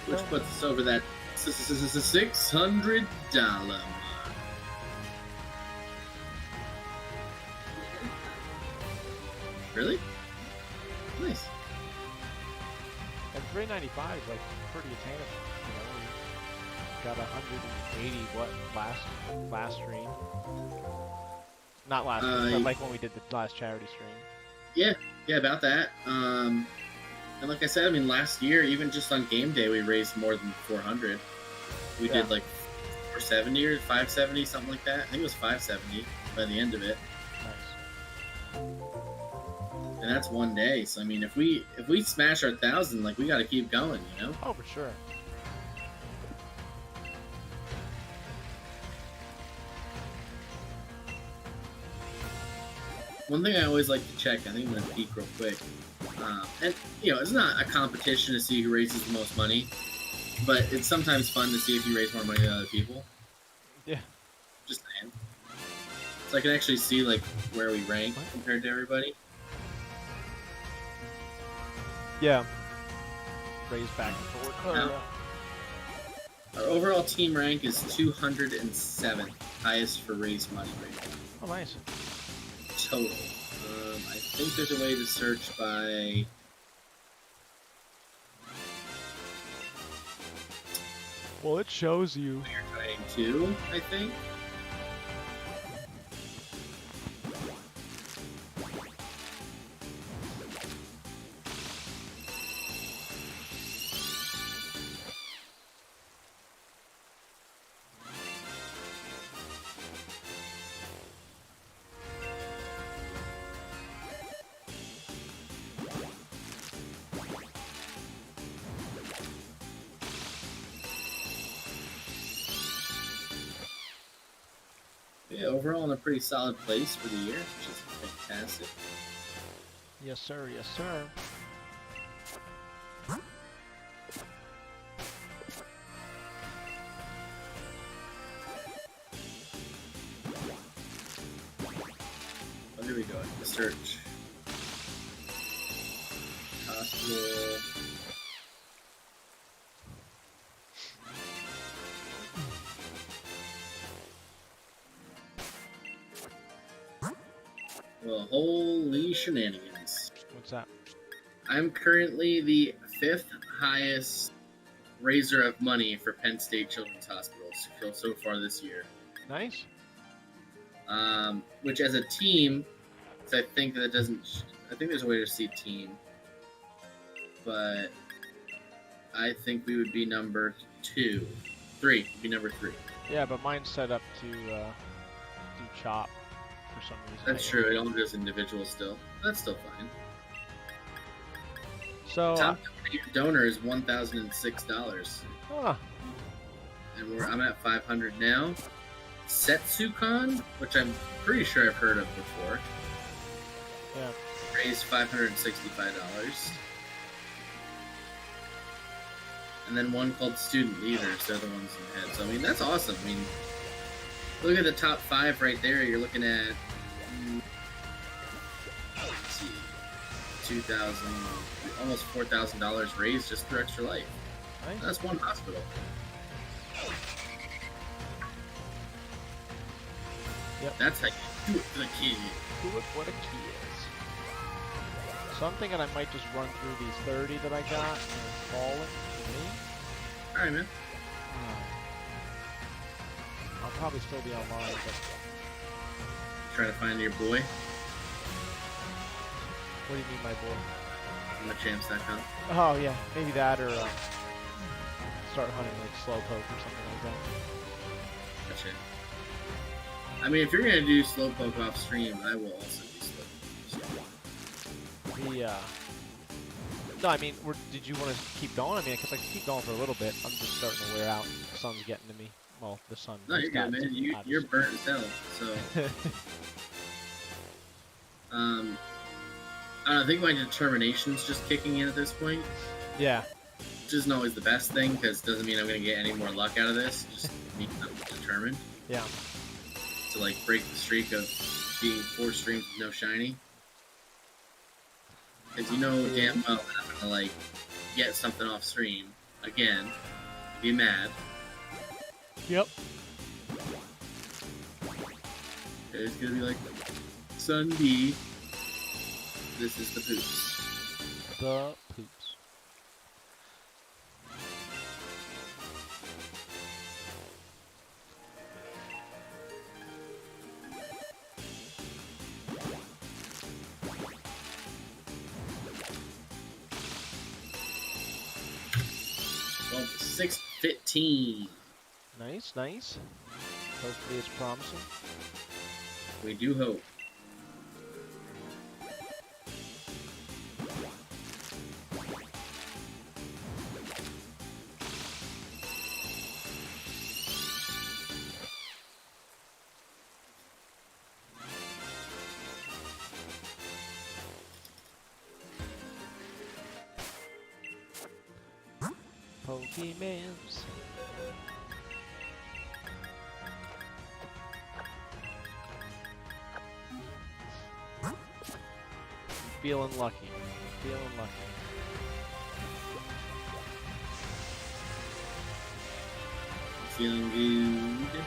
which puts us over that $600 mark. Really? Nice. And $3.95 is like pretty attainable. You know, we got 180 what last stream. Not last stream, but like when we did the last charity stream. Yeah, about that. And like I said, I mean, last year, even just on game day, we raised more than 400. We did like 470 or 570, something like that. I think it was 570 by the end of it. Nice. And that's one day. So I mean, if we smash our 1,000, like we got to keep going, you know? Oh, for sure. One thing I always like to check, I think I'm gonna peek real quick, and you know, it's not a competition to see who raises the most money, but it's sometimes fun to see if you raise more money than other people. Yeah. Just saying. So I can actually see like where we rank compared to everybody. Yeah. Raise back and forward. Yeah. Our overall team rank is 207th, highest for raise money right now. Oh, nice. Total. I think there's a way to search by. Well, it shows you. We're trying to, I think. Yeah, overall in a pretty solid place for the year, which is fantastic. Yes, sir. Yes, sir. What do we go? The search. Hospital. Well, holy shenanigans. What's that? I'm currently the 5th highest raiser of money for Penn State Children's Hospital so far this year. Nice. Which as a team, I think that doesn't. I think there's a way to see team, but I think we would be number 3. Would be number 3. Yeah, but mine's set up to do chop for some reason. That's true. It only does individual still. That's still fine. So Top donor is $1,006, huh. and I'm at 500 now. Setsucon, which I'm pretty sure I've heard of before, Yeah. raised $565. And then one called Student Leaders, they're the ones in the head. So, I mean, that's awesome. I mean, look at the top 5 right there. You're looking at, let's see, 2,000, almost $4,000 raised just through Extra Life. Nice. That's one hospital. Yep. That's how you do it for the kid. Do it for the kids. So I'm thinking I might just run through these 30 that I got and call it to me. Alright, man. I'll probably still be online, but Try to find your boy what do you mean, my boy? on thechamps.com. Oh yeah, maybe that or start hunting like slowpoke or something like that. Gotcha. I mean, if you're gonna do slowpoke off stream, I will also do slowpoke. No, I mean, did you want to keep going? I mean, because I can keep going for a little bit. I'm just starting to wear out. The sun's getting to me. Well, the sun. No, you're good, man. You're burnt as hell. So, I don't know, I think my determination's just kicking in at this point, Yeah. which isn't always the best thing because it doesn't mean I'm gonna get any more luck out of this. It just means I'm determined Yeah. to like break the streak of being 4 streams with no shiny. Because you know damn well that I'm gonna like get something off stream again, be mad. Yep. It's gonna be like, Sun B, this is the poops. The poops. Well, 615. Nice, nice. Hopefully it's promising. We do hope. females. Feeling lucky. Feeling lucky. Feeling good.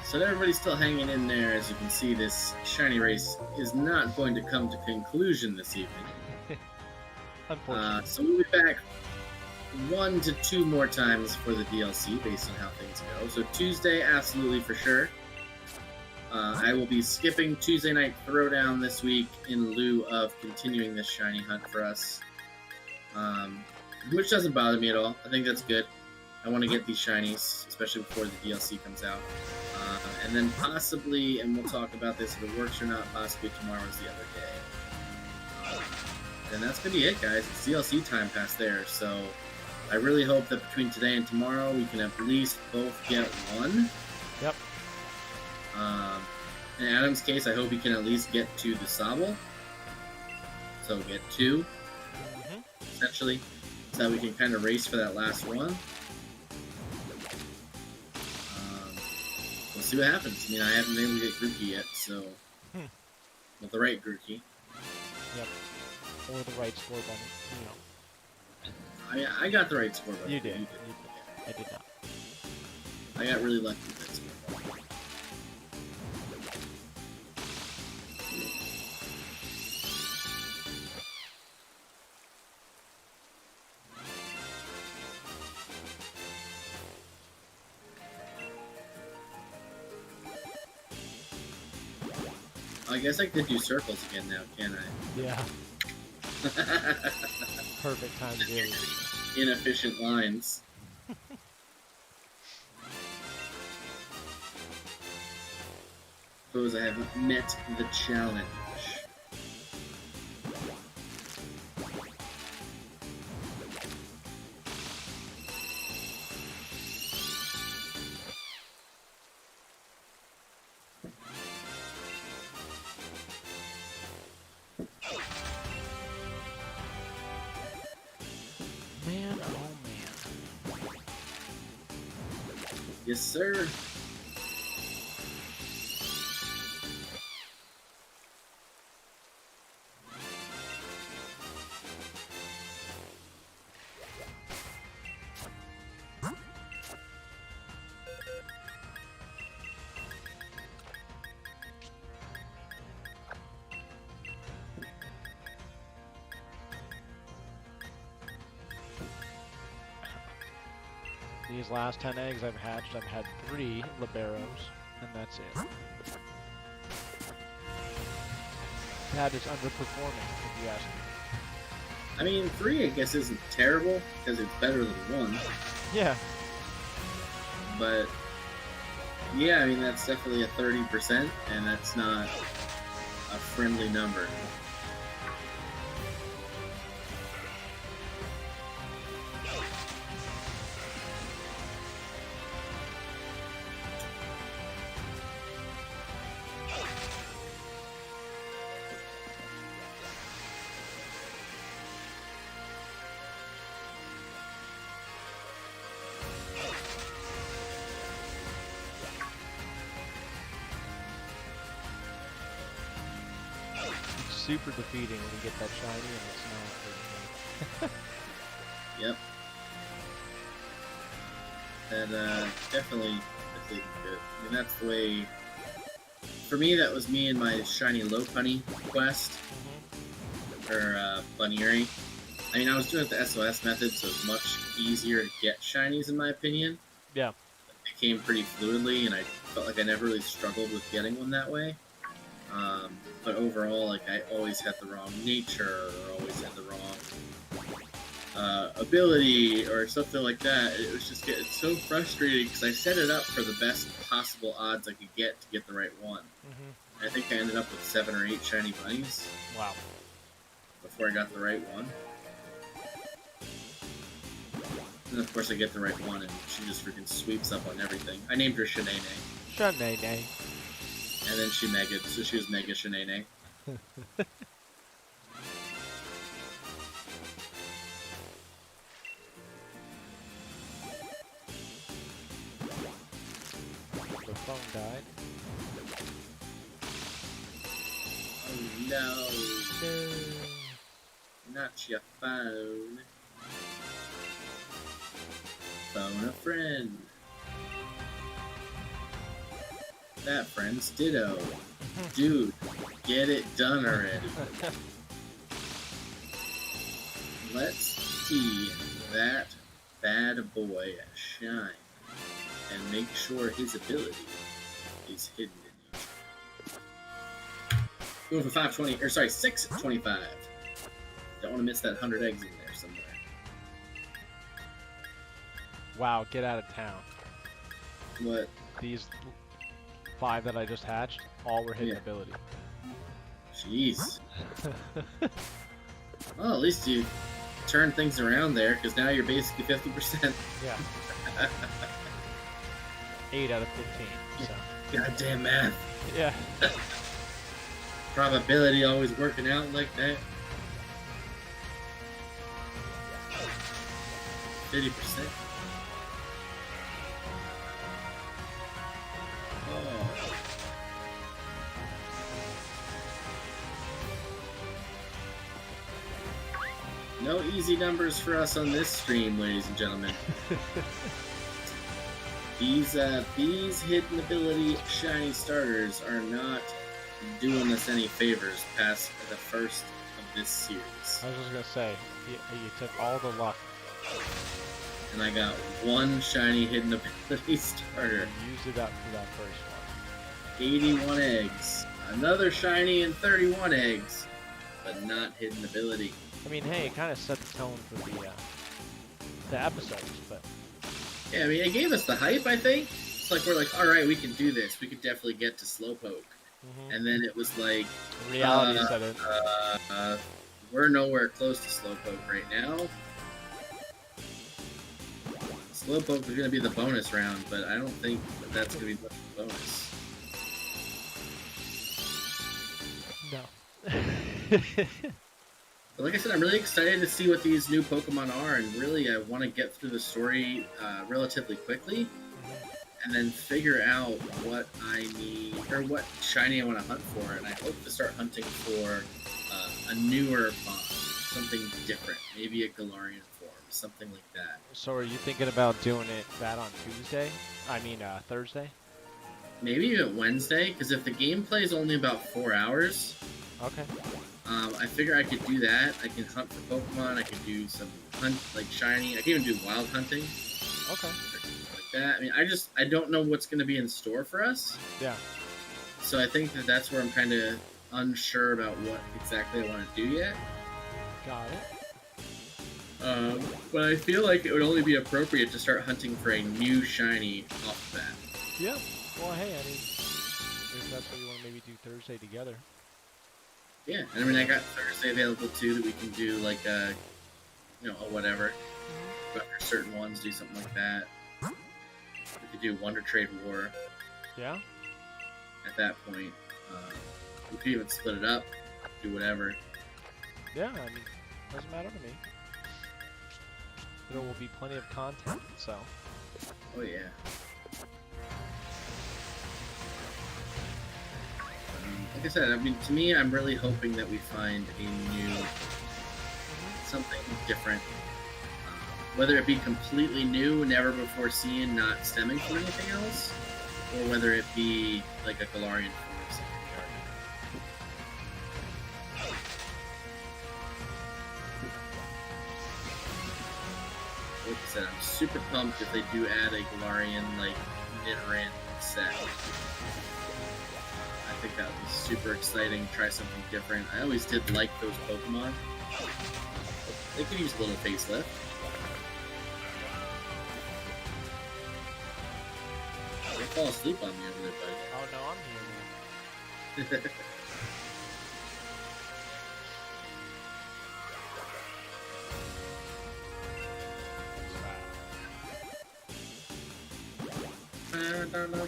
So everybody's still hanging in there. As you can see, this shiny race is not going to come to conclusion this evening. Unfortunately. So we'll be back 1 to 2 more times for the DLC based on how things go. So Tuesday, absolutely for sure. I will be skipping Tuesday Night Throwdown this week in lieu of continuing this shiny hunt for us. Which doesn't bother me at all. I think that's good. I want to get these shinies, especially before the DLC comes out. And then possibly, and we'll talk about this if it works or not, possibly tomorrow is the other day. And that's going to be it, guys. It's DLC time past there, so I really hope that between today and tomorrow we can at least both get one. Yep. In Adam's case, I hope he can at least get to the Sobble. So get 2, essentially, so that we can kind of race for that last one. We'll see what happens. I mean, I haven't been able to get Grooky yet, so... With the right Grooky. Yep. Or the right score button, you know. I got the right score button. You did. You did. I did not. I got really lucky with that score button. I guess I could do circles again now, can I? Yeah. Perfect time to do it. Inefficient lines. Suppose I have met the challenge. Man, oh man. Yes, sir. These last 10 eggs I've hatched, I've had 3 liberos, and that's it. That is underperforming, if you ask me. I mean, 3 I guess isn't terrible, because it's better than 1. Yeah. But, yeah, I mean, that's definitely a 30%, and that's not a friendly number. Super defeating when you get that shiny and it's not. Yep. That definitely taken fit. I mean, that's the way. For me, that was me and my shiny low punny quest or bunnery. I mean, I was doing it the SOS method, so it's much easier to get shinies, in my opinion. Yeah. It came pretty fluidly, and I felt like I never really struggled with getting one that way. But overall, like, I always had the wrong nature, or always had the wrong ability, or something like that. It was just getting so frustrating because I set it up for the best possible odds I could get to get the right one. I think I ended up with 7 or 8 shiny bunnies. Wow. Before I got the right one. And of course I get the right one, and she just freaking sweeps up on everything. I named her Shanae. Shanae. And then she Mega, so she was Mega Shanae. The phone died. Oh no. Not your phone. Phone a friend. That friend's ditto. Dude, get it done already. Let's see that bad boy shine and make sure his ability is hidden in you. Going for 520, or sorry, 625. Don't want to miss that 100 eggs in there somewhere. Wow, get out of town. What? These 5 that I just hatched, all were hidden Yeah. ability. Jeez. Well, at least you turned things around there, because now you're basically 50%. Yeah. 8 out of 15. So. Goddamn math. Yeah. Probability always working out like that. 50%. Oh. No easy numbers for us on this stream, ladies and gentlemen. These hidden ability shiny starters are not doing us any favors past the first of this series. I was just gonna say, you took all the luck. And I got 1 shiny hidden ability starter. Use it up for that first one. 81 eggs. Another shiny and 31 eggs. But not hidden ability. I mean, hey, it kind of set the tone for the episodes, but Yeah, I mean, it gave us the hype, I think. It's like, we're like, alright, we can do this. We could definitely get to Slowpoke. And then it was like, reality set in. we're nowhere close to Slowpoke right now. Slowpoke is going to be the bonus round, but I don't think that's going to be much of a bonus. No. But like I said, I'm really excited to see what these new Pokemon are, and really I want to get through the story relatively quickly, and then figure out what I need, or what shiny I want to hunt for, and I hope to start hunting for a newer mod, something different, maybe a Galarian form, something like that. So are you thinking about doing that on Tuesday? I mean, Thursday? Maybe even Wednesday, because if the gameplay is only about 4 hours, Okay. I figure I could do that. I can hunt for Pokemon, I can do some hunt, like shiny, I can even do wild hunting. Okay. Like that. I mean, I don't know what's going to be in store for us. Yeah. So I think that's where I'm kind of unsure about what exactly I want to do yet. Got it. But I feel like it would only be appropriate to start hunting for a new shiny off the bat. Yeah. Well, hey, I mean, if that's what you want to maybe do Thursday together. Yeah, and I mean, I got Thursday available too that we can do like a whatever. Go after certain ones, do something like that. We could do Wonder Trade War. Yeah. At that point, we could even split it up, do whatever. Yeah, I mean, doesn't matter to me. There will be plenty of content, so. Oh yeah. Like I said, I mean, to me, I'm really hoping that we find a new, something different. whether it be completely new, never before seen, not stemming from anything else, or whether it be like a Galarian form or something. Like I said, I'm super pumped if they do add a Galarian, like, Nidoran set. I think that would be super exciting, try something different. I always did like those Pokemon. They could use a little facelift. Don't fall asleep on me over there, buddy. Oh no, I'm here, man.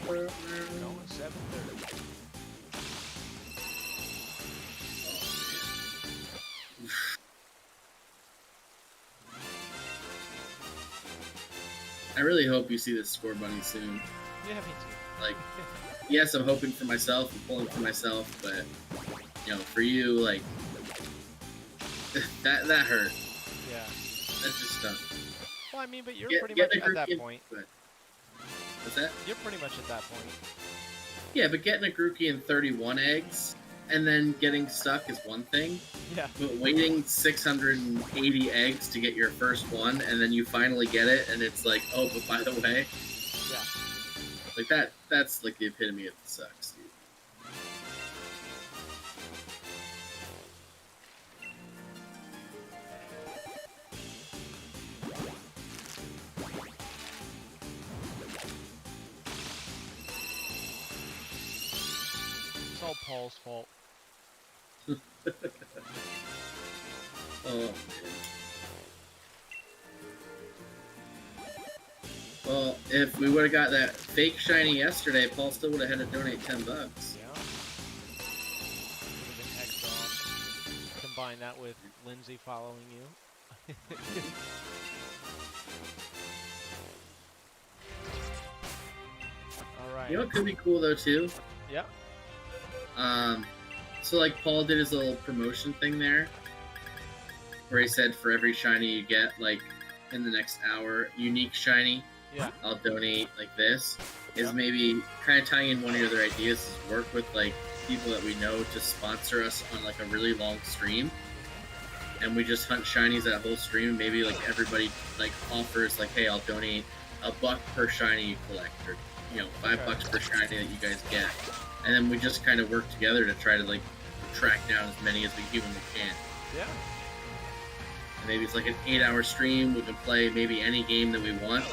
Going 7:30. I really hope you see this score bunny soon. Yeah, me too. Like, yes, I'm hoping for myself, I'm pulling for myself, but, you know, for you, like, that hurt. Yeah. That just stunk. Well, I mean, but you're Get pretty much the at that Grooky- point. but- What's that? You're pretty much at that point. Yeah, but getting a Grooky and 31 eggs, and then getting stuck is one thing. Yeah. But waiting 680 eggs to get your first one, and then you finally get it, and it's like, oh, but by the way, Yeah. like that's like the epitome of the sucks, dude. It's all Paul's fault. Oh, man. Well, if we would have got that fake shiny yesterday, Paul still would have had to donate $10. Yeah. Would have been extra awesome. Combine that with Lindsay following you. Alright. You know what could be cool though too? Yeah. So like Paul did his little promotion thing there, where he said for every shiny you get, like in the next hour, unique shiny, Yeah. I'll donate like this. Is Yeah. maybe kind of tying in one of your other ideas is work with like people that we know to sponsor us on like a really long stream, and we just hunt shinies that whole stream. Maybe like everybody like offers like, hey, I'll donate $1 per shiny you collect, or you know, $5 per shiny that you guys get, and then we just kind of work together to try to like track down as many as we humanly can. Yeah. And maybe it's like an 8-hour stream. We can play maybe any game that we want.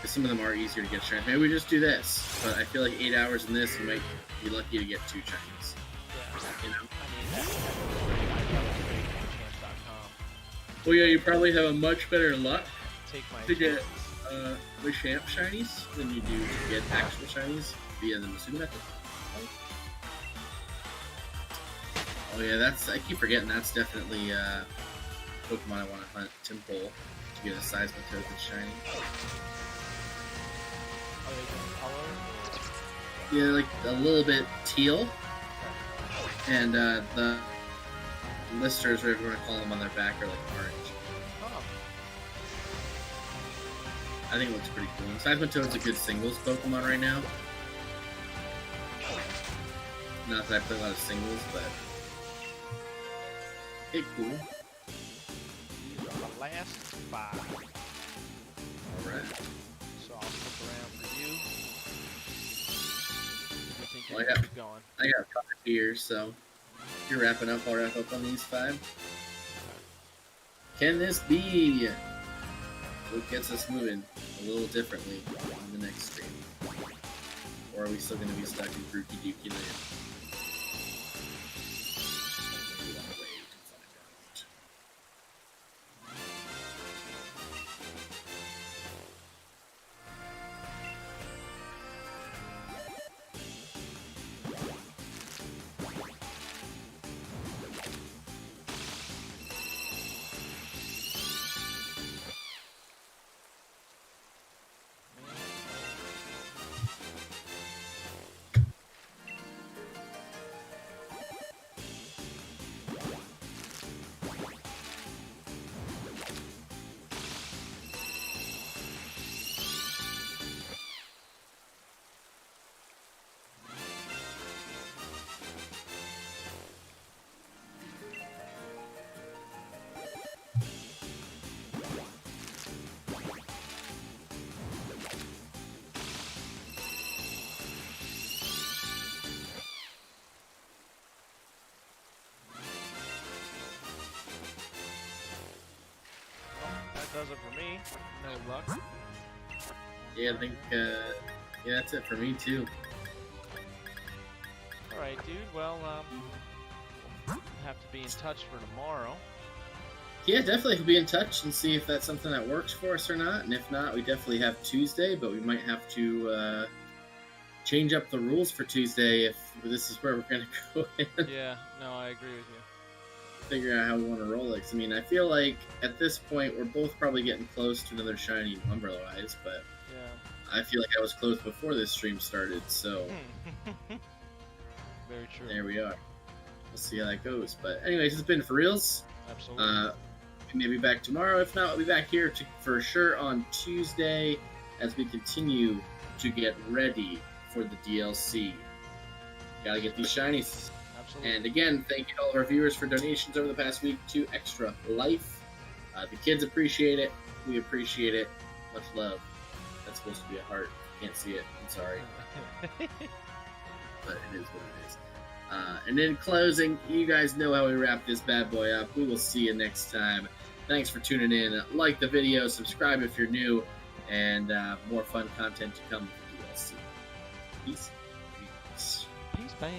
'Cause some of them are easier to get shinies. Maybe we just do this, but I feel like 8 hours in this, you might be lucky to get 2 shinies. Yeah. You know? I mean, that's Well, yeah, you probably have a much better luck take my to get chances. the champ shinies than you do to get actual shinies via the Masu method. Oh yeah, I keep forgetting that's definitely Pokemon I want to hunt. Timpole to get a Seismitoad that's shiny. Are they different color? Yeah, like a little bit teal, and the listers, whatever you want to call them, on their back are like orange. Oh. I think it looks pretty cool. Seismitoad's a good singles Pokemon right now. Not that I play a lot of singles, but it's cool. These are the last 5. Alright. So I'll stick around for you. You think Well, you're yeah. keep going? I got 5 here, so if you're wrapping up, I'll wrap up on these 5. Can this be what gets us moving a little differently on the next stream? Or are we still going to be stuck in Grooky Dookie land? Maybe I'll wait and find out. does it for me. No luck. Yeah, I think, yeah, that's it for me, too. Alright, dude. Well, we'll have to be in touch for tomorrow. Yeah, definitely be in touch and see if that's something that works for us or not. And if not, we definitely have Tuesday, but we might have to change up the rules for Tuesday if this is where we're going to go in. Yeah, no, I agree with you. Figure out how we want to roll it. 'Cause, I mean, I feel like at this point we're both probably getting close to another shiny Lumberlow-wise, but Yeah. I feel like I was close before this stream started, so Very true. there we are. We'll see how that goes. But anyways, it's been for reals. Absolutely. We may be back tomorrow. If not, we'll be back here for sure on Tuesday as we continue to get ready for the DLC. Gotta get these shinies. Absolutely. And again, thank you to all of our viewers for donations over the past week to Extra Life. The kids appreciate it. We appreciate it. Much love. That's supposed to be a heart. Can't see it. I'm sorry. But it is what it is. And in closing, you guys know how we wrap this bad boy up. We will see you next time. Thanks for tuning in. Like the video, subscribe if you're new, and more fun content to come with the DLC. Peace.